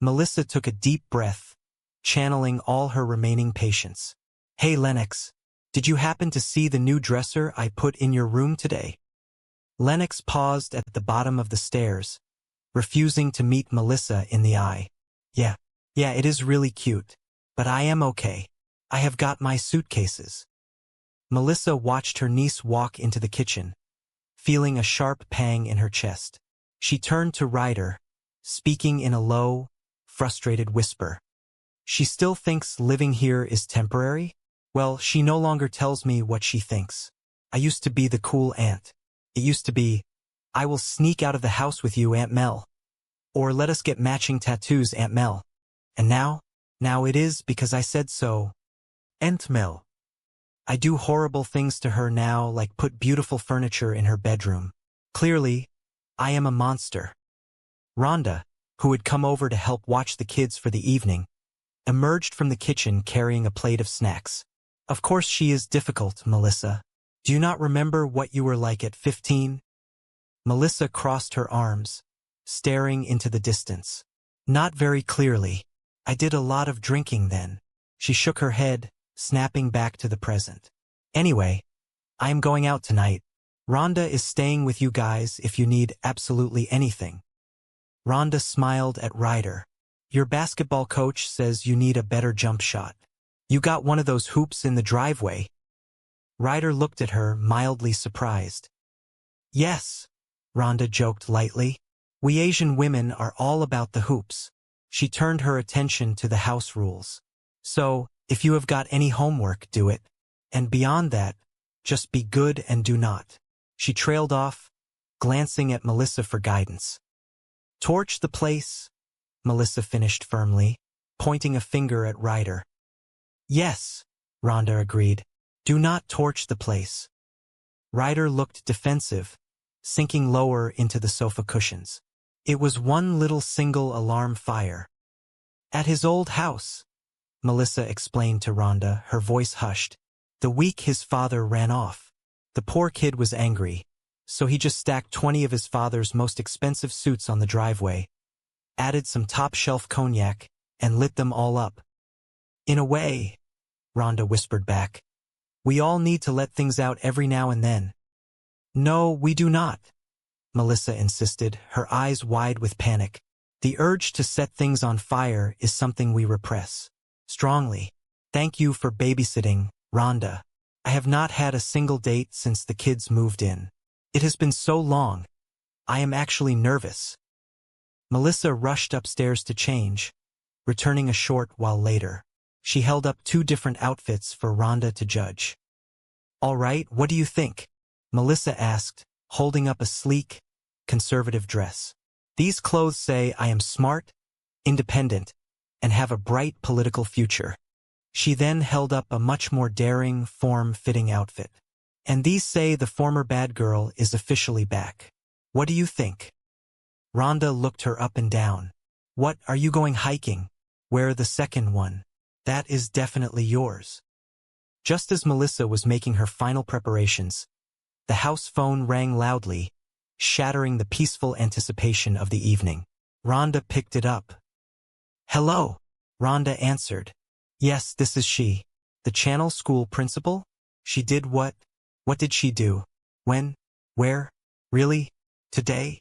Melissa took a deep breath, channeling all her remaining patience. Hey Lennox, did you happen to see the new dresser I put in your room today? Lennox paused at the bottom of the stairs, refusing to meet Melissa in the eye. Yeah, it is really cute, but I am okay. I have got my suitcases. Melissa watched her niece walk into the kitchen, feeling a sharp pang in her chest. She turned to Ryder, speaking in a low, frustrated whisper. She still thinks living here is temporary? Well, she no longer tells me what she thinks. I used to be the cool aunt. It used to be, I will sneak out of the house with you, Aunt Mel. Or let us get matching tattoos, Aunt Mel. And now it is because I said so, Aunt Mel. I do horrible things to her now, like put beautiful furniture in her bedroom. Clearly, I am a monster. Rhonda, who had come over to help watch the kids for the evening, emerged from the kitchen carrying a plate of snacks. Of course she is difficult, Melissa. Do you not remember what you were like at 15? Melissa crossed her arms, staring into the distance. Not very clearly. I did a lot of drinking then. She shook her head, snapping back to the present. Anyway, I am going out tonight. Rhonda is staying with you guys if you need absolutely anything. Rhonda smiled at Ryder. Your basketball coach says you need a better jump shot. You got one of those hoops in the driveway. Ryder looked at her, mildly surprised. Yes, Rhonda joked lightly. We Asian women are all about the hoops. She turned her attention to the house rules. So, if you have got any homework, do it. And beyond that, just be good and do not. She trailed off, glancing at Melissa for guidance. Torch the place, Melissa finished firmly, pointing a finger at Ryder. Yes, Rhonda agreed. Do not torch the place. Ryder looked defensive, sinking lower into the sofa cushions. It was one little single alarm fire. At his old house, Melissa explained to Rhonda, her voice hushed. The week his father ran off. The poor kid was angry, so he just stacked 20 of his father's most expensive suits on the driveway, added some top-shelf cognac, and lit them all up. In a way, Rhonda whispered back, we all need to let things out every now and then. No, we do not, Melissa insisted, her eyes wide with panic. The urge to set things on fire is something we repress. Strongly. Thank you for babysitting, Rhonda. I have not had a single date since the kids moved in. It has been so long. I am actually nervous. Melissa rushed upstairs to change, returning a short while later. She held up 2 different outfits for Rhonda to judge. All right, what do you think? Melissa asked, holding up a sleek, conservative dress. These clothes say I am smart, independent, and have a bright political future. She then held up a much more daring, form-fitting outfit. And these say the former bad girl is officially back. What do you think? Rhonda looked her up and down. What, are you going hiking? Wear the second one. That is definitely yours. Just as Melissa was making her final preparations, the house phone rang loudly, shattering the peaceful anticipation of the evening. Rhonda picked it up. Hello, Rhonda answered. Yes, this is she. The Channel School principal? She did what? What did she do? When? Where? Really? Today?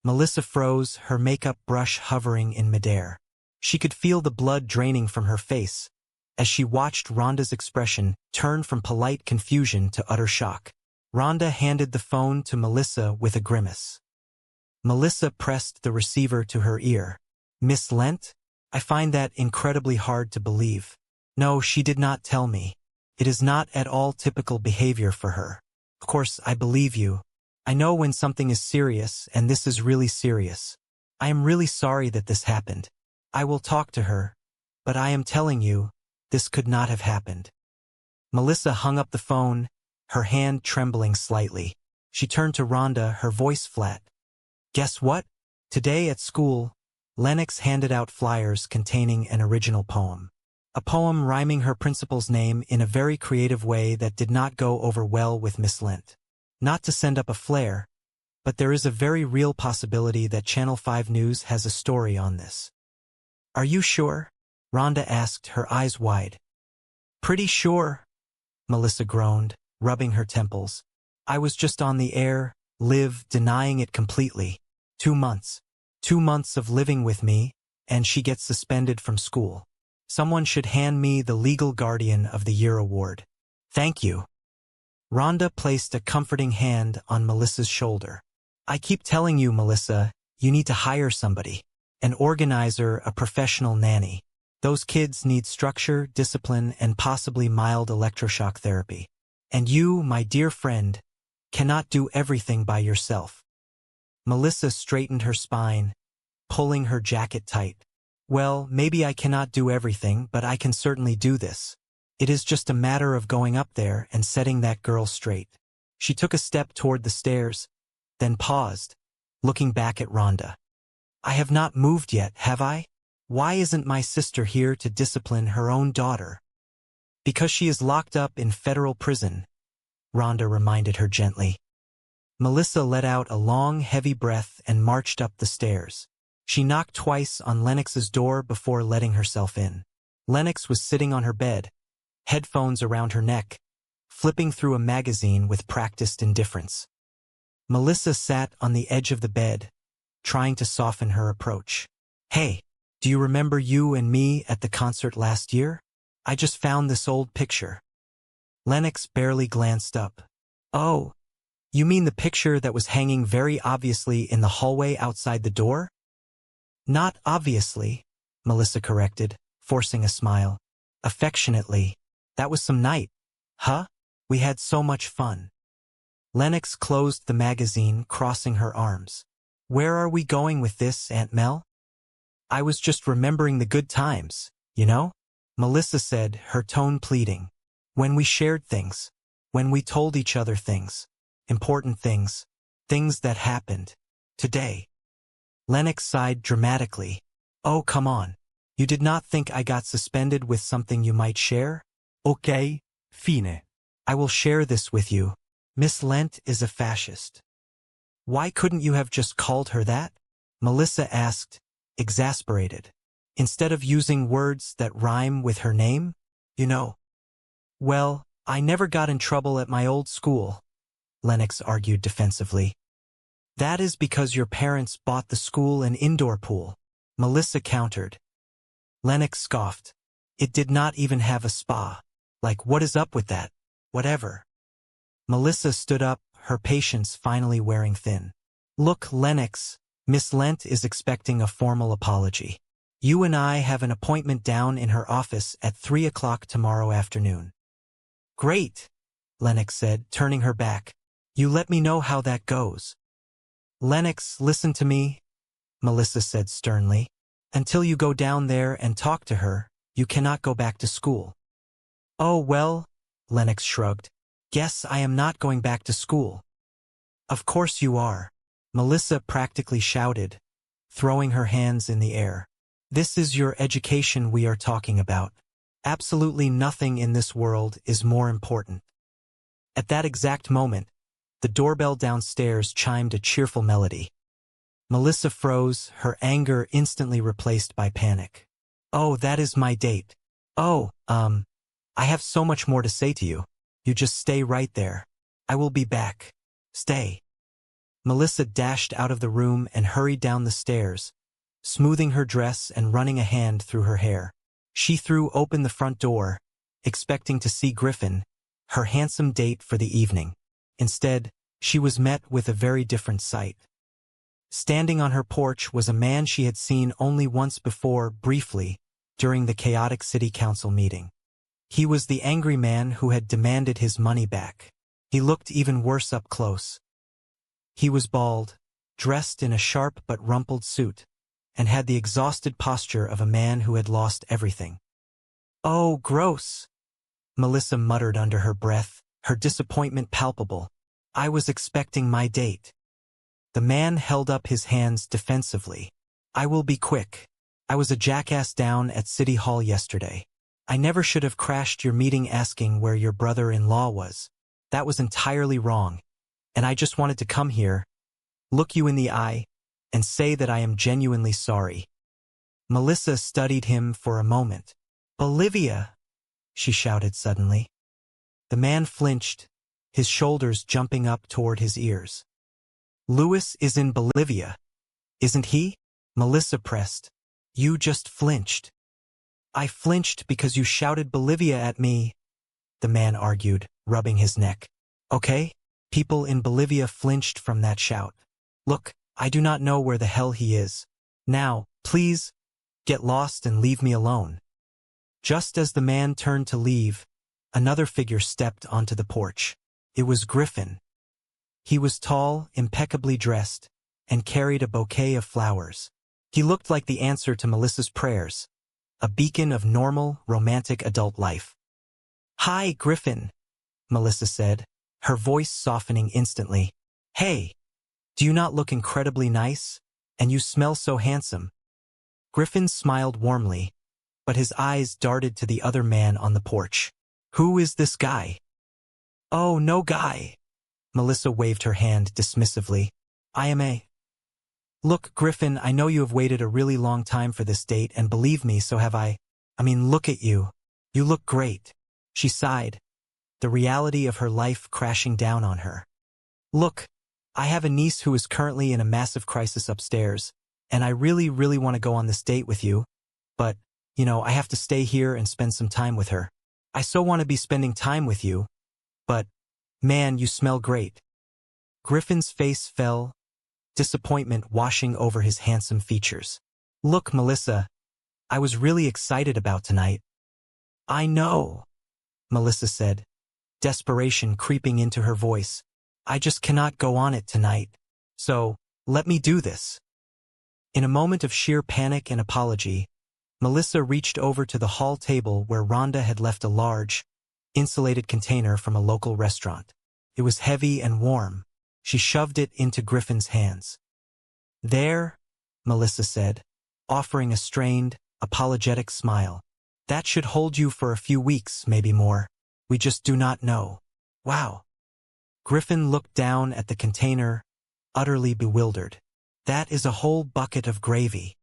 Melissa froze, her makeup brush hovering in midair. She could feel the blood draining from her face as she watched Rhonda's expression turn from polite confusion to utter shock. Rhonda handed the phone to Melissa with a grimace. Melissa pressed the receiver to her ear. Miss Lent? I find that incredibly hard to believe. No, she did not tell me. It is not at all typical behavior for her. Of course, I believe you. I know when something is serious, and this is really serious. I am really sorry that this happened. I will talk to her, but I am telling you, this could not have happened. Melissa hung up the phone, her hand trembling slightly. She turned to Rhonda, her voice flat. Guess what? Today at school, Lennox handed out flyers containing an original poem. A poem rhyming her principal's name in a very creative way that did not go over well with Miss Lent. Not to send up a flare, but there is a very real possibility that Channel 5 News has a story on this. Are you sure? Rhonda asked, her eyes wide. Pretty sure, Melissa groaned, rubbing her temples. I was just on the air, denying it completely. 2 months. 2 months of living with me, and she gets suspended from school. Someone should hand me the Legal Guardian of the Year award. Thank you. Rhonda placed a comforting hand on Melissa's shoulder. I keep telling you, Melissa, you need to hire somebody. An organizer, a professional nanny. Those kids need structure, discipline, and possibly mild electroshock therapy. And you, my dear friend, cannot do everything by yourself. Melissa straightened her spine, pulling her jacket tight. Well, maybe I cannot do everything, but I can certainly do this. It is just a matter of going up there and setting that girl straight. She took a step toward the stairs, then paused, looking back at Rhonda. I have not moved yet, have I? Why isn't my sister here to discipline her own daughter? Because she is locked up in federal prison, Rhonda reminded her gently. Melissa let out a long, heavy breath and marched up the stairs. She knocked twice on Lennox's door before letting herself in. Lennox was sitting on her bed, headphones around her neck, flipping through a magazine with practiced indifference. Melissa sat on the edge of the bed, trying to soften her approach. Hey, do you remember you and me at the concert last year? I just found this old picture. Lennox barely glanced up. Oh, you mean the picture that was hanging very obviously in the hallway outside the door? Not obviously, Melissa corrected, forcing a smile. Affectionately. That was some night. Huh? We had so much fun. Lennox closed the magazine, crossing her arms. Where are we going with this, Aunt Mel? I was just remembering the good times, you know? Melissa said, her tone pleading. When we shared things. When we told each other things. Important things. Things that happened. Today. Lennox sighed dramatically. Oh, come on. You did not think I got suspended with something you might share? Okay, fine. I will share this with you. Miss Lent is a fascist. Why couldn't you have just called her that? Melissa asked, exasperated. Instead of using words that rhyme with her name, you know. Well, I never got in trouble at my old school, Lennox argued defensively. That is because your parents bought the school an indoor pool, Melissa countered. Lennox scoffed. It did not even have a spa. Like, what is up with that? Whatever. Melissa stood up, her patience finally wearing thin. Look, Lennox, Miss Lent is expecting a formal apology. You and I have an appointment down in her office at 3 o'clock tomorrow afternoon. Great, Lennox said, turning her back. You let me know how that goes. Lennox, listen to me, Melissa said sternly. Until you go down there and talk to her, you cannot go back to school. Oh, well, Lennox shrugged. Guess I am not going back to school. Of course you are, Melissa practically shouted, throwing her hands in the air. This is your education we are talking about. Absolutely nothing in this world is more important. At that exact moment, the doorbell downstairs chimed a cheerful melody. Melissa froze, her anger instantly replaced by panic. Oh, that is my date. Oh, I have so much more to say to you. You just stay right there. I will be back. Stay. Melissa dashed out of the room and hurried down the stairs, smoothing her dress and running a hand through her hair. She threw open the front door, expecting to see Griffin, her handsome date for the evening. Instead, she was met with a very different sight. Standing on her porch was a man she had seen only once before, briefly, during the chaotic city council meeting. He was the angry man who had demanded his money back. He looked even worse up close. He was bald, dressed in a sharp but rumpled suit, and had the exhausted posture of a man who had lost everything. "Oh, gross," Melissa muttered under her breath, her disappointment palpable. "I was expecting my date." The man held up his hands defensively. "I will be quick. I was a jackass down at City Hall yesterday. I never should have crashed your meeting asking where your brother-in-law was. That was entirely wrong. And I just wanted to come here, look you in the eye, and say that I am genuinely sorry." Melissa studied him for a moment. "Bolivia," she shouted suddenly. The man flinched, his shoulders jumping up toward his ears. "Louis is in Bolivia, isn't he?" Melissa pressed. "You just flinched." "I flinched because you shouted Bolivia at me," the man argued, rubbing his neck. "Okay, people in Bolivia flinched from that shout. Look, I do not know where the hell he is. Now, please, get lost and leave me alone." Just as the man turned to leave, another figure stepped onto the porch. It was Griffin. He was tall, impeccably dressed, and carried a bouquet of flowers. He looked like the answer to Melissa's prayers, a beacon of normal, romantic adult life. "Hi, Griffin," Melissa said, her voice softening instantly. "Hey, do you not look incredibly nice? And you smell so handsome." Griffin smiled warmly, but his eyes darted to the other man on the porch. "Who is this guy?" "Oh, no guy." Melissa waved her hand dismissively. "I am a—" "Look, Griffin, I know you have waited a really long time for this date, and believe me, so have I. I mean, look at you. You look great." She sighed, the reality of her life crashing down on her. "Look, I have a niece who is currently in a massive crisis upstairs, and I really, really want to go on this date with you, but, I have to stay here and spend some time with her. I so want to be spending time with you, but, man, you smell great." Griffin's face fell, disappointment washing over his handsome features. "Look, Melissa, I was really excited about tonight." "I know," Melissa said, desperation creeping into her voice. "I just cannot go on it tonight. So, let me do this." In a moment of sheer panic and apology, Melissa reached over to the hall table where Rhonda had left a large, insulated container from a local restaurant. It was heavy and warm. She shoved it into Griffin's hands. "There," Melissa said, offering a strained, apologetic smile. "That should hold you for a few weeks, maybe more. We just do not know." "Wow." Griffin looked down at the container, utterly bewildered. "That is a whole bucket of gravy."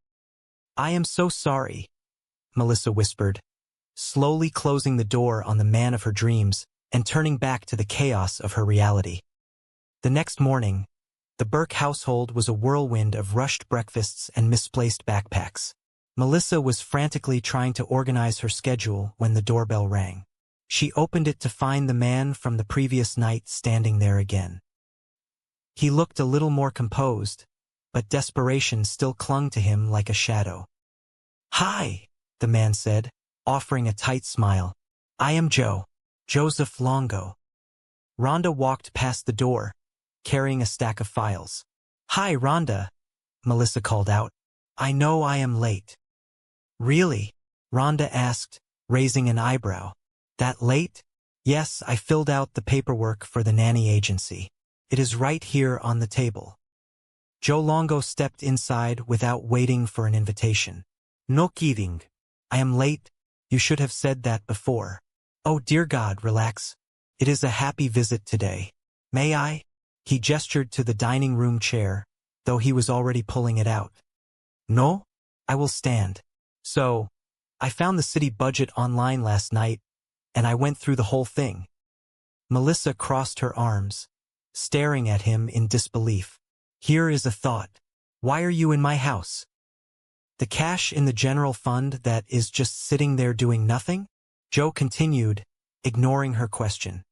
"I am so sorry," Melissa whispered, slowly closing the door on the man of her dreams and turning back to the chaos of her reality. The next morning, the Burke household was a whirlwind of rushed breakfasts and misplaced backpacks. Melissa was frantically trying to organize her schedule when the doorbell rang. She opened it to find the man from the previous night standing there again. He looked a little more composed, but desperation still clung to him like a shadow. "Hi," the man said, offering a tight smile. "I am Joseph Longo." Rhonda walked past the door, carrying a stack of files. "Hi, Rhonda," Melissa called out. "I know I am late." "Really?" Rhonda asked, raising an eyebrow. "That late?" "Yes, I filled out the paperwork for the nanny agency. It is right here on the table." Joe Longo stepped inside without waiting for an invitation. "No kidding. I am late. You should have said that before." "Oh, dear God, relax. It is a happy visit today. May I?" He gestured to the dining room chair, though he was already pulling it out. "No? I will stand." "So, I found the city budget online last night, and I went through the whole thing." Melissa crossed her arms, staring at him in disbelief. "Here is a thought. Why are you in my house?" "The cash in the general fund that is just sitting there doing nothing?" Joe continued, ignoring her question.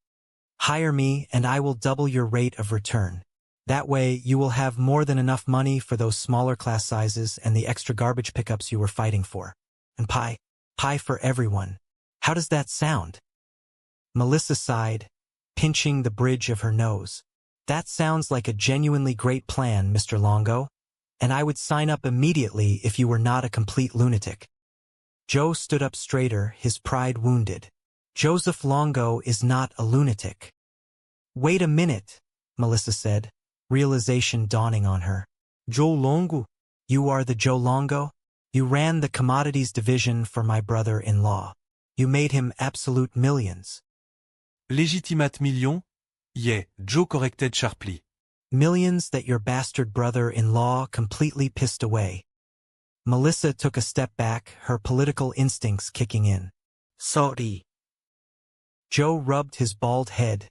"Hire me and I will double your rate of return. That way you will have more than enough money for those smaller class sizes and the extra garbage pickups you were fighting for. And pie for everyone. How does that sound? Melissa sighed, pinching the bridge of her nose. That sounds like a genuinely great plan, Mr. Longo, and I would sign up immediately if you were not a complete lunatic. Joe stood up straighter, his pride wounded. Joseph Longo is not a lunatic. Wait a minute, Melissa said, realization dawning on her. Joe Longo? You are the Joe Longo? You ran the commodities division for my brother-in-law. You made him absolute millions. Légitimat million? Yeah, Joe corrected sharply. Millions that your bastard brother-in-law completely pissed away. Melissa took a step back, her political instincts kicking in. Sorry. Joe rubbed his bald head,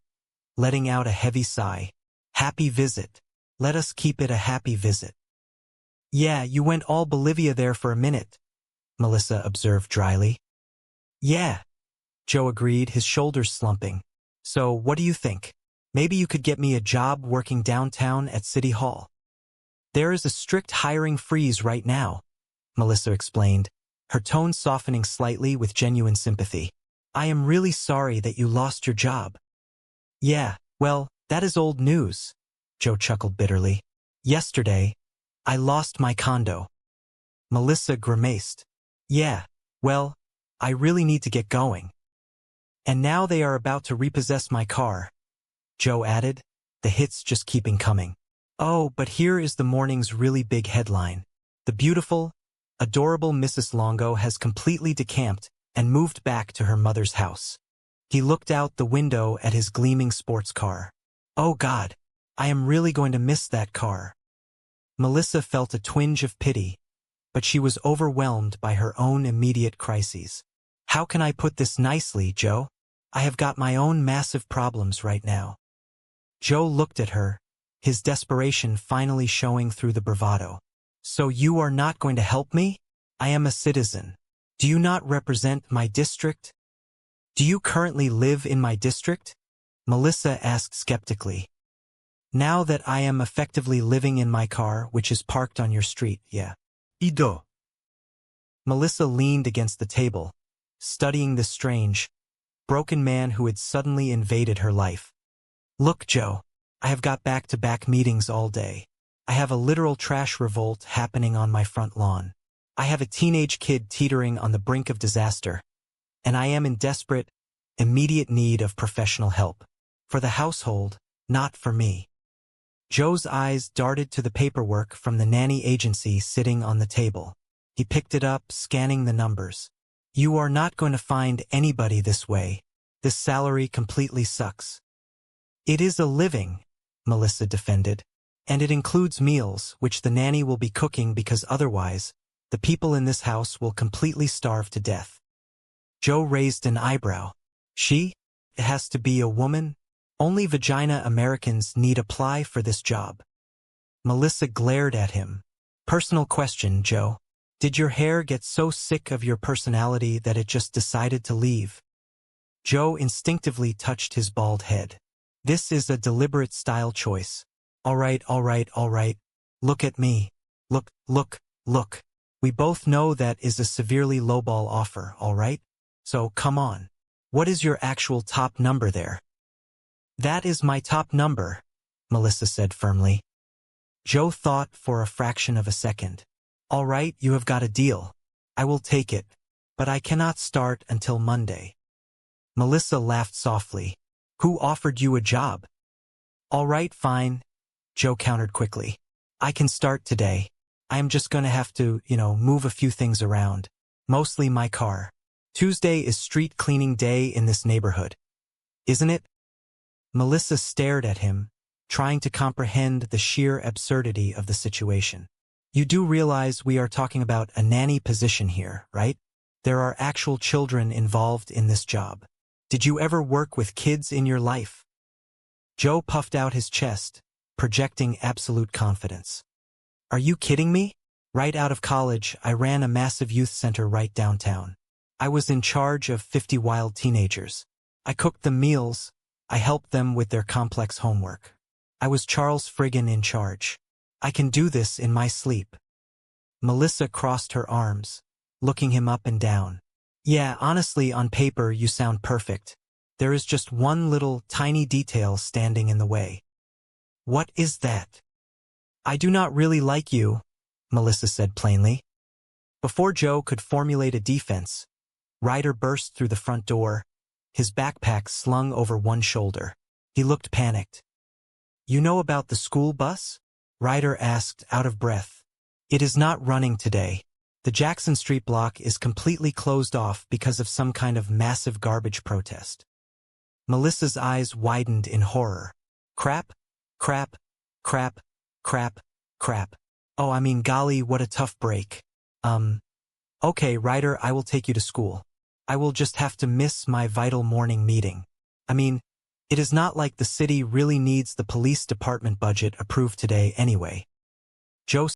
letting out a heavy sigh. Happy visit. Let us keep it a happy visit. Yeah, you went all Bolivia there for a minute, Melissa observed dryly. Yeah, Joe agreed, his shoulders slumping. So, what do you think? Maybe you could get me a job working downtown at City Hall. There is a strict hiring freeze right now, Melissa explained, her tone softening slightly with genuine sympathy. I am really sorry that you lost your job. Yeah, well, that is old news, Joe chuckled bitterly. Yesterday, I lost my condo. Melissa grimaced. Yeah, well, I really need to get going. And now they are about to repossess my car, Joe added, the hits just keeping coming. Oh, but here is the morning's really big headline. The beautiful, adorable Mrs. Longo has completely decamped and moved back to her mother's house. He looked out the window at his gleaming sports car. Oh God, I am really going to miss that car. Melissa felt a twinge of pity, but she was overwhelmed by her own immediate crises. How can I put this nicely, Joe? I have got my own massive problems right now. Joe looked at her, his desperation finally showing through the bravado. So you are not going to help me? I am a citizen. Do you not represent my district? Do you currently live in my district? Melissa asked skeptically. Now that I am effectively living in my car, which is parked on your street, yeah. Ido. Melissa leaned against the table, studying the strange, broken man who had suddenly invaded her life. Look, Joe, I have got back-to-back meetings all day. I have a literal trash revolt happening on my front lawn. I have a teenage kid teetering on the brink of disaster, and I am in desperate, immediate need of professional help. For the household, not for me. Joe's eyes darted to the paperwork from the nanny agency sitting on the table. He picked it up, scanning the numbers. You are not going to find anybody this way. This salary completely sucks. It is a living, Melissa defended, and it includes meals, which the nanny will be cooking because otherwise, the people in this house will completely starve to death. Joe raised an eyebrow. She? It has to be a woman? Only vagina Americans need apply for this job. Melissa glared at him. Personal question, Joe. Did your hair get so sick of your personality that it just decided to leave? Joe instinctively touched his bald head. This is a deliberate style choice. All right. Look at me. Look. We both know that is a severely lowball offer, all right? So come on. What is your actual top number there? That is my top number, Melissa said firmly. Joe thought for a fraction of a second. All right, you have got a deal. I will take it, but I cannot start until Monday. Melissa laughed softly. Who offered you a job? All right, fine, Joe countered quickly. I can start today. I am just going to have to, move a few things around. Mostly my car. Tuesday is street cleaning day in this neighborhood. Isn't it? Melissa stared at him, trying to comprehend the sheer absurdity of the situation. You do realize we are talking about a nanny position here, right? There are actual children involved in this job. Did you ever work with kids in your life? Joe puffed out his chest, projecting absolute confidence. Are you kidding me? Right out of college, I ran a massive youth center right downtown. I was in charge of 50 wild teenagers. I cooked them meals. I helped them with their complex homework. I was Charles Friggin in charge. I can do this in my sleep. Melissa crossed her arms, looking him up and down. Yeah, honestly, on paper, you sound perfect. There is just one little, tiny detail standing in the way. What is that? I do not really like you, Melissa said plainly. Before Joe could formulate a defense, Ryder burst through the front door, his backpack slung over one shoulder. He looked panicked. You know about the school bus? Ryder asked, out of breath. It is not running today. The Jackson Street block is completely closed off because of some kind of massive garbage protest. Melissa's eyes widened in horror. Crap, crap, crap, crap, crap. Oh, I mean, golly, what a tough break. Okay, Ryder, I will take you to school. I will just have to miss my vital morning meeting. I mean, it is not like the city really needs the police department budget approved today anyway. Joe